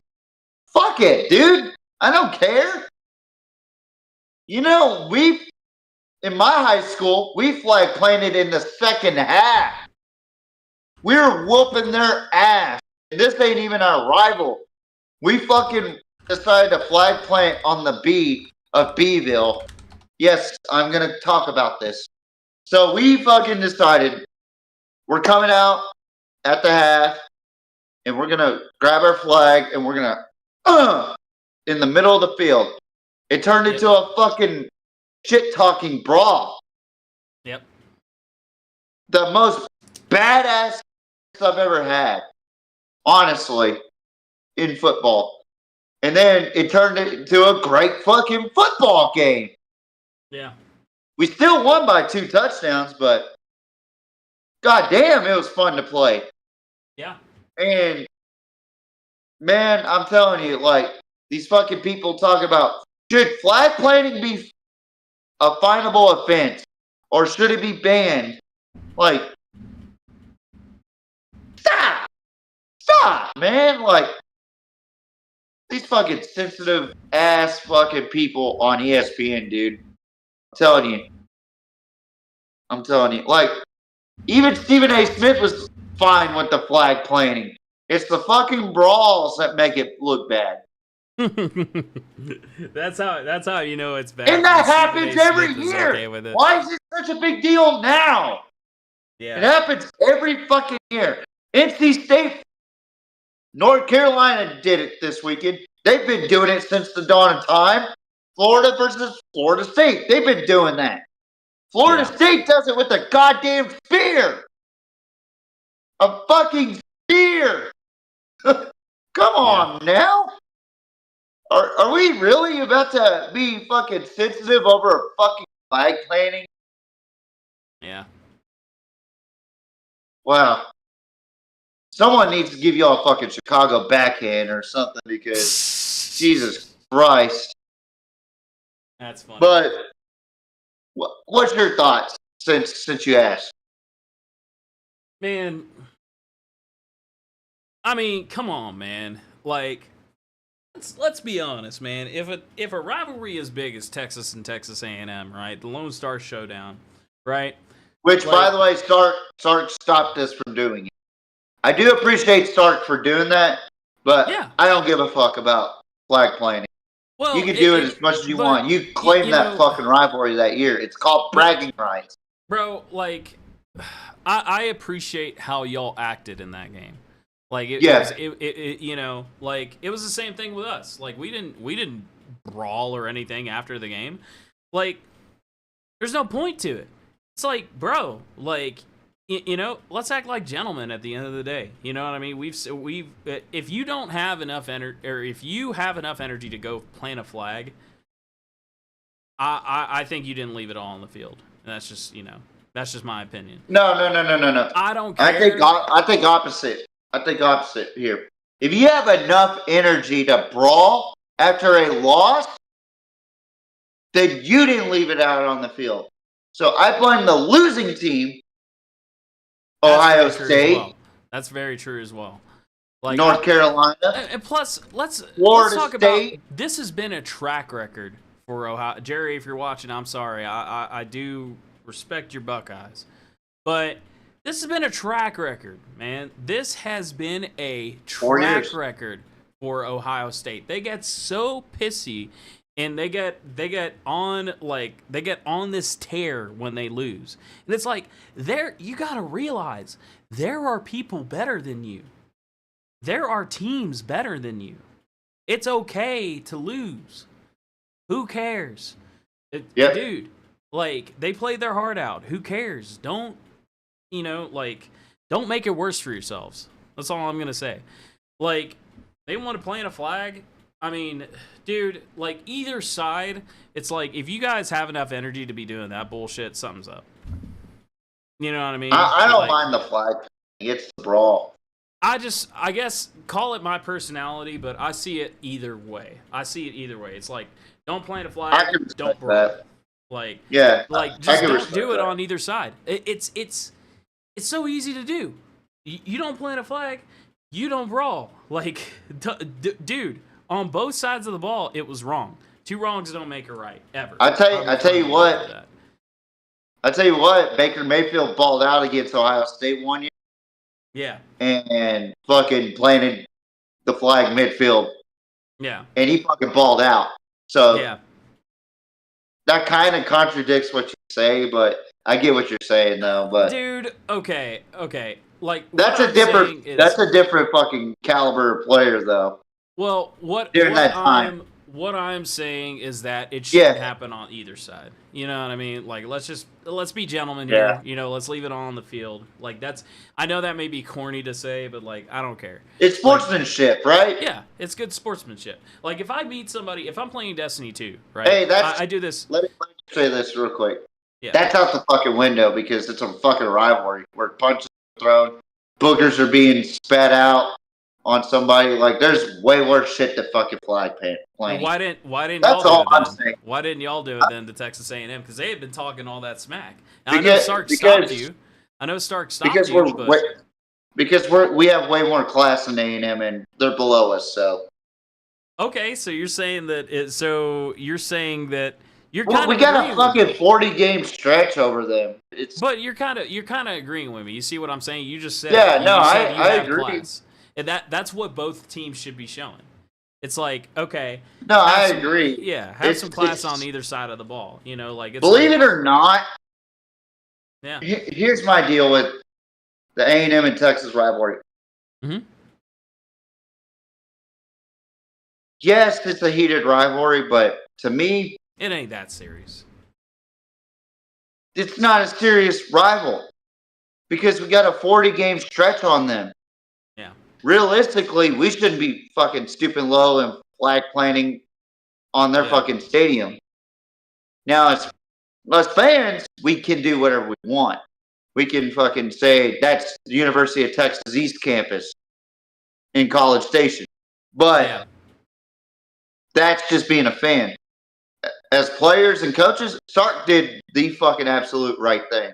G: fuck it, dude. I don't care. You know, in my high school, we flag planted in the second half. We were whooping their ass. And this ain't even our rival. We fucking decided to flag plant on the B of Bville. Yes, I'm going to talk about this. So we fucking decided we're coming out at the half and we're going to grab our flag and we're going to in the middle of the field. It turned into a fucking shit-talking brawl.
B: Yep.
G: The most badass I've ever had, honestly, in football. And then it turned into a great fucking football game.
B: Yeah.
G: We still won by 2 touchdowns, but goddamn, it was fun to play.
B: Yeah.
G: And man, I'm telling you, like, these fucking people talk about, should flag planting be a finable offense? Or should it be banned? Like, stop, man. Like, these fucking sensitive ass fucking people on ESPN, dude. I'm telling you. Like, even Stephen A. Smith was fine with the flag planting. It's the fucking brawls that make it look bad.
B: That's how you know it's bad.
G: And that happens every year.
B: Okay with it.
G: Why is it such a big deal now?
B: Yeah.
G: It happens every fucking year. NC State, North Carolina did it this weekend. They've been doing it since the dawn of time. Florida versus Florida State. They've been doing that. Florida State does it with a goddamn spear. A fucking spear. Come on now. Are we really about to be fucking sensitive over a fucking flag planting?
B: Yeah.
G: Wow. Someone needs to give y'all a fucking Chicago backhand or something because Jesus Christ.
B: That's funny.
G: But what's your thoughts since you asked?
B: Man, I mean, come on, man. Like, let's be honest, man. If a rivalry as big as Texas and Texas A&M, right, the Lone Star Showdown, right?
G: Which, by the way, Sark stopped us from doing it. I do appreciate Stark for doing that, but
B: Yeah.
G: I don't give a fuck about flag planning.
B: Well,
G: you can do it as much as you want. You claim that fucking rivalry that year. It's called bragging rights.
B: Bro, like, I appreciate how y'all acted in that game. Like, it you know, like, it was the same thing with us. Like, we didn't brawl or anything after the game. Like, there's no point to it. It's like, bro, like, you know, let's act like gentlemen at the end of the day. You know what I mean? We've if you don't have enough energy, or if you have enough energy to go plant a flag, I think you didn't leave it all on the field. And that's just, you know, that's just my opinion.
G: No.
B: I don't care.
G: I think opposite. I think opposite here. If you have enough energy to brawl after a loss, then you didn't leave it out on the field. So I blame the losing team, Ohio State.
B: Well. That's very true as well. Like
G: North Carolina.
B: And plus, let's talk
G: State.
B: about this. Has been a track record for Ohio. Jerry, if you're watching, I'm sorry. I do respect your Buckeyes, but this has been a track record, man. This has been a track record for Ohio State. They get so pissy, and they get on this tear when they lose. And it's like, you got to realize there are people better than you. There are teams better than you. It's okay to lose. Who cares? Dude, like, they played their heart out. Who cares? Don't make it worse for yourselves. That's all I'm going to say. Like, they want to plant a flag. I mean, dude, like, either side, it's like, if you guys have enough energy to be doing that bullshit, something's up. You know what I mean?
G: I don't mind the flag. It's the brawl.
B: I guess, call it my personality, but I see it either way. It's like, don't plant a flag, don't brawl. Like,
G: yeah,
B: like, just don't do it on either side. It's so easy to do. You don't plant a flag, you don't brawl. Like, dude, on both sides of the ball, it was wrong. Two wrongs don't make a right, ever.
G: I tell you what, Baker Mayfield balled out against Ohio State one year.
B: Yeah.
G: And fucking planted the flag midfield.
B: Yeah.
G: And he fucking balled out. So
B: yeah,
G: that kind of contradicts what you say, but I get what you're saying though. But
B: dude, okay. Like,
G: that's a different fucking caliber of player though.
B: Well, what I'm saying is that it shouldn't happen on either side. You know what I mean? Like, let's be gentlemen here.
G: Yeah.
B: You know, let's leave it all on the field. Like, I know that may be corny to say, but, like, I don't care.
G: It's sportsmanship, right?
B: Yeah, it's good sportsmanship. Like, if I meet somebody, if I'm playing Destiny 2, right?
G: Hey,
B: I do this.
G: Let me say this real quick.
B: Yeah.
G: That's out the fucking window because it's a fucking rivalry where punches are thrown, boogers are being spat out on somebody. Like, there's way worse shit to fucking flag playing.
B: Why didn't
G: That's
B: y'all
G: all
B: do it
G: I'm
B: then?
G: saying.
B: Why didn't y'all do it then to Texas A&M? Because they had been talking all that smack. Now, I know Stark stopped you.
G: Because we have way more class than A&M and they're below us. So
B: okay, so you're saying that you're
G: well, we got a fucking 40-game stretch over them.
B: But you're kind of agreeing with me. You see what I'm saying? You just said
G: I agree.
B: Class. And that's what both teams should be showing. It's like, okay.
G: No, I agree.
B: Yeah, have some class on either side of the ball. You know, like, it's
G: believe it or not.
B: Yeah.
G: Here's my deal with the A&M and Texas rivalry.
B: Mm-hmm.
G: Yes, it's a heated rivalry, but to me,
B: it ain't that serious.
G: It's not a serious rival because we got a 40-game stretch on them.
B: Yeah. Realistically,
G: we shouldn't be fucking stooping low and flag planting on their fucking stadium. Now, as fans, we can do whatever we want. We can fucking say that's the University of Texas East Campus in College Station. But that's just being a fan. As players and coaches, Sark did the fucking absolute right thing.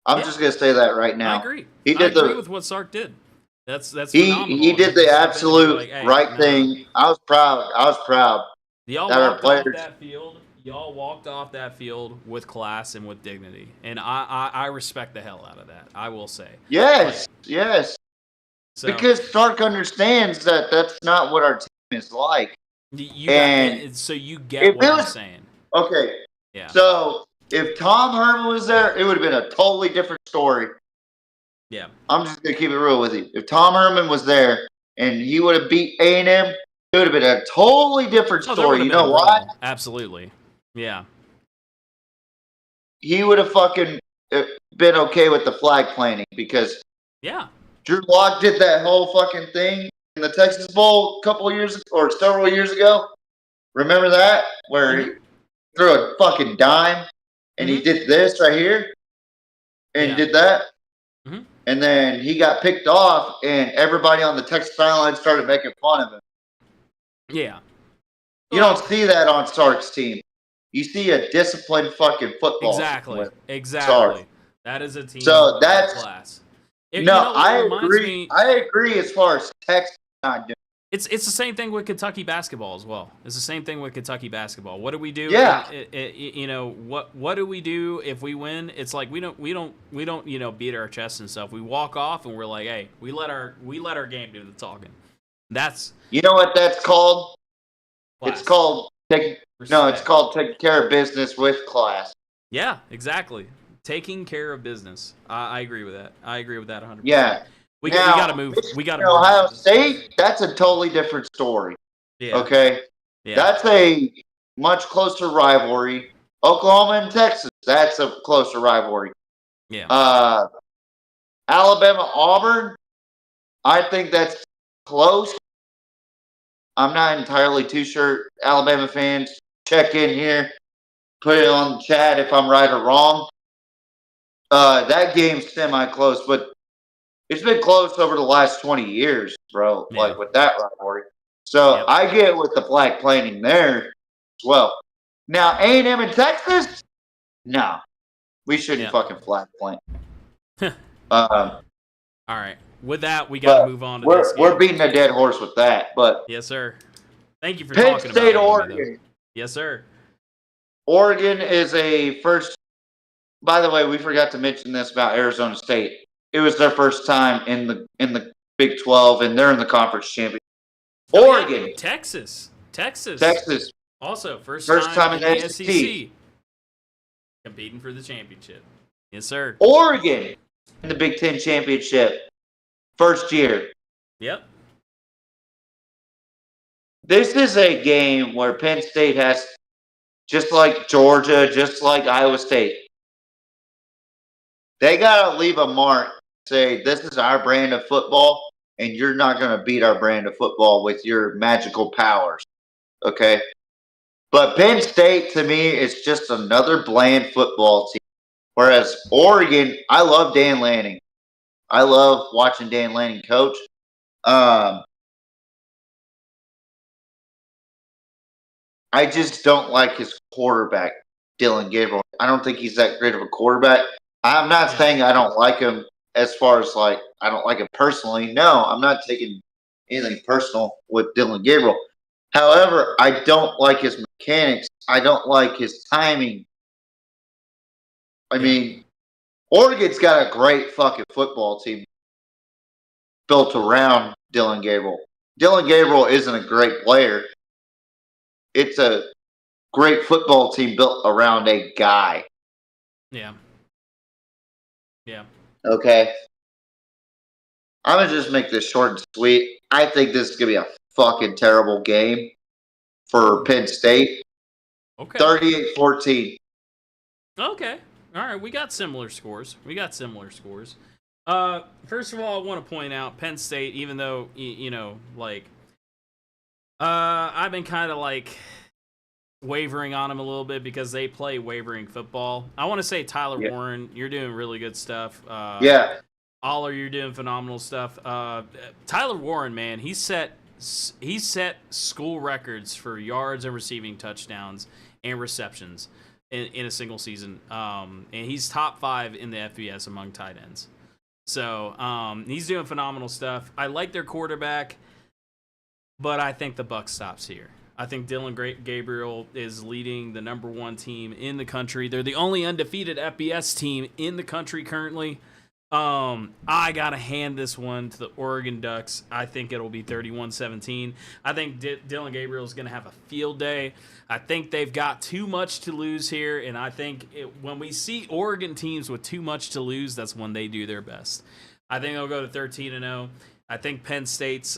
G: I'm just going to say that right now.
B: I agree. I agree with what Sark did. That's
G: He
B: phenomenal.
G: did the absolute right thing. I was proud.
B: Y'all
G: that our
B: walked off
G: players.
B: that field. Y'all walked off that field with class and with dignity, and I respect the hell out of that. I will say.
G: Yes, yes.
B: So,
G: Because Stark understands that that's not what our team is like.
B: so you get what I'm saying.
G: Okay.
B: Yeah.
G: So if Tom Herman was there, it would have been a totally different story.
B: Yeah.
G: I'm just gonna keep it real with you. If Tom Herman was there and he would have beat A&M, it would have been a totally different story. You know why?
B: Absolutely. Yeah.
G: He would have fucking been okay with the flag planting because Drew Lock did that whole fucking thing in the Texas Bowl a couple of years or several years ago. Remember that? Where he threw a fucking dime and he did this right here and did that. And then he got picked off and everybody on the Texas sideline started making fun of him.
B: Yeah.
G: You don't see that on Sark's team. You see a disciplined fucking football team.
B: Exactly. That is a team
G: so that's
B: class.
G: I agree. I agree as far as Texas not doing.
B: It's the same thing with Kentucky basketball as well. It's the same thing with Kentucky basketball. What do we do?
G: Yeah.
B: What do we do if we win? It's like we don't beat our chest and stuff. We walk off and we're like, hey, we let our game do the talking. That's
G: what that's called?
B: Class.
G: It's called taking care of business with class.
B: Yeah, exactly. Taking care of business. I agree with that. I agree with that 100%.
G: Yeah.
B: We got to move. We got to move.
G: Ohio State, that's a totally different story.
B: Yeah.
G: Okay?
B: Yeah.
G: That's a much closer rivalry. Oklahoma and Texas, that's a closer rivalry.
B: Yeah.
G: Alabama, Auburn, I think that's close. I'm not entirely too sure. Alabama fans, check in here. Put it on the chat if I'm right or wrong. That game's semi-close, but it's been close over the last 20 years, bro, like with that rivalry. So I get with the flag planting there as well. Now, A&M in Texas? No. We shouldn't fucking flag plant.
B: All right. With that, we got to move on to this game.
G: We're beating a dead horse with that, but
B: yes, sir. Thank you for
G: Penn
B: talking
G: State,
B: about
G: Oregon.
B: Yes, sir.
G: Oregon is a first. By the way, we forgot to mention this about Arizona State. It was their first time in the Big 12, and they're in the conference championship. Oregon,
B: Texas. Also, first
G: time in the
B: SEC. Competing for the championship. Yes, sir.
G: Oregon in the Big 10 championship. First year.
B: Yep.
G: This is a game where Penn State has, just like Georgia, just like Iowa State, they got to leave a mark, say, this is our brand of football, and you're not going to beat our brand of football with your magical powers. Okay? But Penn State, to me, is just another bland football team. Whereas Oregon, I love Dan Lanning. I love watching Dan Lanning coach. I just don't like his quarterback, Dylan Gabriel. I don't think he's that great of a quarterback. I'm not saying I don't like him as far as like I don't like him personally. No, I'm not taking anything personal with Dylan Gabriel. However, I don't like his mechanics. I don't like his timing. I mean, Oregon's got a great fucking football team built around Dylan Gabriel. Dylan Gabriel isn't a great player. It's a great football team built around a guy.
B: Yeah. Yeah.
G: Okay. I'm going to just make this short and sweet. I think this is going to be a fucking terrible game for Penn State.
B: Okay.
G: 38-14.
B: Okay. All right. We got similar scores. First of all, I want to point out Penn State, even though, I've been kind of like wavering on them a little bit because they play wavering football. I want to say Tyler Warren, you're doing really good stuff. Aller, you're doing phenomenal stuff. Tyler Warren, man, he set school records for yards and receiving touchdowns and receptions in a single season. And he's top 5 in the FBS among tight ends. So he's doing phenomenal stuff. I like their quarterback, but I think the buck stops here. I think Dylan Gabriel is leading the number 1 team in the country. They're the only undefeated FBS team in the country currently. I got to hand this one to the Oregon Ducks. I think it'll be 31-17. I think Dylan Gabriel is going to have a field day. I think they've got too much to lose here, and I think when we see Oregon teams with too much to lose, that's when they do their best. I think they'll go to 13-0. I think Penn State's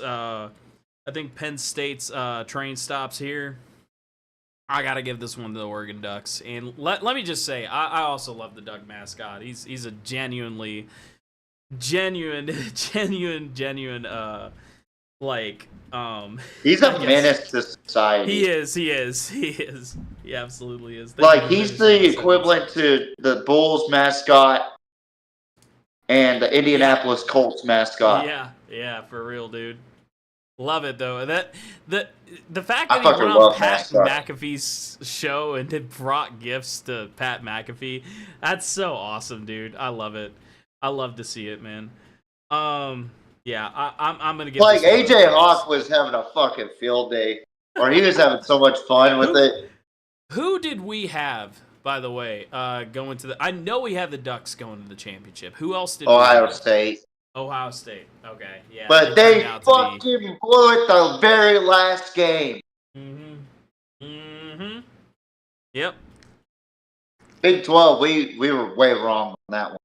B: train stops here. I got to give this one to the Oregon Ducks. And let me just say, I also love the Duck mascot. He's a genuine, like,
G: he's a menace to society.
B: He is. He absolutely is.
G: Like, he's the equivalent to the Bulls mascot and the Indianapolis Colts mascot.
B: Yeah, for real, dude. Love it though. The fact that he went on Pat McAfee's show and brought gifts to Pat McAfee, that's so awesome, dude. I love it. I love to see it, man. Yeah, I'm gonna get
G: like AJ Hawk was having a fucking field day, or he was having so much fun with it.
B: Who did we have, by the way, going to the? I know we had the Ducks going to the championship. Who else did?
G: Ohio State.
B: Ohio State. Okay, yeah.
G: But they fucking blew it the very last game.
B: Yep.
G: Big 12, we were way wrong on that one.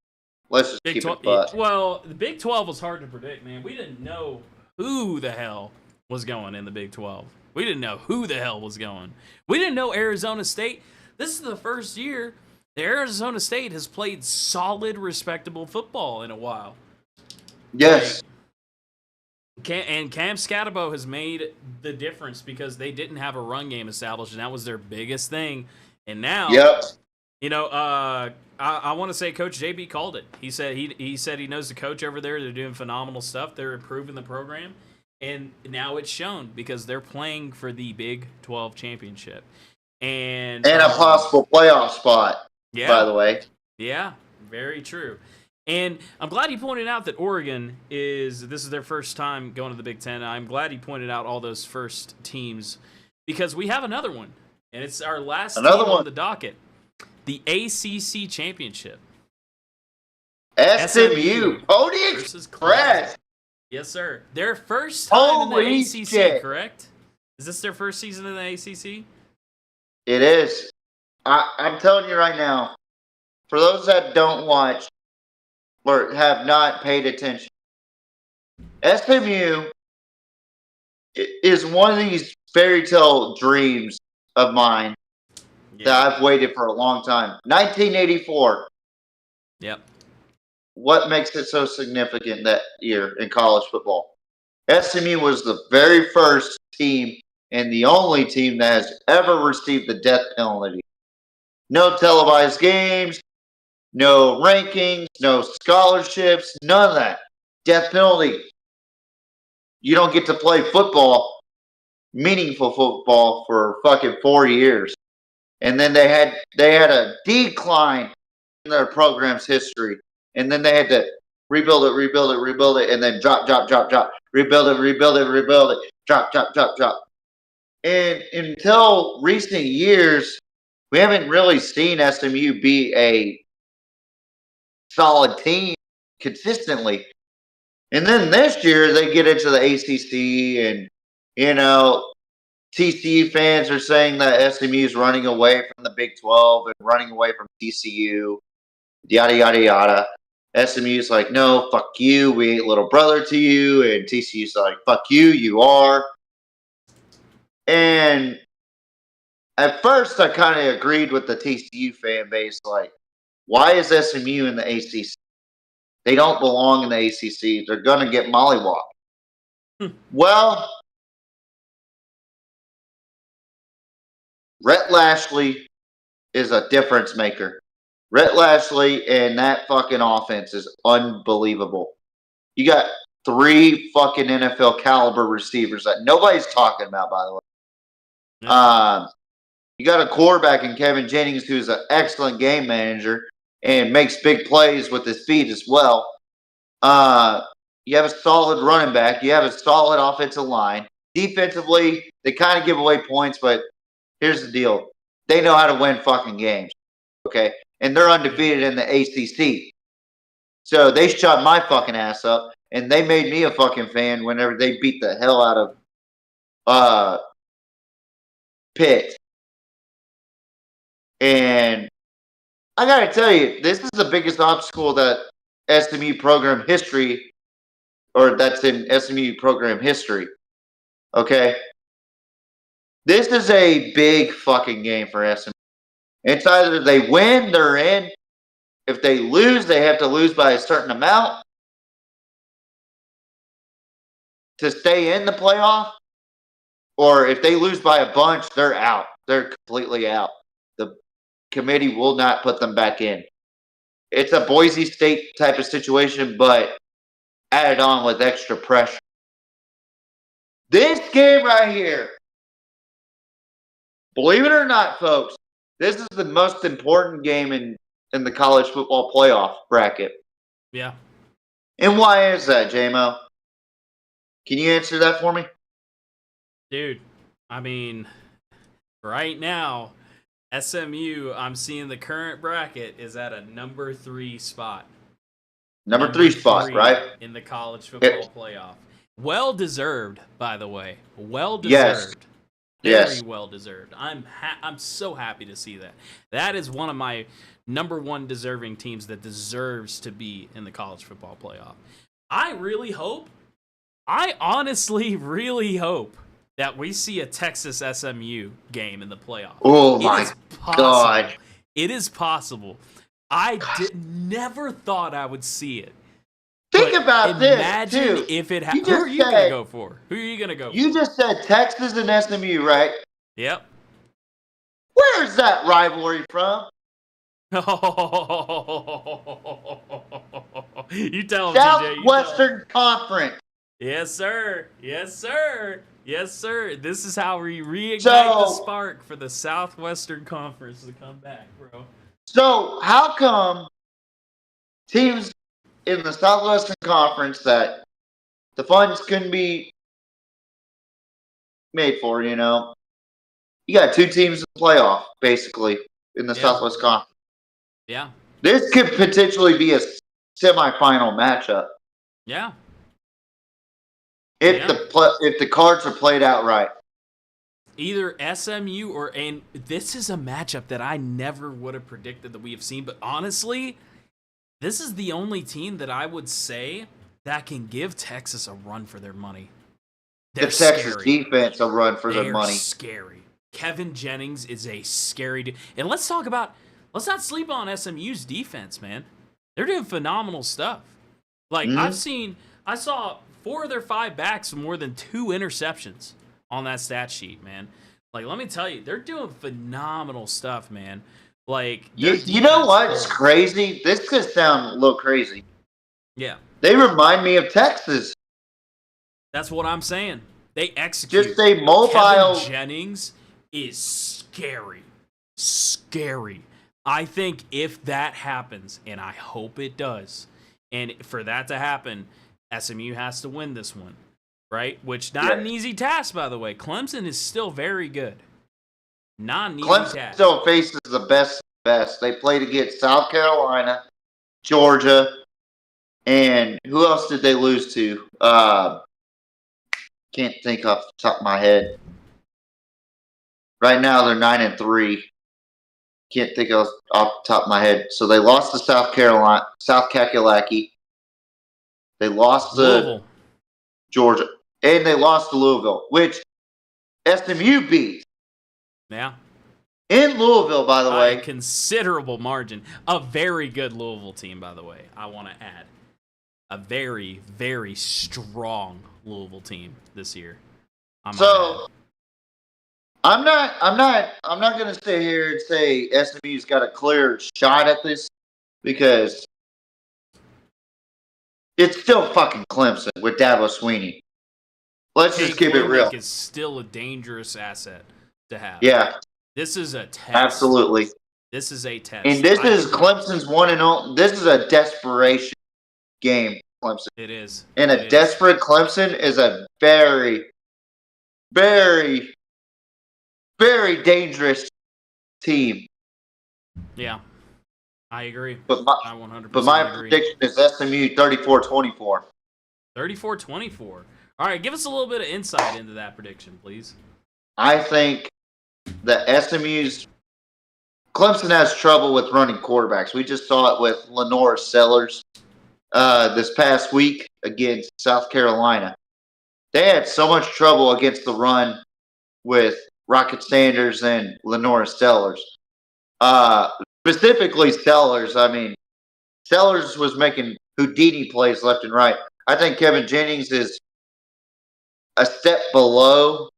G: Let's just keep it but.
B: Well, the Big 12 was hard to predict, man. We didn't know who the hell was going in the Big 12. We didn't know who the hell was going. We didn't know Arizona State. This is the first year that Arizona State has played solid, respectable football in a while.
G: Yes.
B: And Cam Scatabo has made the difference because they didn't have a run game established, and that was their biggest thing. And now, you know, I want to say Coach JB called it. He said he knows the coach over there. They're doing phenomenal stuff. They're improving the program, and now it's shown because they're playing for the Big 12 championship and
G: a possible playoff spot.
B: Yeah,
G: by the way.
B: Yeah, very true. And I'm glad he pointed out that Oregon this is their first time going to the Big Ten. I'm glad he pointed out all those first teams because we have another one, and it's our last team on the docket, the ACC Championship.
G: SMU, Pony Express.
B: Yes, sir. Their first time in the ACC,
G: shit.
B: Correct? Is this their first season in the ACC?
G: It is. I'm telling you right now, for those that don't watch, or have not paid attention, SMU is one of these fairy tale dreams of mine that I've waited for a long time. 1984.
B: Yep.
G: What makes it so significant that year in college football? SMU was the very first team and the only team that has ever received the death penalty. No televised games, no rankings, no scholarships, none of that. Death penalty. You don't get to play football, meaningful football, for fucking 4 years. And then they had a decline in their program's history. And then they had to rebuild it, and then drop. Rebuild it, drop. And until recent years, we haven't really seen SMU be a solid team consistently. And then this year they get into the ACC, and TCU fans are saying that SMU is running away from the Big 12 and running away from TCU, yada yada yada. SMU's like, no, fuck you, we ain't little brother to you, and TCU's like, fuck you, you are. And at first I kind of agreed with the TCU fan base, like, why is SMU in the ACC? They don't belong in the ACC. They're going to get mollywopped. Well, Rhett Lashley is a difference maker. Rhett Lashley and that fucking offense is unbelievable. You got 3 fucking NFL caliber receivers that nobody's talking about, by the way. Yeah. You got a quarterback in Kevin Jennings who's an excellent game manager and makes big plays with his feet as well. You have a solid running back. You have a solid offensive line. Defensively, they kind of give away points, but here's the deal. They know how to win fucking games, okay? And they're undefeated in the ACC. So they shut my fucking ass up, and they made me a fucking fan whenever they beat the hell out of Pitt. And I gotta tell you, this is the biggest obstacle that SMU program history, or that's in SMU program history. Okay? This is a big fucking game for SMU. It's either they win, they're in. If they lose, they have to lose by a certain amount to stay in the playoff. Or if they lose by a bunch, they're out. They're completely out. The committee will not put them back in. It's a Boise State type of situation, but added on with extra pressure. This game right here, believe it or not, folks, this is the most important game in the college football playoff bracket.
B: Yeah.
G: And why is that, J-Mo? Can you answer that for me?
B: Dude, I mean, right now, SMU, I'm seeing the current bracket is at a number 3 spot.
G: Number 3 spot, right?
B: In the college football playoff. Well deserved, by the way. Well
G: Yes.
B: deserved. Very
G: Yes.
B: well deserved. I'm so happy to see that. That is one of my number 1 deserving teams that deserves to be in the college football playoff. I honestly really hope that we see a Texas SMU game in the playoff.
G: Oh my God.
B: It is possible. I never thought I would see it.
G: Think
B: But
G: about this,
B: imagine
G: too.
B: if it
G: You
B: happened.
G: just
B: Who are you going to
G: said-
B: go for? Who are you going to go
G: You
B: for?
G: just said Texas and SMU, right?
B: Yep.
G: Where's that rivalry from?
B: You tell him, TJ.
G: Southwestern Conference.
B: Yes, sir. Yes, sir. Yes, sir. This is how we reignite the
G: So-
B: spark for the Southwestern Conference to come back, bro.
G: So how come teams in the Southwestern Conference that the funds couldn't be made for, you know? You got 2 teams in the playoff, basically, in the
B: Yeah.
G: Southwest Conference.
B: Yeah.
G: This could potentially be a semifinal matchup
B: Yeah.
G: if
B: Yeah.
G: if the cards are played out right.
B: Either SMU and this is a matchup that I never would have predicted that we have seen, but honestly, this is the only team that I would say that can give Texas a run for their money. They're
G: The Texas
B: scary.
G: defense will run for their
B: They're
G: money.
B: scary. Kevin Jennings is a scary dude. And let's not sleep on SMU's defense, man. They're doing phenomenal stuff. Like,
G: Mhm.
B: I saw 4 of their 5 backs with more than 2 interceptions on that stat sheet, man. Like, let me tell you, they're doing phenomenal stuff, man. Like,
G: You know what's crazy? This could sound a little crazy.
B: Yeah,
G: They remind me of Texas.
B: that's what I'm saying. They execute.
G: Just a mobile.
B: Kevin Jennings is scary. Scary. I think if that happens, and I hope it does, and for that to happen, SMU has to win this one, right? Which not an easy task, by the way. Clemson is still very good. Not an easy
G: Clemson
B: task.
G: still faces the best. They played against South Carolina, Georgia, and who else did they lose to? Can't think off the top of my head. Right now they're 9-3. Can't think off the top of my head. So they lost to South Kakalaki. They lost to
B: Louisville.
G: Georgia, and they lost to Louisville, which SMU beat
B: Yeah.
G: in Louisville, by the
B: By
G: way.
B: a considerable margin. A very good Louisville team, by the way. I want to add. A very, very strong Louisville team this year.
G: So I'm not going to sit here and say SMU's got a clear shot at this because it's still fucking Clemson with Dabo Sweeney. Let's just keep it real.
B: Is still a dangerous asset to have.
G: Yeah,
B: This is a test.
G: absolutely.
B: This is a test.
G: And this is Clemson's 1-0. This is a desperation game Clemson.
B: It is.
G: And a desperate Clemson is a very, very, very dangerous team.
B: Yeah, I agree.
G: I 100% But my
B: agree.
G: prediction is SMU 34-24.
B: 34-24. All right, give us a little bit of insight into that prediction, please.
G: I think that Clemson has trouble with running quarterbacks. We just saw it with Lenore Sellers this past week against South Carolina. They had so much trouble against the run with Rocket Sanders and Lenore Sellers. Specifically Sellers. I mean, Sellers was making Houdini plays left and right. I think Kevin Jennings is a step below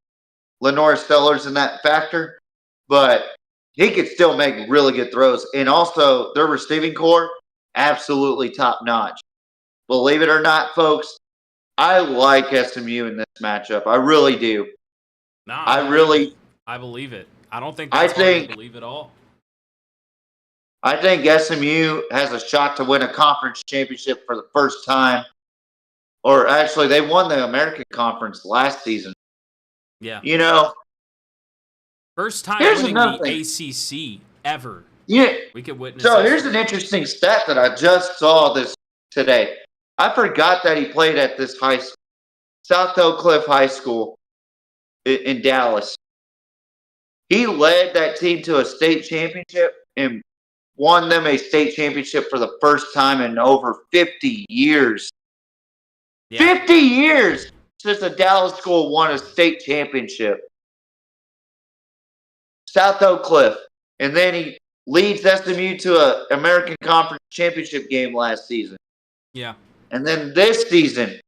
G: Lenore Sellers in that factor, but he could still make really good throws. And also, their receiving core, absolutely top-notch. Believe it or not, folks, I like SMU in this matchup. I really do.
B: No, I believe it. I don't think that's hard to believe at all.
G: I think SMU has a shot to win a conference championship for the first time. Or actually, they won the American Conference last season.
B: Yeah.
G: You know,
B: first time winning the ACC ever.
G: Yeah.
B: We could witness.
G: So here's an interesting stat that I just saw today. I forgot that he played at this high school, South Oak Cliff High School in Dallas. He led that team to a state championship and won them a state championship for the first time in over 50 years. Yeah. 50 years since the Dallas school won a state championship. South Oak Cliff. And then he leads SMU to an American Conference championship game last season.
B: Yeah.
G: And then this season,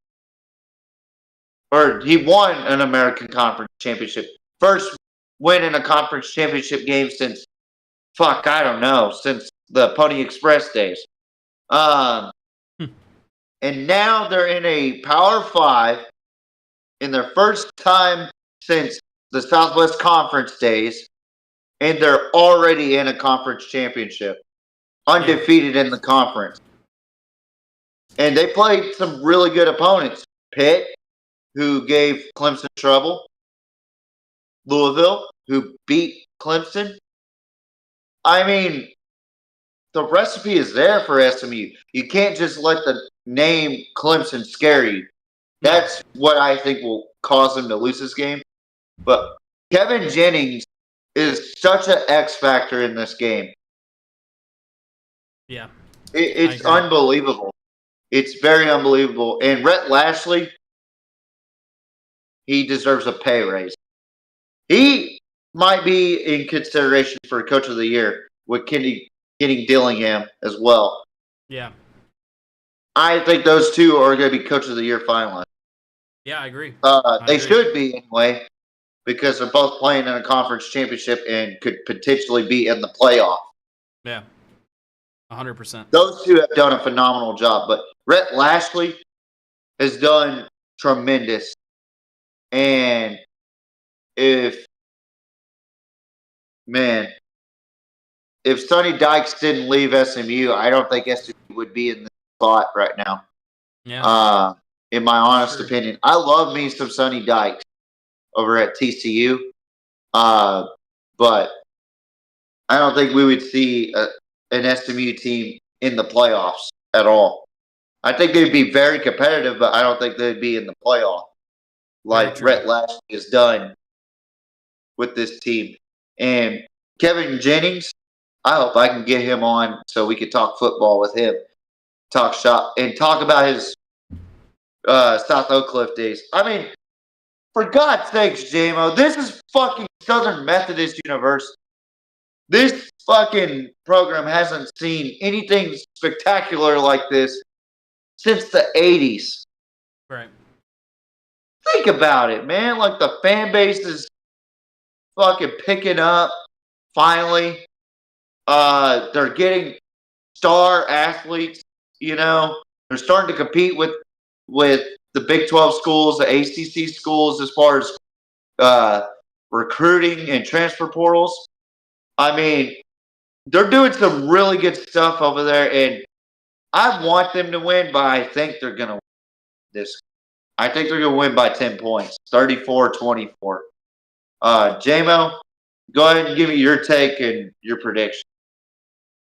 G: he won an American Conference championship. First win in a conference championship game since the Pony Express days. And now they're in a Power 5 in their first time since the Southwest Conference days, and they're already in a conference championship, undefeated in the conference. And they played some really good opponents. Pitt, who gave Clemson trouble. Louisville, who beat Clemson. I mean, the recipe is there for SMU. You can't just let the name Clemson scare you. That's what I think will cause them to lose this game. But Kevin Jennings is such an X factor in this game.
B: Yeah.
G: It's unbelievable. It's very unbelievable. And Rhett Lashley, he deserves a pay raise. He might be in consideration for Coach of the Year with Kenny Dillingham as well.
B: Yeah.
G: I think those two are going to be Coach of the Year finalists.
B: Yeah, I agree.
G: They should be anyway, because they're both playing in a conference championship and could potentially be in the playoff.
B: Yeah, 100%.
G: Those two have done a phenomenal job, but Rhett Lashley has done tremendous. And if Sonny Dykes didn't leave SMU, I don't think SMU would be in the spot right now.
B: Yeah.
G: In my honest opinion, I love me some Sonny Dykes over at TCU, but I don't think we would see an SMU team in the playoffs at all. I think they'd be very competitive, but I don't think they'd be in the playoff like Rhett Lashley has done with this team. And Kevin Jennings, I hope I can get him on so we could talk football with him, talk shop, and talk about his South Oak Cliff days. I mean, for God's sakes, JMO, this is fucking Southern Methodist University. This fucking program hasn't seen anything spectacular like this since the 80s.
B: Right.
G: Think about it, man. Like, the fan base is fucking picking up, finally. They're getting star athletes, you know. They're starting to compete with the Big 12 schools, the ACC schools, as far as recruiting and transfer portals. I mean, they're doing some really good stuff over there, and I want them to win, but I think they're going to win this. I think they're going to win by 10 points, 34-24. JMO, go ahead and give me your take and your prediction.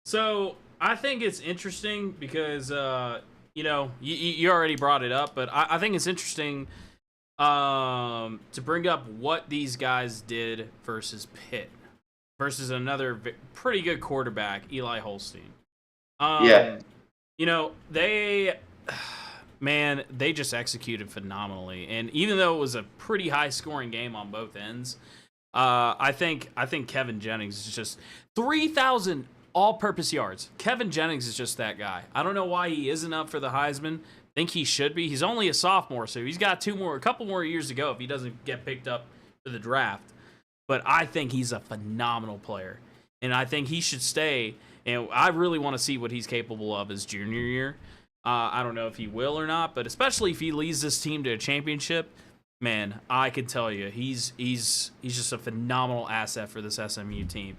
B: So I think it's interesting because you already brought it up, but I think it's interesting to bring up what these guys did versus Pitt versus another pretty good quarterback, Eli Holstein. They just executed phenomenally, and even though it was a pretty high scoring game on both ends, I think Kevin Jennings is just 3,000 all-purpose yards. Kevin Jennings is just that guy. I don't know why he isn't up for the Heisman. Think he should be. He's only a sophomore, so he's got a couple more years to go if he doesn't get picked up for the draft. But I think he's a phenomenal player, and I think he should stay. And I really want to see what he's capable of his junior year. I don't know if he will or not, but especially if he leads this team to a championship, man, I can tell you he's just a phenomenal asset for this SMU team.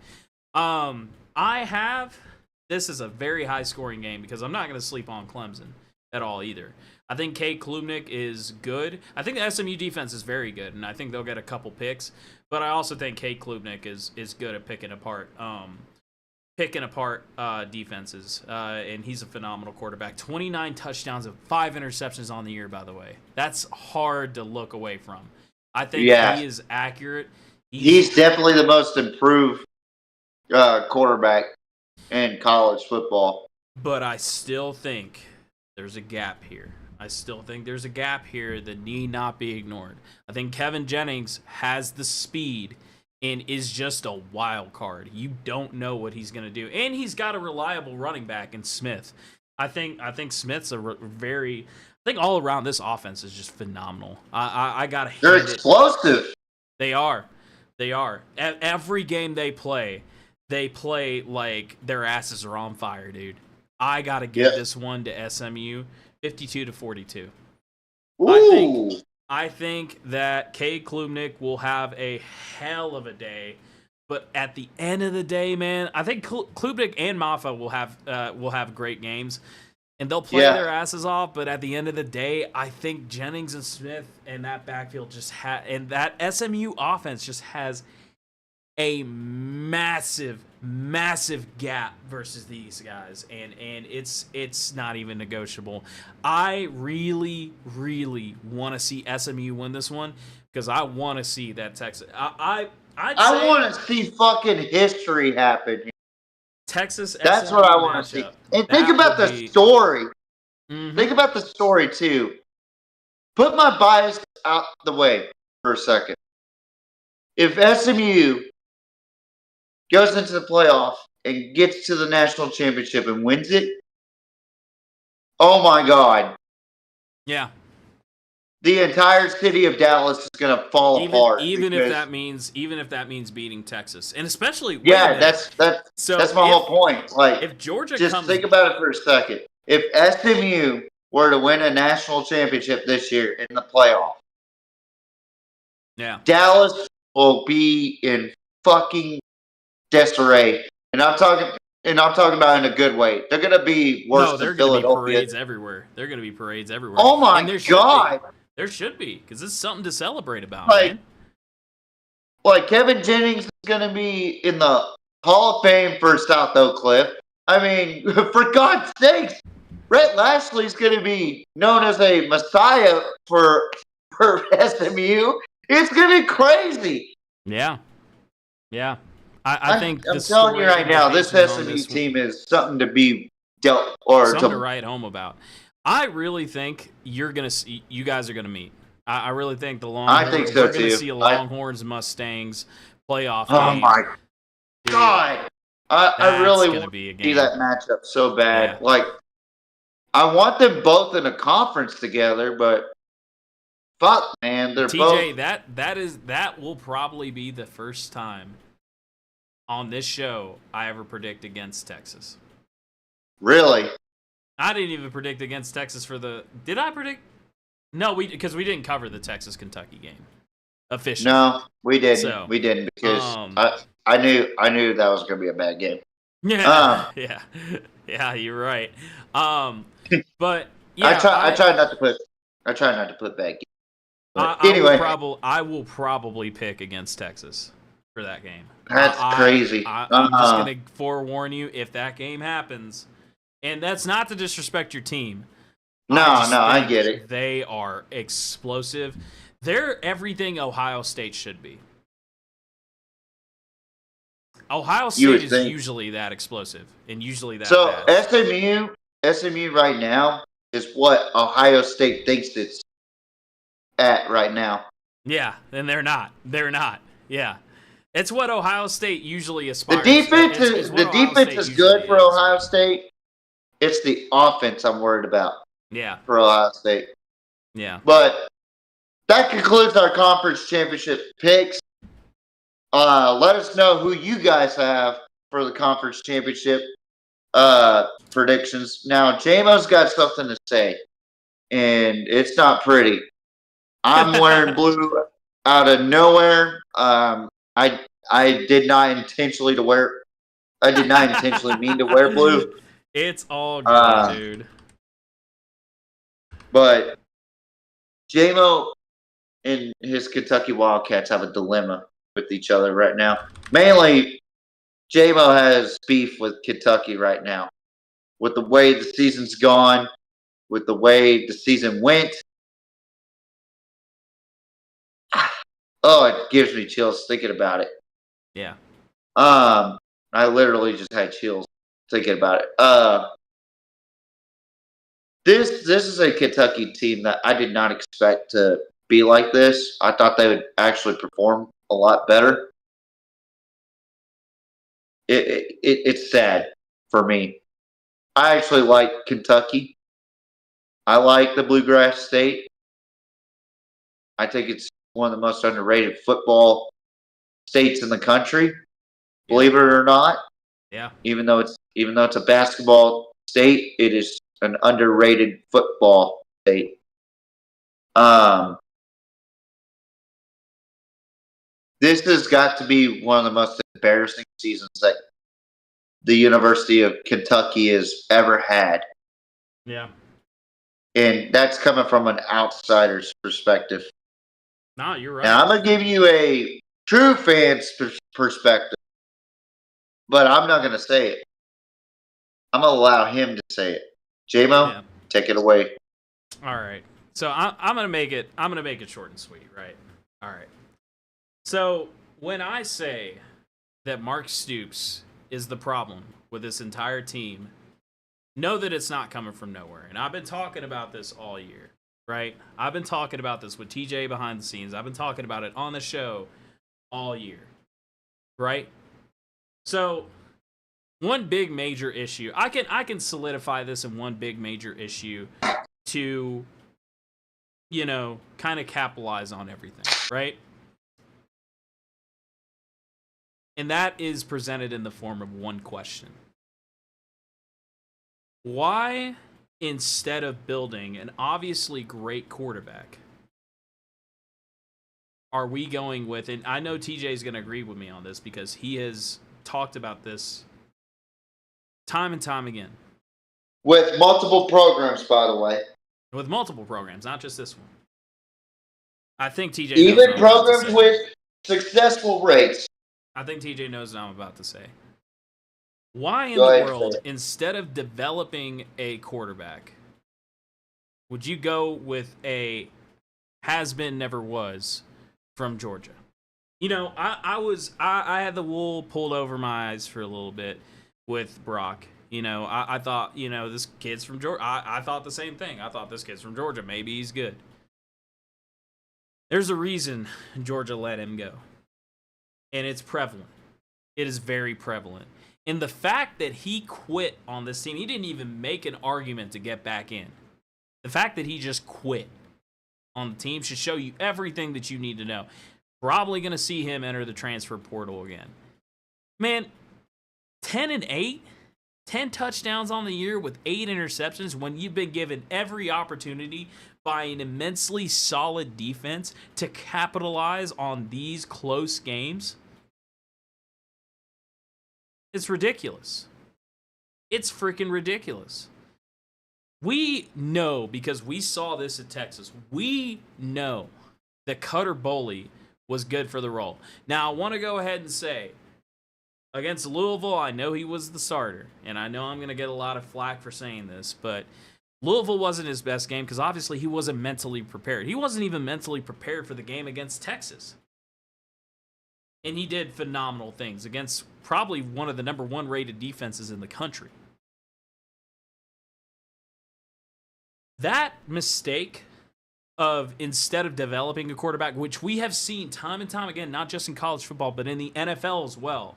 B: This is a very high scoring game because I'm not going to sleep on Clemson at all either. I think Cade Klubnik is good. I think the SMU defense is very good, and I think they'll get a couple picks. But I also think Cade Klubnik is good at picking apart defenses, and he's a phenomenal quarterback. 29 touchdowns and 5 interceptions on the year, by the way. That's hard to look away from. I think he is accurate.
G: He's definitely the most improved quarterback in college football.
B: But I still think there's a gap here. That need not be ignored. I think Kevin Jennings has the speed and is just a wild card. You don't know what he's going to do. And he's got a reliable running back in Smith. I think Smith's I think all around this offense is just phenomenal. I got to hand it.
G: They're explosive.
B: They are. Every game they play like their asses are on fire, dude. I got to give this one to SMU, 52-42.
G: Ooh.
B: I think that Cade Klubnik will have a hell of a day, but at the end of the day, man, I think Klubnik and Mafia will have great games, and they'll play their asses off. But at the end of the day, I think Jennings and Smith and that backfield and that SMU offense just has a massive gap versus these guys, and it's not even negotiable. I really want to see SMU win this one because I want to see that Texas. I
G: want to see fucking history happen.
B: Texas.
G: That's
B: SMU
G: what I want to see. And think about the story. Mm-hmm. Think about the story too. Put my bias out the way for a second. If SMU goes into the playoff and gets to the national championship and wins it, oh my God.
B: Yeah.
G: The entire city of Dallas is going to fall apart.
B: Even if that means beating Texas. And especially
G: that's my whole point. Like,
B: if Georgia
G: just think about it for a second. If SMU were to win a national championship this year in the playoff, Dallas will be in fucking disarray, and I'm talking about in a good way. They're going to be worse than Philadelphia.
B: Be parades everywhere. They're going to be parades everywhere.
G: Oh my God!
B: There should be, because it's something to celebrate about,
G: man.
B: Like
G: Kevin Jennings is going to be in the Hall of Fame for South Oak Cliff. I mean, for God's sakes, Rhett Lashley's going to be known as a messiah for SMU. It's going to be crazy.
B: Yeah. I think
G: I'm telling you right now, this SMU team is something to be dealt or
B: something to write home about. I really think you guys are gonna meet. I really think the Longhorns.
G: I think so
B: we're
G: too.
B: Gonna see a Longhorns Mustangs playoff
G: game.
B: Oh
G: my God! I really want to see that matchup so bad. Yeah. Like, I want them both in a conference together, but fuck, man, they're both.
B: TJ, that will probably be the first time on this show I ever predict against Texas.
G: Really?
B: I didn't even predict against Texas did I predict? No, because we didn't cover the Texas-Kentucky game officially.
G: No, we didn't. We didn't because I knew that was going to be a bad game.
B: Yeah, yeah. Yeah, you're right. But yeah,
G: I try not to put bad games. But anyway,
B: I will probably pick against Texas for that game.
G: that's crazy.
B: I'm just gonna forewarn you if that game happens, and that's not to disrespect your team.
G: I get it.
B: They are explosive. They're everything Ohio State should be. Ohio State is usually that explosive and usually that fast.
G: SMU right now is what Ohio State thinks it's at right now.
B: Yeah, and they're not. They're not. Yeah. It's what Ohio State usually aspires
G: to. The defense is good for Ohio State. It's the offense I'm worried about.
B: Yeah.
G: For Ohio State.
B: Yeah.
G: But that concludes our conference championship picks. Let us know who you guys have for the conference championship predictions. Now, JMO's got something to say, and it's not pretty. I'm wearing blue out of nowhere. I did not intentionally mean to wear blue.
B: It's all good, dude.
G: But JMO and his Kentucky Wildcats have a dilemma with each other right now. Mainly, JMO has beef with Kentucky right now. With the way the season's gone, with the way the season went. Oh, it gives me chills thinking about it.
B: Yeah.
G: I literally just had chills thinking about it. This is a Kentucky team that I did not expect to be like this. I thought they would actually perform a lot better. It's sad for me. I actually like Kentucky. I like the Bluegrass State. I think it's one of the most underrated football states in the country. Believe it or not.
B: Yeah. Even
G: though it's a basketball state, it is an underrated football state. This has got to be one of the most embarrassing seasons that the University of Kentucky has ever had.
B: Yeah.
G: And that's coming from an outsider's perspective.
B: No, you're right.
G: Now, I'm going to give you a true fan's perspective, but I'm not going to say it. I'm going to allow him to say it. J-Mo, take it away.
B: All right. So I'm going to make it short and sweet, right? All right. So when I say that Mark Stoops is the problem with this entire team, know that it's not coming from nowhere. And I've been talking about this all year, right? I've been talking about this with TJ behind the scenes. I've been talking about it on the show all year, right? So one big major issue, I can solidify this in one big major issue to, kind of capitalize on everything, right? And that is presented in the form of one question. Why, instead of building an obviously great quarterback, are we going with, and I know TJ is going to agree with me on this because he has talked about this time and time again.
G: With multiple programs, by the way.
B: With multiple programs, not just this one. I think TJ
G: even programs with successful rates.
B: I think TJ knows what I'm about to say. Why in the world, instead of developing a quarterback, would you go with a has-been, never was from Georgia? I had the wool pulled over my eyes for a little bit with Brock. I thought, this kid's from Georgia. I thought the same thing. I thought this kid's from Georgia. Maybe he's good. There's a reason Georgia let him go. And it's prevalent. It is very prevalent. And the fact that he quit on this team, he didn't even make an argument to get back in. The fact that he just quit on the team should show you everything that you need to know. Probably going to see him enter the transfer portal again. Man, 10-8, 10 touchdowns on the year with 8 interceptions when you've been given every opportunity by an immensely solid defense to capitalize on these close games. It's ridiculous. It's freaking ridiculous. We know, because we saw this at Texas, we know that Cutter Boley was good for the role. Now, I want to go ahead and say, against Louisville, I know he was the starter, and I know I'm going to get a lot of flack for saying this, but Louisville wasn't his best game because obviously he wasn't mentally prepared. He wasn't even mentally prepared for the game against Texas. And he did phenomenal things against probably one of the number 1 rated defenses in the country. That mistake of, instead of developing a quarterback, which we have seen time and time again, not just in college football, but in the NFL as well,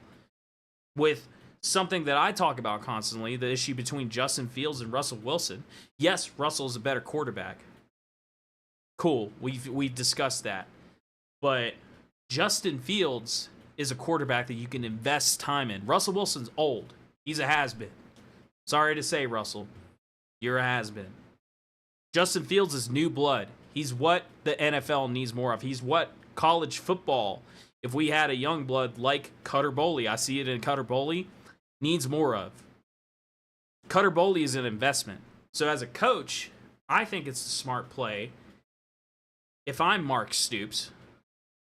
B: with something that I talk about constantly, the issue between Justin Fields and Russell Wilson. Yes, Russell's a better quarterback. Cool, we've discussed that. But Justin Fields is a quarterback that you can invest time in. Russell Wilson's old. He's a has-been. Sorry to say, Russell, you're a has-been. Justin Fields is new blood. He's what the NFL needs more of. He's what college football, if we had a young blood like Cutter Boley, I see it in Cutter Boley, needs more of. Cutter Boley is an investment. So as a coach, I think it's a smart play, if I'm Mark Stoops,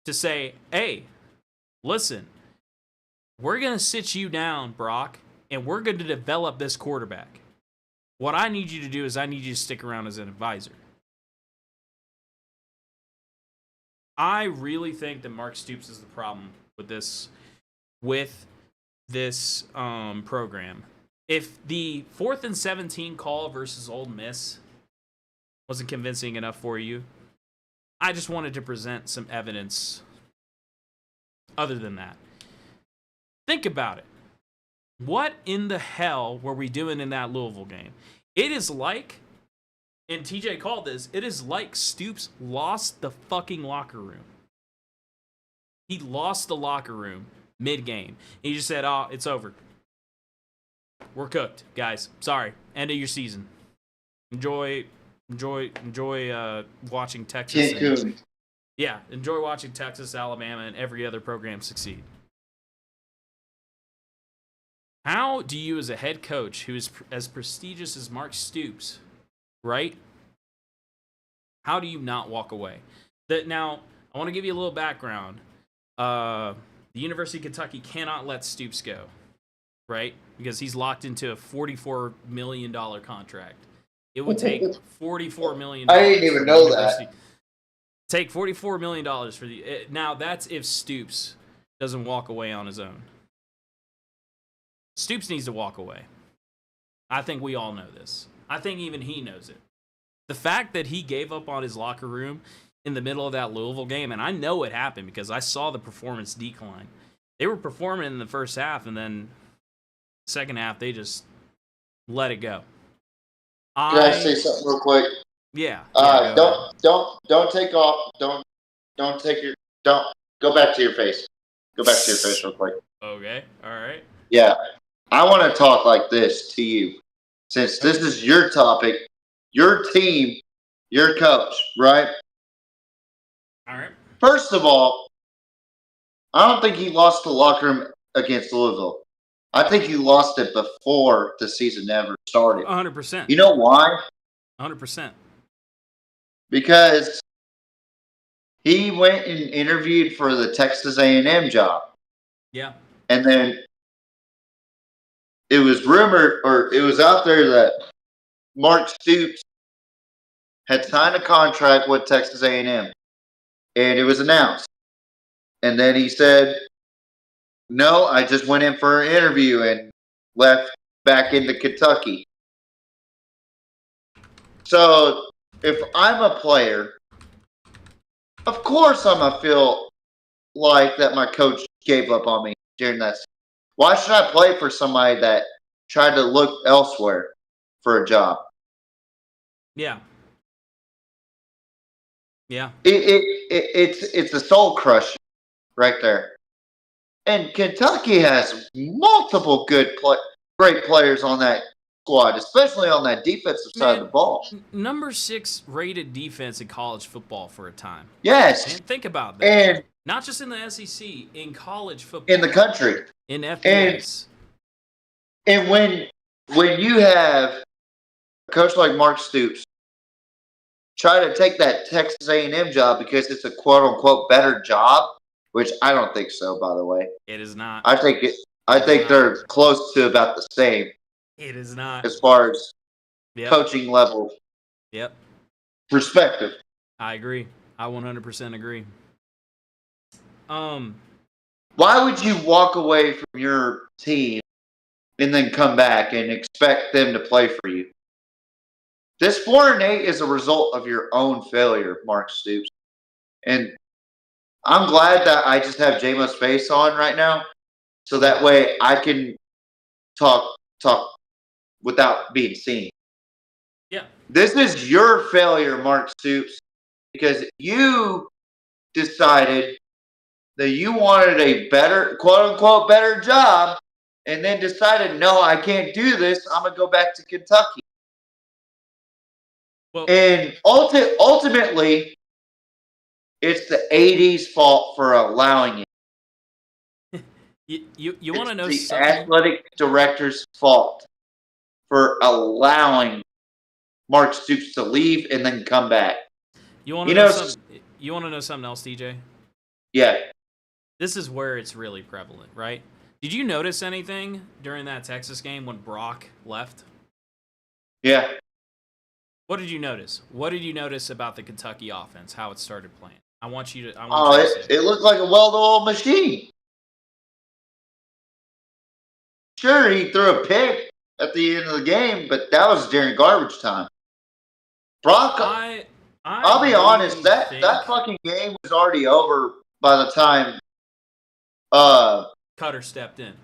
B: to say, hey, listen, we're going to sit you down, Brock, and we're going to develop this quarterback. What I need you to do is I need you to stick around as an advisor. I really think that Mark Stoops is the problem with this program. If the 4th and 17 call versus Ole Miss wasn't convincing enough for you, I just wanted to present some evidence other than that. Think about it. What in the hell were we doing in that Louisville game? It is like, and TJ called this, it is like Stoops lost the fucking locker room. He lost the locker room mid-game. He just said, oh, it's over. We're cooked, guys. Sorry. End of your season. Enjoy watching Texas. Enjoy watching Texas, Alabama, and every other program succeed. How do you, as a head coach who is as prestigious as Mark Stoops, right? How do you not walk away? Now, I want to give you a little background. The University of Kentucky cannot let Stoops go, right? Because he's locked into a $44 million contract. It would take $44 million.
G: I didn't even know that.
B: Take $44 million for the... Now, that's if Stoops doesn't walk away on his own. Stoops needs to walk away. I think we all know this. I think even he knows it. The fact that he gave up on his locker room in the middle of that Louisville game, and I know it happened because I saw the performance decline. They were performing in the first half, and then second half, they just let it go.
G: Can I say something real quick?
B: Yeah.
G: Don't take off. Don't go back to your face. Go back to your face real quick.
B: Okay. All right.
G: Yeah. I want to talk like this to you. Since this is your topic, your team, your coach, right?
B: All right.
G: First of all, I don't think he lost the locker room against Louisville. I think he lost it before the season ever started.
B: 100%.
G: You know why?
B: 100%.
G: Because he went and interviewed for the Texas A&M job.
B: Yeah.
G: And then it was rumored, or it was out there, that Mark Stoops had signed a contract with Texas A&M. And it was announced. And then he said, no, I just went in for an interview and left back into Kentucky. So if I'm a player, of course I'm going to feel like that my coach gave up on me during that season. Why should I play for somebody that tried to look elsewhere for a job?
B: Yeah. Yeah.
G: It's a soul crusher right there. And Kentucky has multiple great players on that squad, especially on that defensive side of the ball.
B: Number 6 rated defense in college football for a time.
G: Yes.
B: And think about that.
G: And
B: not just in the SEC, in college football.
G: in the country.
B: In FBS.
G: And when when you have a coach like Mark Stoops try to take that Texas A&M job because it's a quote-unquote better job, which I don't think so, by the way.
B: It is not.
G: I think they're close to about the same
B: It is not.
G: as far as
B: Yep.
G: coaching level
B: Yep.
G: perspective.
B: I agree. I 100% agree.
G: Why would you walk away from your team and then come back and expect them to play for you? This 4-8 is a result of your own failure, Mark Stoops. And I'm glad that I just have J-Mo's face on right now, so that way I can talk without being seen.
B: Yeah.
G: This is your failure, Mark Stoops, because you decided that you wanted a better, quote-unquote, better job, and then decided, no, I can't do this. I'm going to go back to Kentucky.
B: Well,
G: And ultimately, it's the AD's fault for allowing it.
B: you want to know
G: the
B: something?
G: athletic director's fault for allowing Mark Stoops to leave and then come back.
B: You want to know something? You want to know something else, DJ?
G: Yeah.
B: This is where it's really prevalent, right? Did you notice anything during that Texas game when Brock left?
G: Yeah.
B: What did you notice? What did you notice about the Kentucky offense? How it started playing? I want you to.
G: It looked like a well-oiled machine. Sure, he threw a pick at the end of the game, but that was during garbage time. Brock, I'll be honest, that fucking game was already over by the time
B: Cutter stepped in.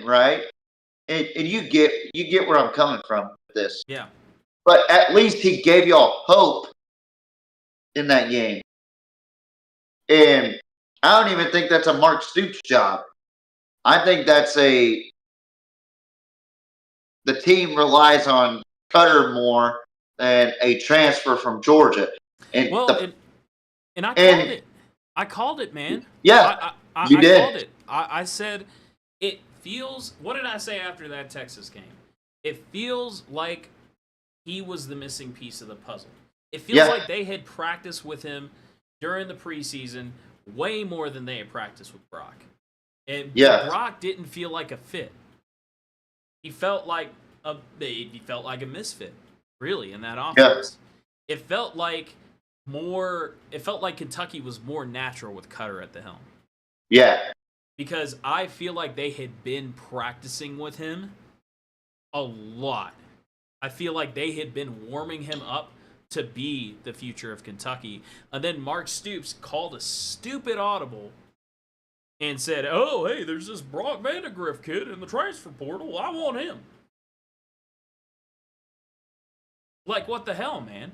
G: Right? And you get where I'm coming from with this.
B: Yeah.
G: But at least he gave y'all hope in that game. And I don't even think that's a Mark Stoops job. I think that's the team relies on Cutter more than a transfer from Georgia. And
B: I called it. I called it, man.
G: Yeah,
B: you did. I called it. I said it feels. What did I say after that Texas game? It feels like he was the missing piece of the puzzle. It feels like they had practiced with him during the preseason way more than they had practiced with Brock. And Brock didn't feel like a fit. He felt like a misfit, really, in that offense. Yeah. It felt like Kentucky was more natural with Cutter at the helm.
G: Yeah.
B: Because I feel like they had been practicing with him a lot. I feel like they had been warming him up to be the future of Kentucky. And then Mark Stoops called a stupid audible and said, oh, hey, there's this Brock Vandegrift kid in the transfer portal. I want him. Like, what the hell, man?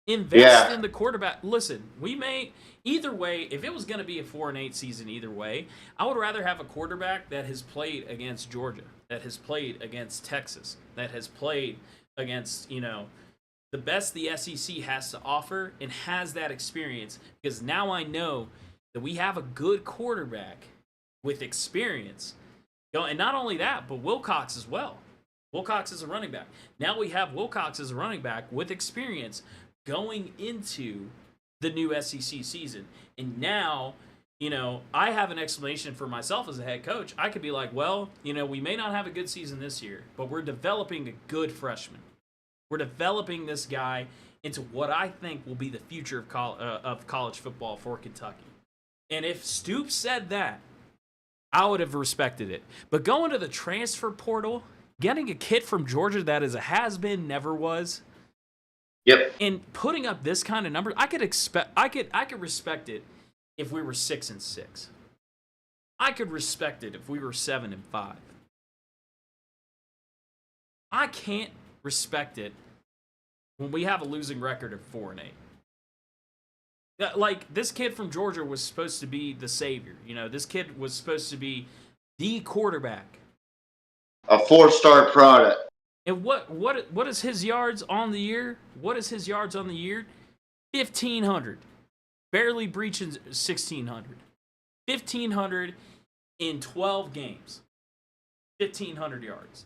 B: Invest in the quarterback. Listen, we may, either way, if it was going to be a 4-8 season either way, I would rather have a quarterback that has played against Georgia, that has played against Texas, that has played against, the best the SEC has to offer and has that experience, because now I know that we have a good quarterback with experience. And not only that, but Wilcox as well. Wilcox is a running back. Now we have Wilcox as a running back with experience going into the new SEC season. And now, I have an explanation for myself as a head coach. I could be like, well, we may not have a good season this year, but we're developing a good freshman. We're developing this guy into what I think will be the future of college football for Kentucky. And if Stoops said that, I would have respected it. But going to the transfer portal, getting a kid from Georgia that is a has-been, never was, and putting up this kind of number, I could respect it if we were 6-6. I could respect it if we were 7-5. I can't respect it when we have a losing record of 4-8. Like, this kid from Georgia was supposed to be the savior. This kid was supposed to be the quarterback.
G: A 4-star product.
B: And what is his yards on the year? 1,500. Barely breaching 1,600. 1,500 in 12 games. 1,500 yards.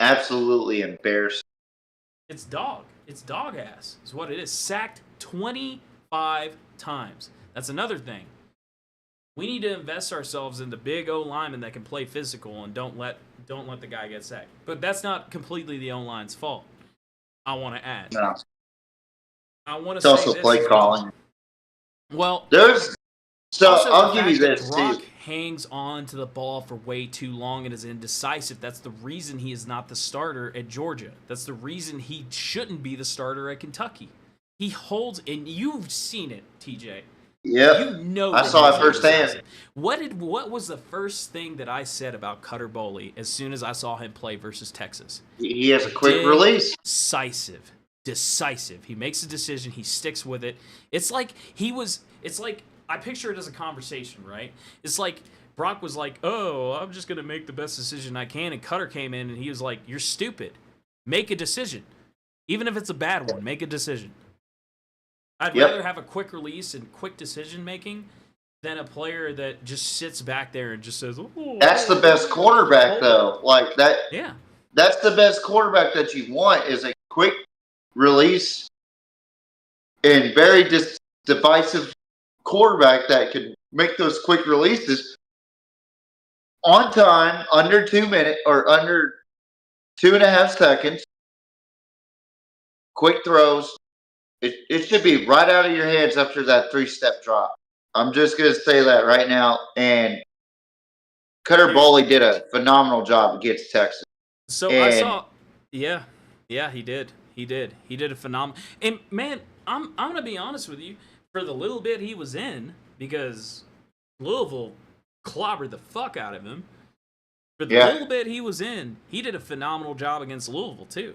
G: Absolutely embarrassing.
B: It's dog. It's dog ass is what it is. Sacked 25 times. That's another thing. We need to invest ourselves in the big O linemen that can play physical and don't let the guy get sacked. But that's not completely the O line's fault. I want to add.
G: No.
B: I want to
G: It's
B: say
G: also
B: this
G: play calling.
B: Well,
G: So
B: also
G: I'll
B: the
G: give you
B: fact that
G: this
B: Brock
G: too.
B: hangs on to the ball for way too long and is indecisive. That's the reason he is not the starter at Georgia. That's the reason he shouldn't be the starter at Kentucky. He holds, and you've seen it, TJ.
G: Yep.
B: You know
G: I
B: that
G: saw
B: he's
G: it firsthand.
B: indecisive. What was the first thing that I said about Cutter Boley as soon as I saw him play versus Texas?
G: He has a quick release.
B: Decisive. He makes a decision. He sticks with it. It's like I picture it as a conversation, right? It's like Brock was like, "Oh, I'm just gonna make the best decision I can," and Cutter came in and he was like, "You're stupid. Make a decision, even if it's a bad one. Make a decision." I'd rather have a quick release and quick decision making than a player that just sits back there and just says, "Oh."
G: That's the best quarterback, though. Like that.
B: Yeah.
G: That's the best quarterback that you want is a quick release and very divisive quarterback that can make those quick releases on time, under 2 minutes or under 2.5 seconds. Quick throws. It should be right out of your hands after that 3-step drop. I'm just going to say that right now. And Cutter Boley did a phenomenal job against Texas.
B: So I saw, yeah, he did. He did a phenomenal. And man, I'm gonna be honest with you. For the little bit he was in, because Louisville clobbered the fuck out of him. For the little bit he was in, he did a phenomenal job against Louisville too.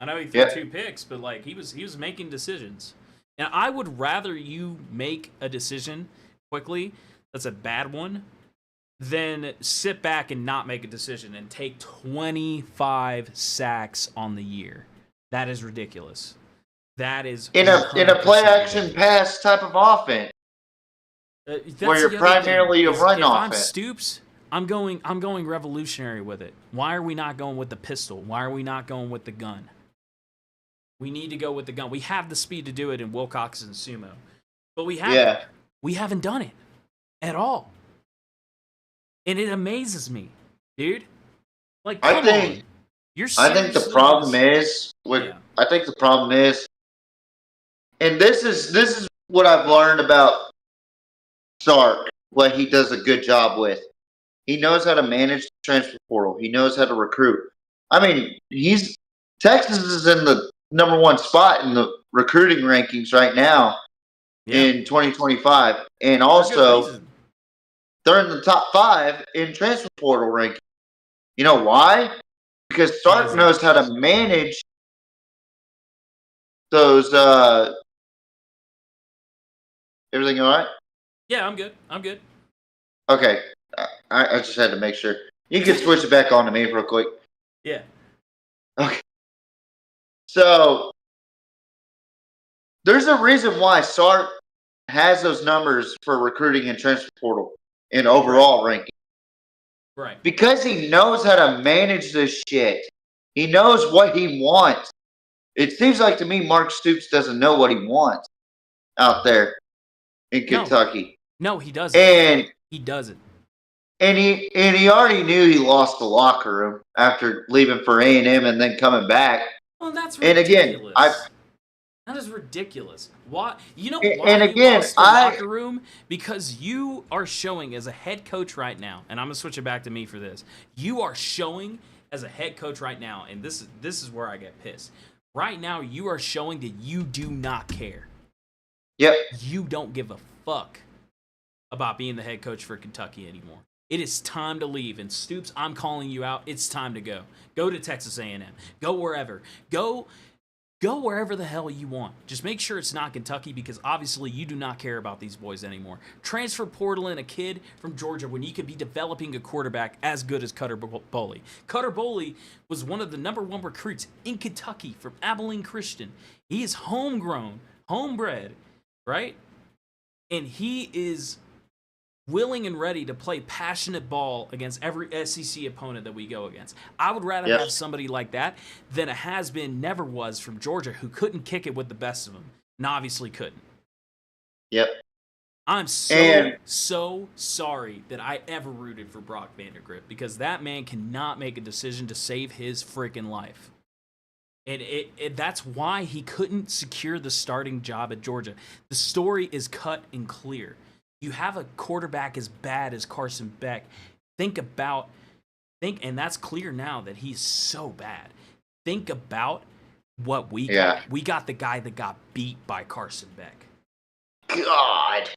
B: I know he threw 2 picks, but like he was making decisions. And I would rather you make a decision quickly that's a bad one than sit back and not make a decision and take 25 sacks on the year. That is ridiculous. That is
G: in a play action pass type of offense where you're primarily a run offense.
B: I'm Stoops, I'm going revolutionary with it. Why are we not going with the pistol? Why are we not going with the gun? We need to go with the gun. We have the speed to do it in Wilcox and Sumo, but we haven't done it at all. And it amazes me, dude. Like, come on.
G: I think the problem is and this is what I've learned about Sark, what he does a good job with. He knows how to manage the transfer portal. He knows how to recruit. I mean, Texas is in the number 1 spot in the recruiting rankings right now in 2025, and also they're in the top 5 in transfer portal ranking. You know why? Because Sark knows how to manage those. Everything all right?
B: Yeah, I'm good.
G: Okay. I just had to make sure. You can switch it back on to me real quick.
B: Yeah.
G: Okay. So, there's a reason why Sark has those numbers for recruiting and transfer portal and overall ranking.
B: Right.
G: Because he knows how to manage this shit. He knows what he wants. It seems like to me Mark Stoops doesn't know what he wants out there in Kentucky.
B: No, he doesn't.
G: And
B: he doesn't.
G: And he already knew he lost the locker room after leaving for A&M and then coming back.
B: Well, that's ridiculous.
G: And again,
B: that is ridiculous. Why? You know why you lost the locker room? Because you are showing as a head coach right now, and I'm gonna switch it back to me for this. You are showing as a head coach right now, and this is where I get pissed. Right now, you are showing that you do not care.
G: Yep.
B: You don't give a fuck about being the head coach for Kentucky anymore. It is time to leave. And Stoops, I'm calling you out. It's time to go. Go to Texas A&M. Go wherever. Go wherever the hell you want. Just make sure it's not Kentucky, because obviously you do not care about these boys anymore. Transfer portal in a kid from Georgia when you could be developing a quarterback as good as Cutter Boley. Cutter Boley was one of the number 1 recruits in Kentucky from Abilene Christian. He is homegrown, homebred, right? And he is willing and ready to play passionate ball against every SEC opponent that we go against. I would rather have somebody like that than a has-been, never was from Georgia who couldn't kick it with the best of them, and obviously couldn't.
G: Yep.
B: I'm so sorry that I ever rooted for Brock Vandagriff, because that man cannot make a decision to save his freaking life. And that's why he couldn't secure the starting job at Georgia. The story is cut and clear. You have a quarterback as bad as Carson Beck. And that's clear now that he's so bad. Think about what we got. We got the guy that got beat by Carson Beck.
G: God.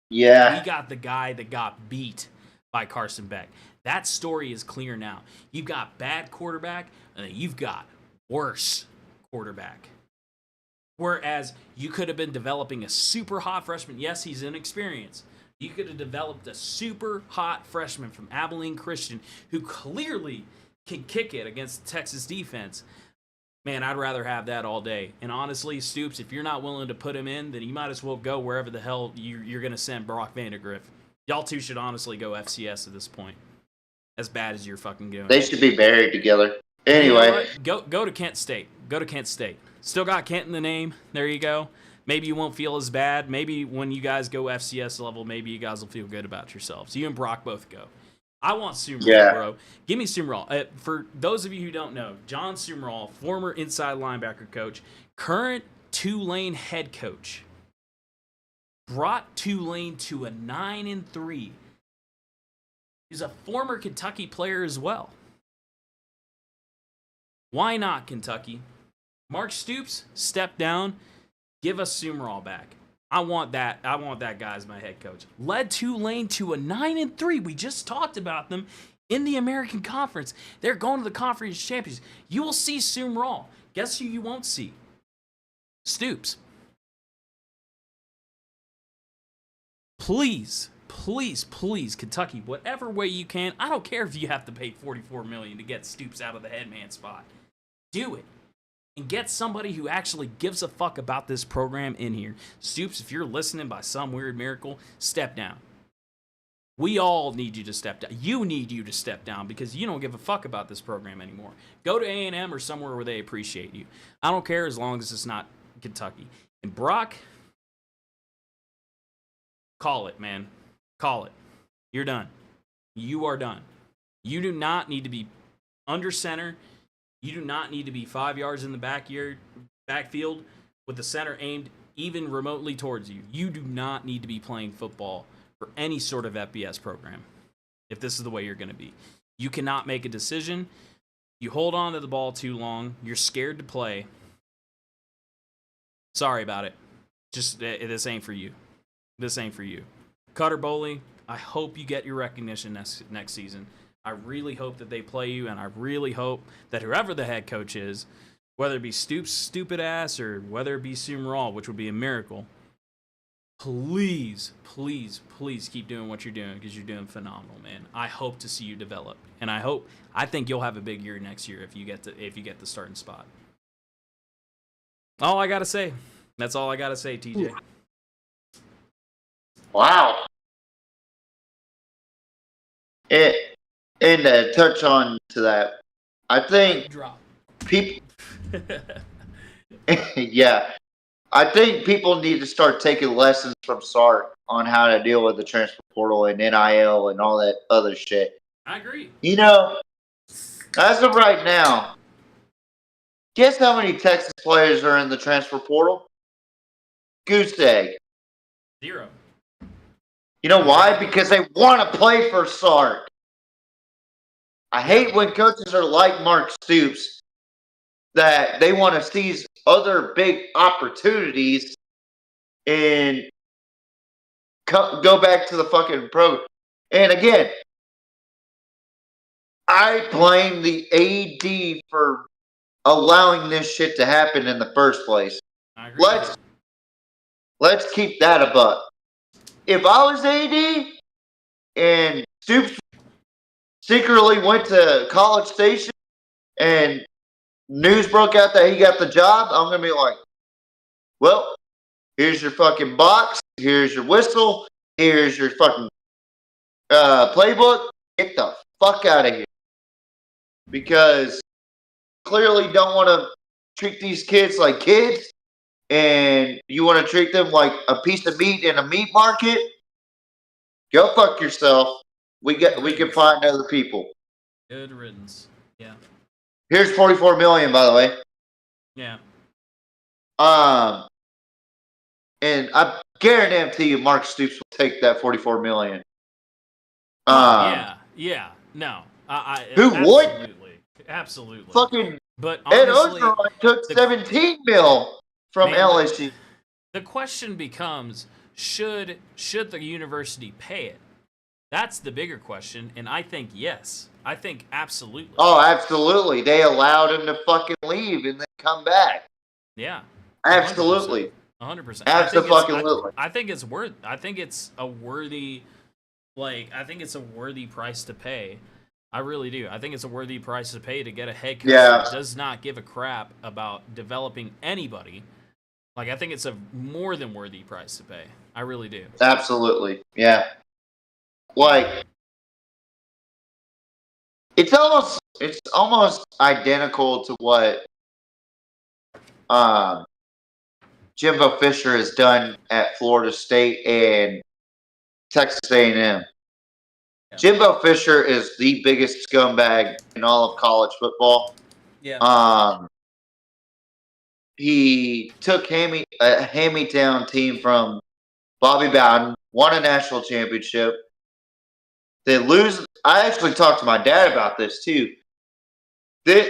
G: Yeah.
B: We got the guy that got beat by Carson Beck. That story is clear now. You've got bad quarterback, and then you've got worse quarterback. Whereas you could have been developing a super hot freshman. Yes, he's inexperienced. You could have developed a super hot freshman from Abilene Christian who clearly can kick it against the Texas defense. Man, I'd rather have that all day. And honestly, Stoops, if you're not willing to put him in, then you might as well go wherever the hell you're going to send Brock Vandagriff. Y'all two should honestly go FCS at this point. As bad as you're fucking doing.
G: They should be buried together. Anyway.
B: You know, go to Kent State. Go to Kent State. Still got Kent in the name. There you go. Maybe you won't feel as bad. Maybe when you guys go FCS level, maybe you guys will feel good about yourselves. You and Brock both go. I want Sumrall, bro. Give me Sumrall. For those of you who don't know, John Sumrall, former inside linebacker coach, current Tulane head coach, brought Tulane to a 9-3. He's a former Kentucky player as well. Why not Kentucky? Mark Stoops, step down. Give us Sumrall back. I want that. I want that guy as my head coach. Led Tulane to a 9-3. We just talked about them in the American Conference. They're going to the conference champions. You will see Sumrall. Guess who you won't see? Stoops. Please, Kentucky, whatever way you can. I don't care if you have to pay $44 million to get Stoops out of the headman spot. Do it. And get somebody who actually gives a fuck about this program in here. Stoops, if you're listening by some weird miracle, step down. We all need you to step down. You need you to step down because you don't give a fuck about this program anymore. Go to A&M or somewhere where they appreciate you. I don't care as long as it's not Kentucky. And Brock, call it, man. Call it. You're done. You are done. You do not need to be under center. You do not need to be 5 yards in the backfield with the center aimed even remotely towards you. You do not need to be playing football for any sort of FBS program if this is the way you're going to be. You cannot make a decision. You hold on to the ball too long. You're scared to play. Sorry about it. Just, this ain't for you. This ain't for you. Cutter Boley, I hope you get your recognition next season. I really hope that they play you, and I really hope that whoever the head coach is, whether it be Stoops' stupid ass or whether it be Sumrall, which would be a miracle, please keep doing what you're doing because you're doing phenomenal, man. I hope to see you develop, and I think you'll have a big year next year if you get the starting spot. All I gotta say. That's all I gotta say, TJ.
G: Wow. And to touch on to that, I think people, yeah, I think people need to start taking lessons from Sark on how to deal with the transfer portal and NIL and all that other shit.
B: I agree.
G: You know, as of right now, guess how many Texas players are in the transfer portal? Goose egg.
B: 0.
G: You know why? Because they want to play for Sark. I hate when coaches are like Mark Stoops, that they want to seize other big opportunities and go back to the fucking program. And again, I blame the AD for allowing this shit to happen in the first place.
B: I agree.
G: Let's keep that a buck. If I was AD and Stoops secretly went to College Station and news broke out that he got the job, I'm going to be like, well, here's your fucking box, here's your whistle, here's your fucking playbook, get the fuck out of here. Because clearly don't want to treat these kids like kids, and you want to treat them like a piece of meat in a meat market. Go fuck yourself. We can find other people.
B: Good riddance. Yeah.
G: Here's $44 million, by the way.
B: Yeah.
G: And I guarantee you, Mark Stoops will take that $44 million.
B: Yeah. No.
G: Who would?
B: Absolutely.
G: Fucking
B: But
G: Ed
B: honestly,
G: Osterreich took $17 million from LSU.
B: The question becomes, should the university pay it? That's the bigger question, and I think yes. I think absolutely.
G: Oh, absolutely. They allowed him to fucking leave and then come back.
B: Yeah.
G: Absolutely.
B: 100%.
G: Absolutely.
B: I think it's worth. I think it's a worthy, I think it's a worthy price to pay. I really do. I think it's a worthy price to pay to get a head coach that does not give a crap about developing anybody. I think it's a more than worthy price to pay. I really do.
G: Absolutely. Yeah. It's almost identical to what Jimbo Fisher has done at Florida State and Texas A&M. Yeah. Jimbo Fisher is the biggest scumbag in all of college football.
B: Yeah.
G: He took a hand-me-down team from Bobby Bowden, won a national championship. They lose. I actually talked to my dad about this too. This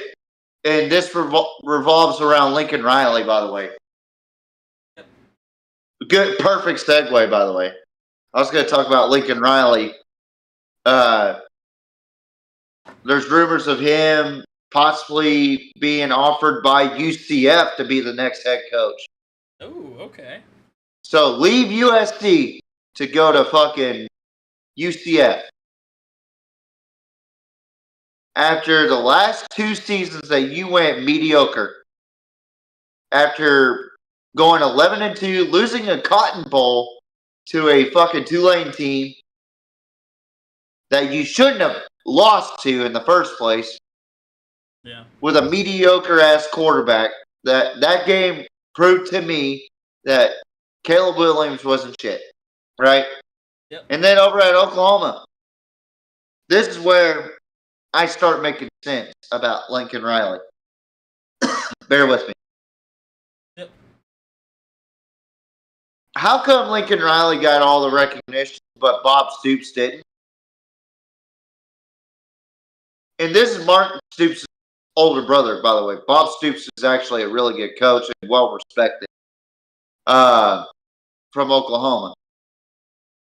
G: revolves around Lincoln Riley, by the way. Yep. Good, perfect segue, by the way. I was going to talk about Lincoln Riley. There's rumors of him possibly being offered by UCF to be the next head coach.
B: Oh, okay.
G: So leave USC to go to fucking UCF. After the last 2 seasons that you went mediocre, after going 11-2, losing a Cotton Bowl to a fucking Tulane team that you shouldn't have lost to in the first place, with a mediocre ass quarterback, that game proved to me that Caleb Williams wasn't shit, right?
B: Yep.
G: And then over at Oklahoma, this is where I start making sense about Lincoln Riley. Bear with me.
B: Yep.
G: How come Lincoln Riley got all the recognition, but Bob Stoops didn't? And this is Mark Stoops' older brother, by the way. Bob Stoops is actually a really good coach and well respected from Oklahoma.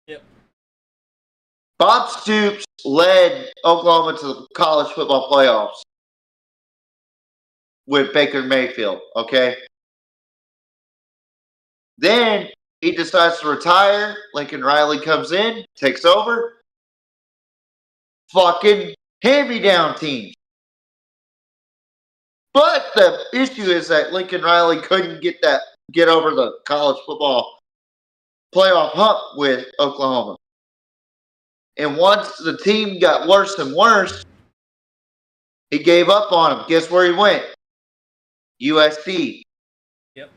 B: Yep.
G: Bob Stoops led Oklahoma to the college football playoffs with Baker Mayfield, okay? Then he decides to retire. Lincoln Riley comes in, takes over. Fucking hand-me-down teams. But the issue is that Lincoln Riley couldn't get over the college football playoff hump with Oklahoma. And once the team got worse and worse, he gave up on him. Guess where he went? USC.
B: Yep.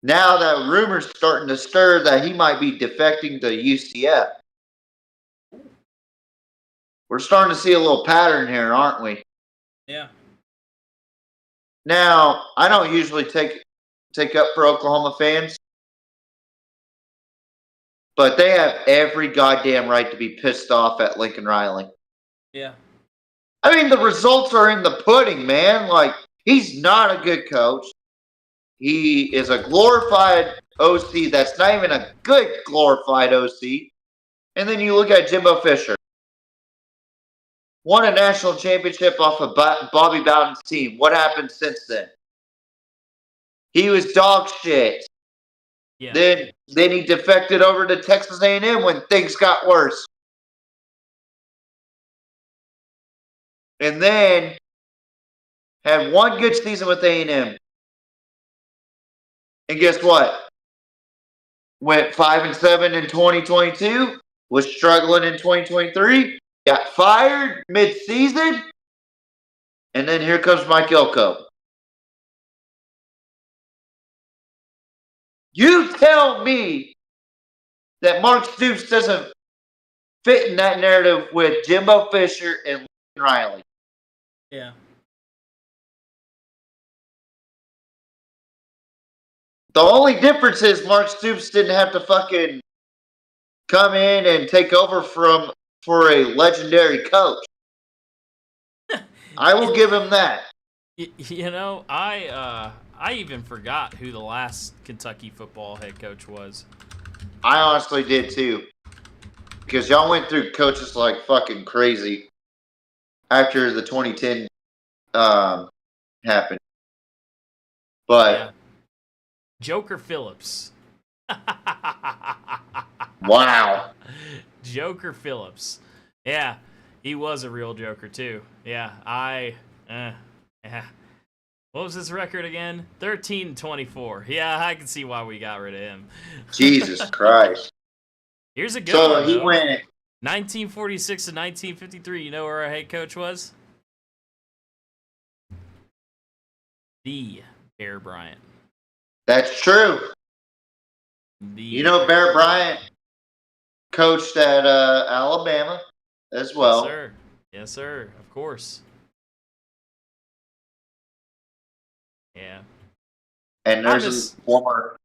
G: Now that rumor's starting to stir that he might be defecting to UCF. We're starting to see a little pattern here, aren't we?
B: Yeah.
G: Now, I don't usually take up for Oklahoma fans, but they have every goddamn right to be pissed off at Lincoln Riley.
B: Yeah.
G: I mean, the results are in the pudding, man. He's not a good coach. He is a glorified OC that's not even a good glorified OC. And then you look at Jimbo Fisher. Won a national championship off of Bobby Bowden's team. What happened since then? He was dog shit.
B: Yeah.
G: Then he defected over to Texas A&M when things got worse. And then had one good season with A&M. And guess what? Went 5-7 in 2022. was struggling in 2023, got fired mid-season, and then here comes Mike Elko. You tell me that Mark Stoops doesn't fit in that narrative with Jimbo Fisher and Lincoln Riley.
B: Yeah.
G: The only difference is Mark Stoops didn't have to fucking come in and take over for a legendary coach. I will give him that.
B: You know, I even forgot who the last Kentucky football head coach was.
G: I honestly did too. Because y'all went through coaches like fucking crazy after the 2010 happened. But
B: Yeah. Joker Phillips.
G: wow.
B: Joker Phillips. Yeah, he was a real Joker too. Yeah, yeah. What was his record again? 13-24. Yeah, I can see why we got rid of him.
G: Jesus Christ.
B: Here's a good
G: So
B: one,
G: he
B: though.
G: went
B: 1946 to 1953. You know where our head coach was? The Bear Bryant.
G: That's true. You know, Bear Bryant coached at Alabama as well.
B: Yes, sir. Yes, sir. Of course. Yeah.
G: And there's a former.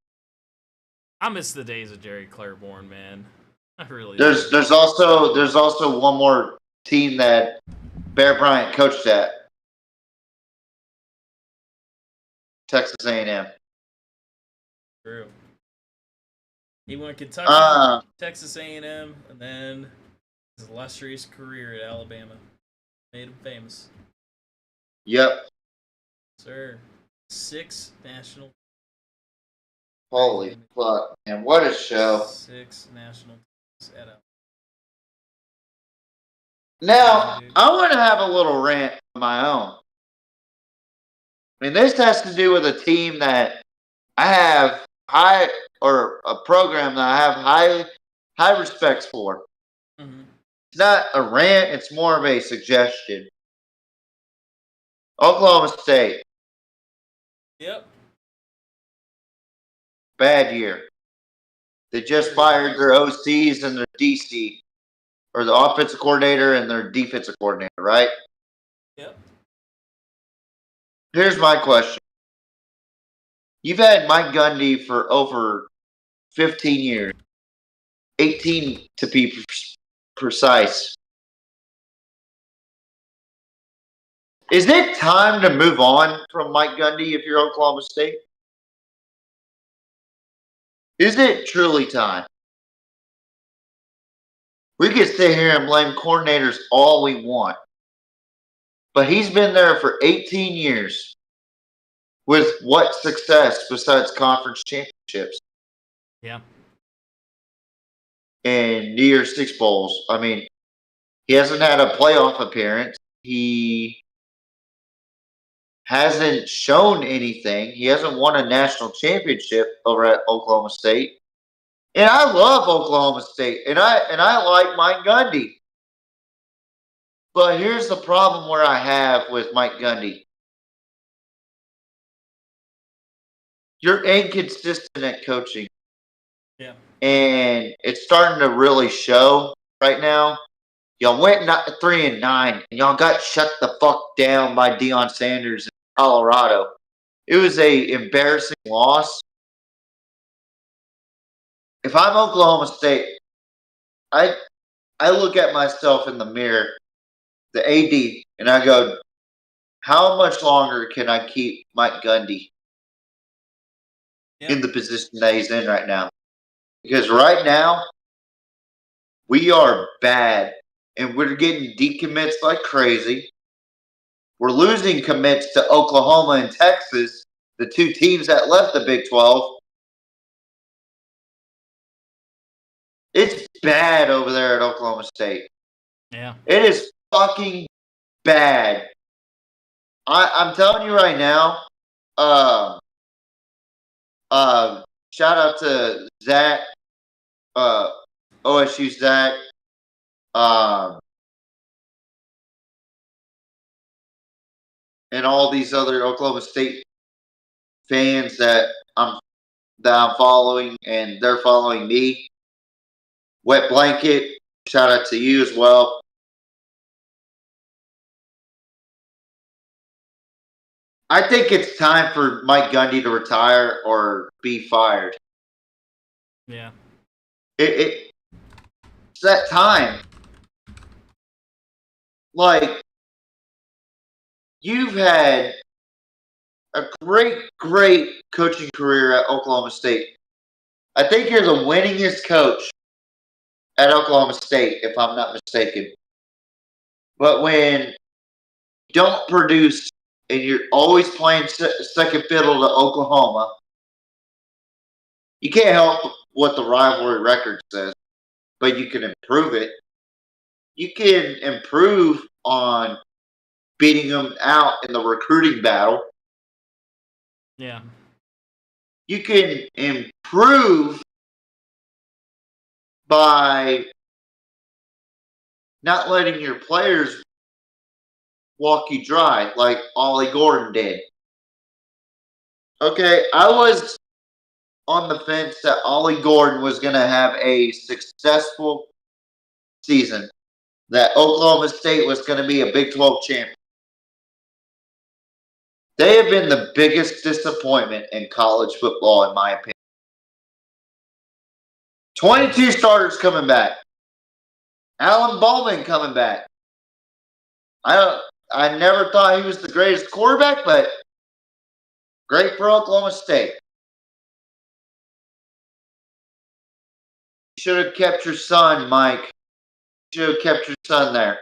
B: I miss the days of Jerry Claiborne, man. I really.
G: There's also one more team that Bear Bryant coached at. Texas A&M.
B: True. He went Kentucky, Texas A&M, and then his illustrious career at Alabama made him famous.
G: Yep.
B: Sir, 6 national.
G: Holy fuck, man! What a show.
B: 6 national teams at Alabama.
G: Now, I want to have a little rant of my own. I mean, this has to do with a team that I have or a program that I have high respects for.
B: Mm-hmm.
G: It's not a rant; it's more of a suggestion. Oklahoma State.
B: Yep.
G: Bad year. They just fired their OCs and their DC, or the offensive coordinator and their defensive coordinator, right?
B: Yep.
G: Here's my question. You've had Mike Gundy for over 15 years. 18 to be precise. Is it time to move on from Mike Gundy if you're Oklahoma State? Is it truly time? We could sit here and blame coordinators all we want. But he's been there for 18 years. With what success besides conference championships?
B: Yeah.
G: And New Year's Six Bowls. I mean, he hasn't had a playoff appearance. He hasn't shown anything. He hasn't won a national championship over at Oklahoma State. And I love Oklahoma State. And I like Mike Gundy. But here's the problem where I have with Mike Gundy. You're inconsistent at coaching.
B: Yeah.
G: And it's starting to really show right now. Y'all went 3-9, and y'all got shut the fuck down by Deion Sanders in Colorado. It was a embarrassing loss. If I'm Oklahoma State, I look at myself in the mirror, the AD, and I go, how much longer can I keep Mike Gundy in the position that he's in right now? Because right now, we are bad, and we're getting decommits like crazy. We're losing commits to Oklahoma and Texas, the two teams that left the Big 12. It's bad over there at Oklahoma State.
B: Yeah.
G: It is fucking bad. I'm telling you right now, shout out to Zach OSU Zach, and all these other Oklahoma State fans that I'm following, and they're following me. Wet Blanket, shout out to you as well. I think it's time for Mike Gundy to retire or be fired.
B: Yeah.
G: It's that time. Like, you've had a great coaching career at Oklahoma State. I think you're the winningest coach at Oklahoma State, if I'm not mistaken. But when you don't produce and you're always playing second fiddle to Oklahoma, you can't help what the rivalry record says, but you can improve it. You can improve on beating them out in the recruiting battle.
B: Yeah.
G: You can improve by not letting your players walk you dry like Ollie Gordon did. Okay, I was on the fence that Ollie Gordon was going to have a successful season, that Oklahoma State was going to be a Big 12 champion. They have been the biggest disappointment in college football, in my opinion. 22 starters coming back. Alan Bowman coming back. I never thought he was the greatest quarterback, but great for Oklahoma State. You should have kept your son, Mike. You should have kept your son there.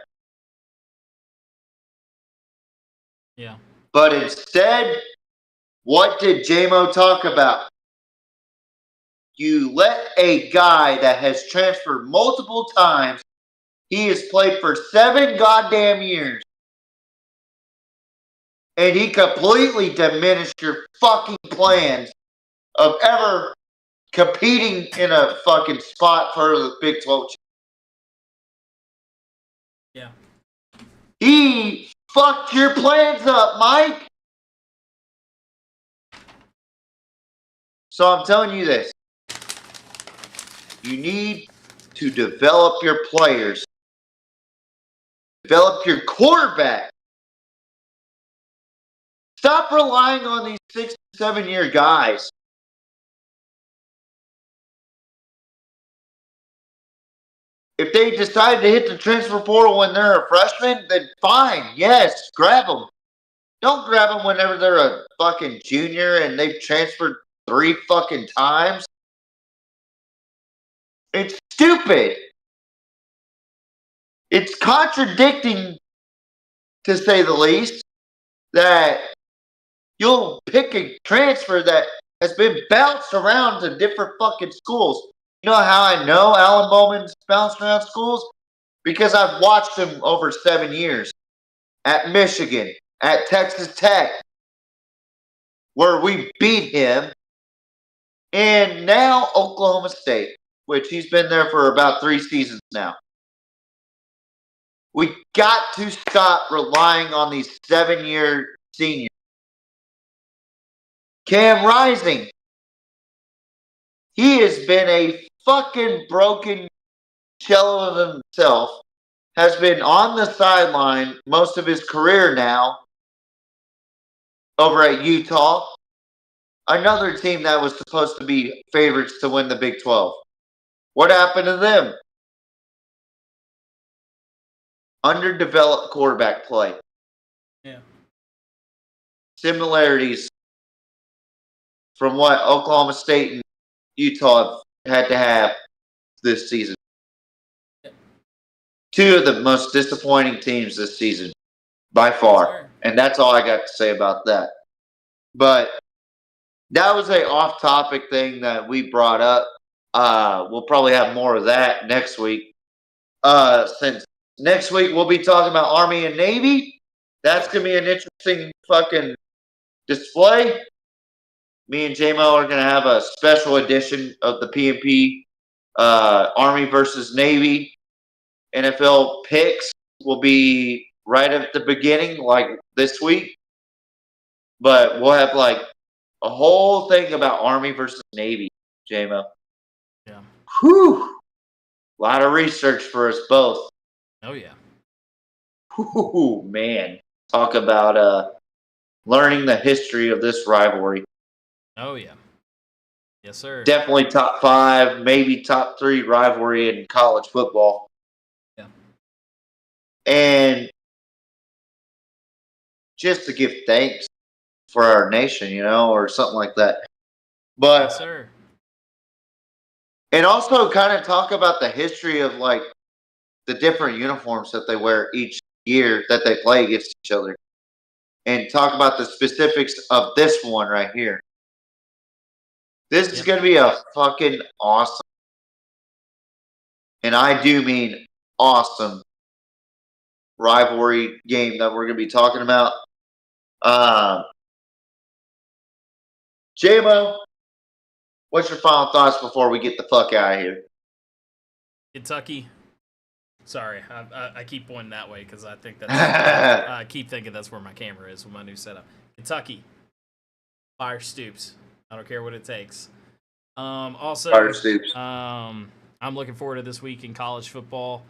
B: Yeah.
G: But instead, what did JMO talk about? You let a guy that has transferred multiple times, he has played for 7 goddamn years, and he completely diminished your fucking plans of ever competing in a fucking spot for the Big 12.
B: Yeah.
G: He fucked your plans up, Mike. So I'm telling you this. You need to develop your players. Develop your quarterback. Stop relying on these 6 to 7 year guys. If they decide to hit the transfer portal when they're a freshman, then fine. Yes, grab them. Don't grab them whenever they're a fucking junior and they've transferred 3 fucking times. It's stupid. It's contradicting, to say the least, that you'll pick a transfer that has been bounced around to different fucking schools. You know how I know Alan Bowman's bounced around schools? Because I've watched him over 7 years. At Michigan, at Texas Tech, where we beat him, and now Oklahoma State, which he's been there for about 3 seasons now. We got to stop relying on these 7-year seniors. Cam Rising, he has been a fucking broken shell of himself, has been on the sideline most of his career now over at Utah, another team that was supposed to be favorites to win the Big 12. What happened to them? Underdeveloped quarterback play.
B: Yeah.
G: Similarities from what Oklahoma State and Utah had to have this season. 2 of the most disappointing teams this season, by far. And that's all I got to say about that. But that was a off-topic thing that we brought up. We'll probably have more of that next week. Since next week we'll be talking about Army and Navy. That's going to be an interesting fucking display. Me and JMO are going to have a special edition of the PMP Army versus Navy. NFL picks will be right at the beginning, like this week. But we'll have like a whole thing about Army versus Navy, JMO.
B: Yeah.
G: Whew. A lot of research for us both.
B: Oh, yeah.
G: Whew, man. Talk about learning the history of this rivalry.
B: Oh, yeah. Yes, sir.
G: Definitely top 5, maybe top 3 rivalry in college football.
B: Yeah.
G: And just to give thanks for our nation, you know, or something like that. But
B: Yes, sir.
G: And also kind of talk about the history of like the different uniforms that they wear each year that they play against each other. And talk about the specifics of this one right here. This is going to be a fucking awesome, and I do mean awesome, rivalry game that we're going to be talking about. J-Mo, what's your final thoughts before we get the fuck out of here?
B: Kentucky. Sorry, I keep pointing that way because I think that's. I keep thinking that's where my camera is with my new setup. Kentucky. Fire Stoops. I don't care what it takes. Also,
G: Fire Stoops.
B: I'm looking forward to this week in college football.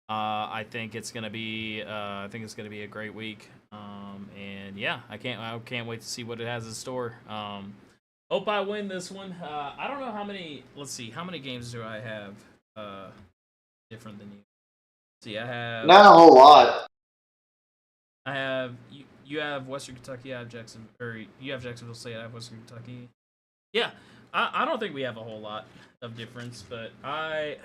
B: I think it's gonna be. I think it's gonna be a great week. And yeah, I can't wait to see what it has in store. Hope I win this one. I don't know how many. Let's see. How many games do I have? Different than you. See, I have
G: not a whole lot.
B: I have you have Western Kentucky. I have Jackson, or you have Jacksonville State. I have Western Kentucky. Yeah, I don't think we have a whole lot of difference, but I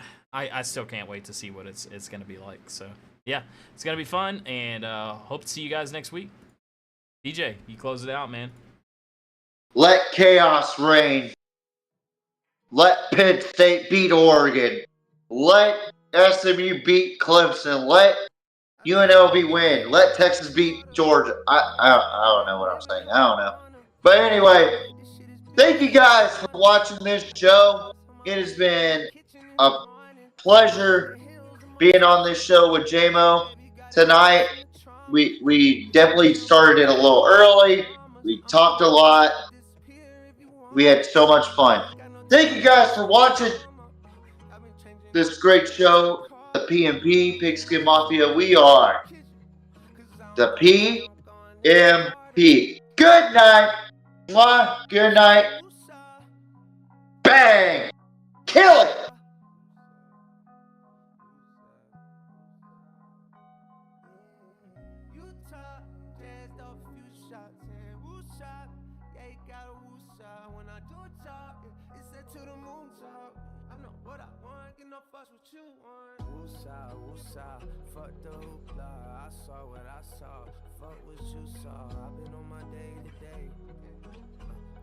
B: still can't wait to see what it's gonna be like. So yeah, it's gonna be fun, and hope to see you guys next week. DJ, you close it out, man.
G: Let chaos reign. Let Penn State beat Oregon. Let SMU beat Clemson. Let UNLV win. Let Texas beat Georgia. I don't know what I'm saying. I don't know. But anyway, thank you guys for watching this show. It has been a pleasure being on this show with J-Mo tonight. We definitely started it a little early. We talked a lot. We had so much fun. Thank you guys for watching this great show, the PMP, Pigskin Mafia. We are the PMP. Good night. Mwah. Good night. Bang. Kill it.
A: Fuck the hoopla, I saw what I saw. Fuck what you saw. I've been on my day to day.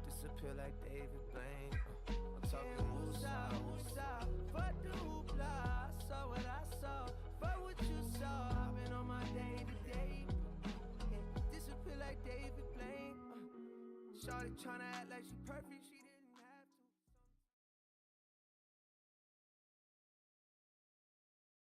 A: Disappear like David Blaine. I'm talking woosah, woosah. Fuck the hoopla, I saw what I saw. Fuck what you saw. I've been on my day to day. Disappear like David Blaine. Shawty tryna act like she perfect.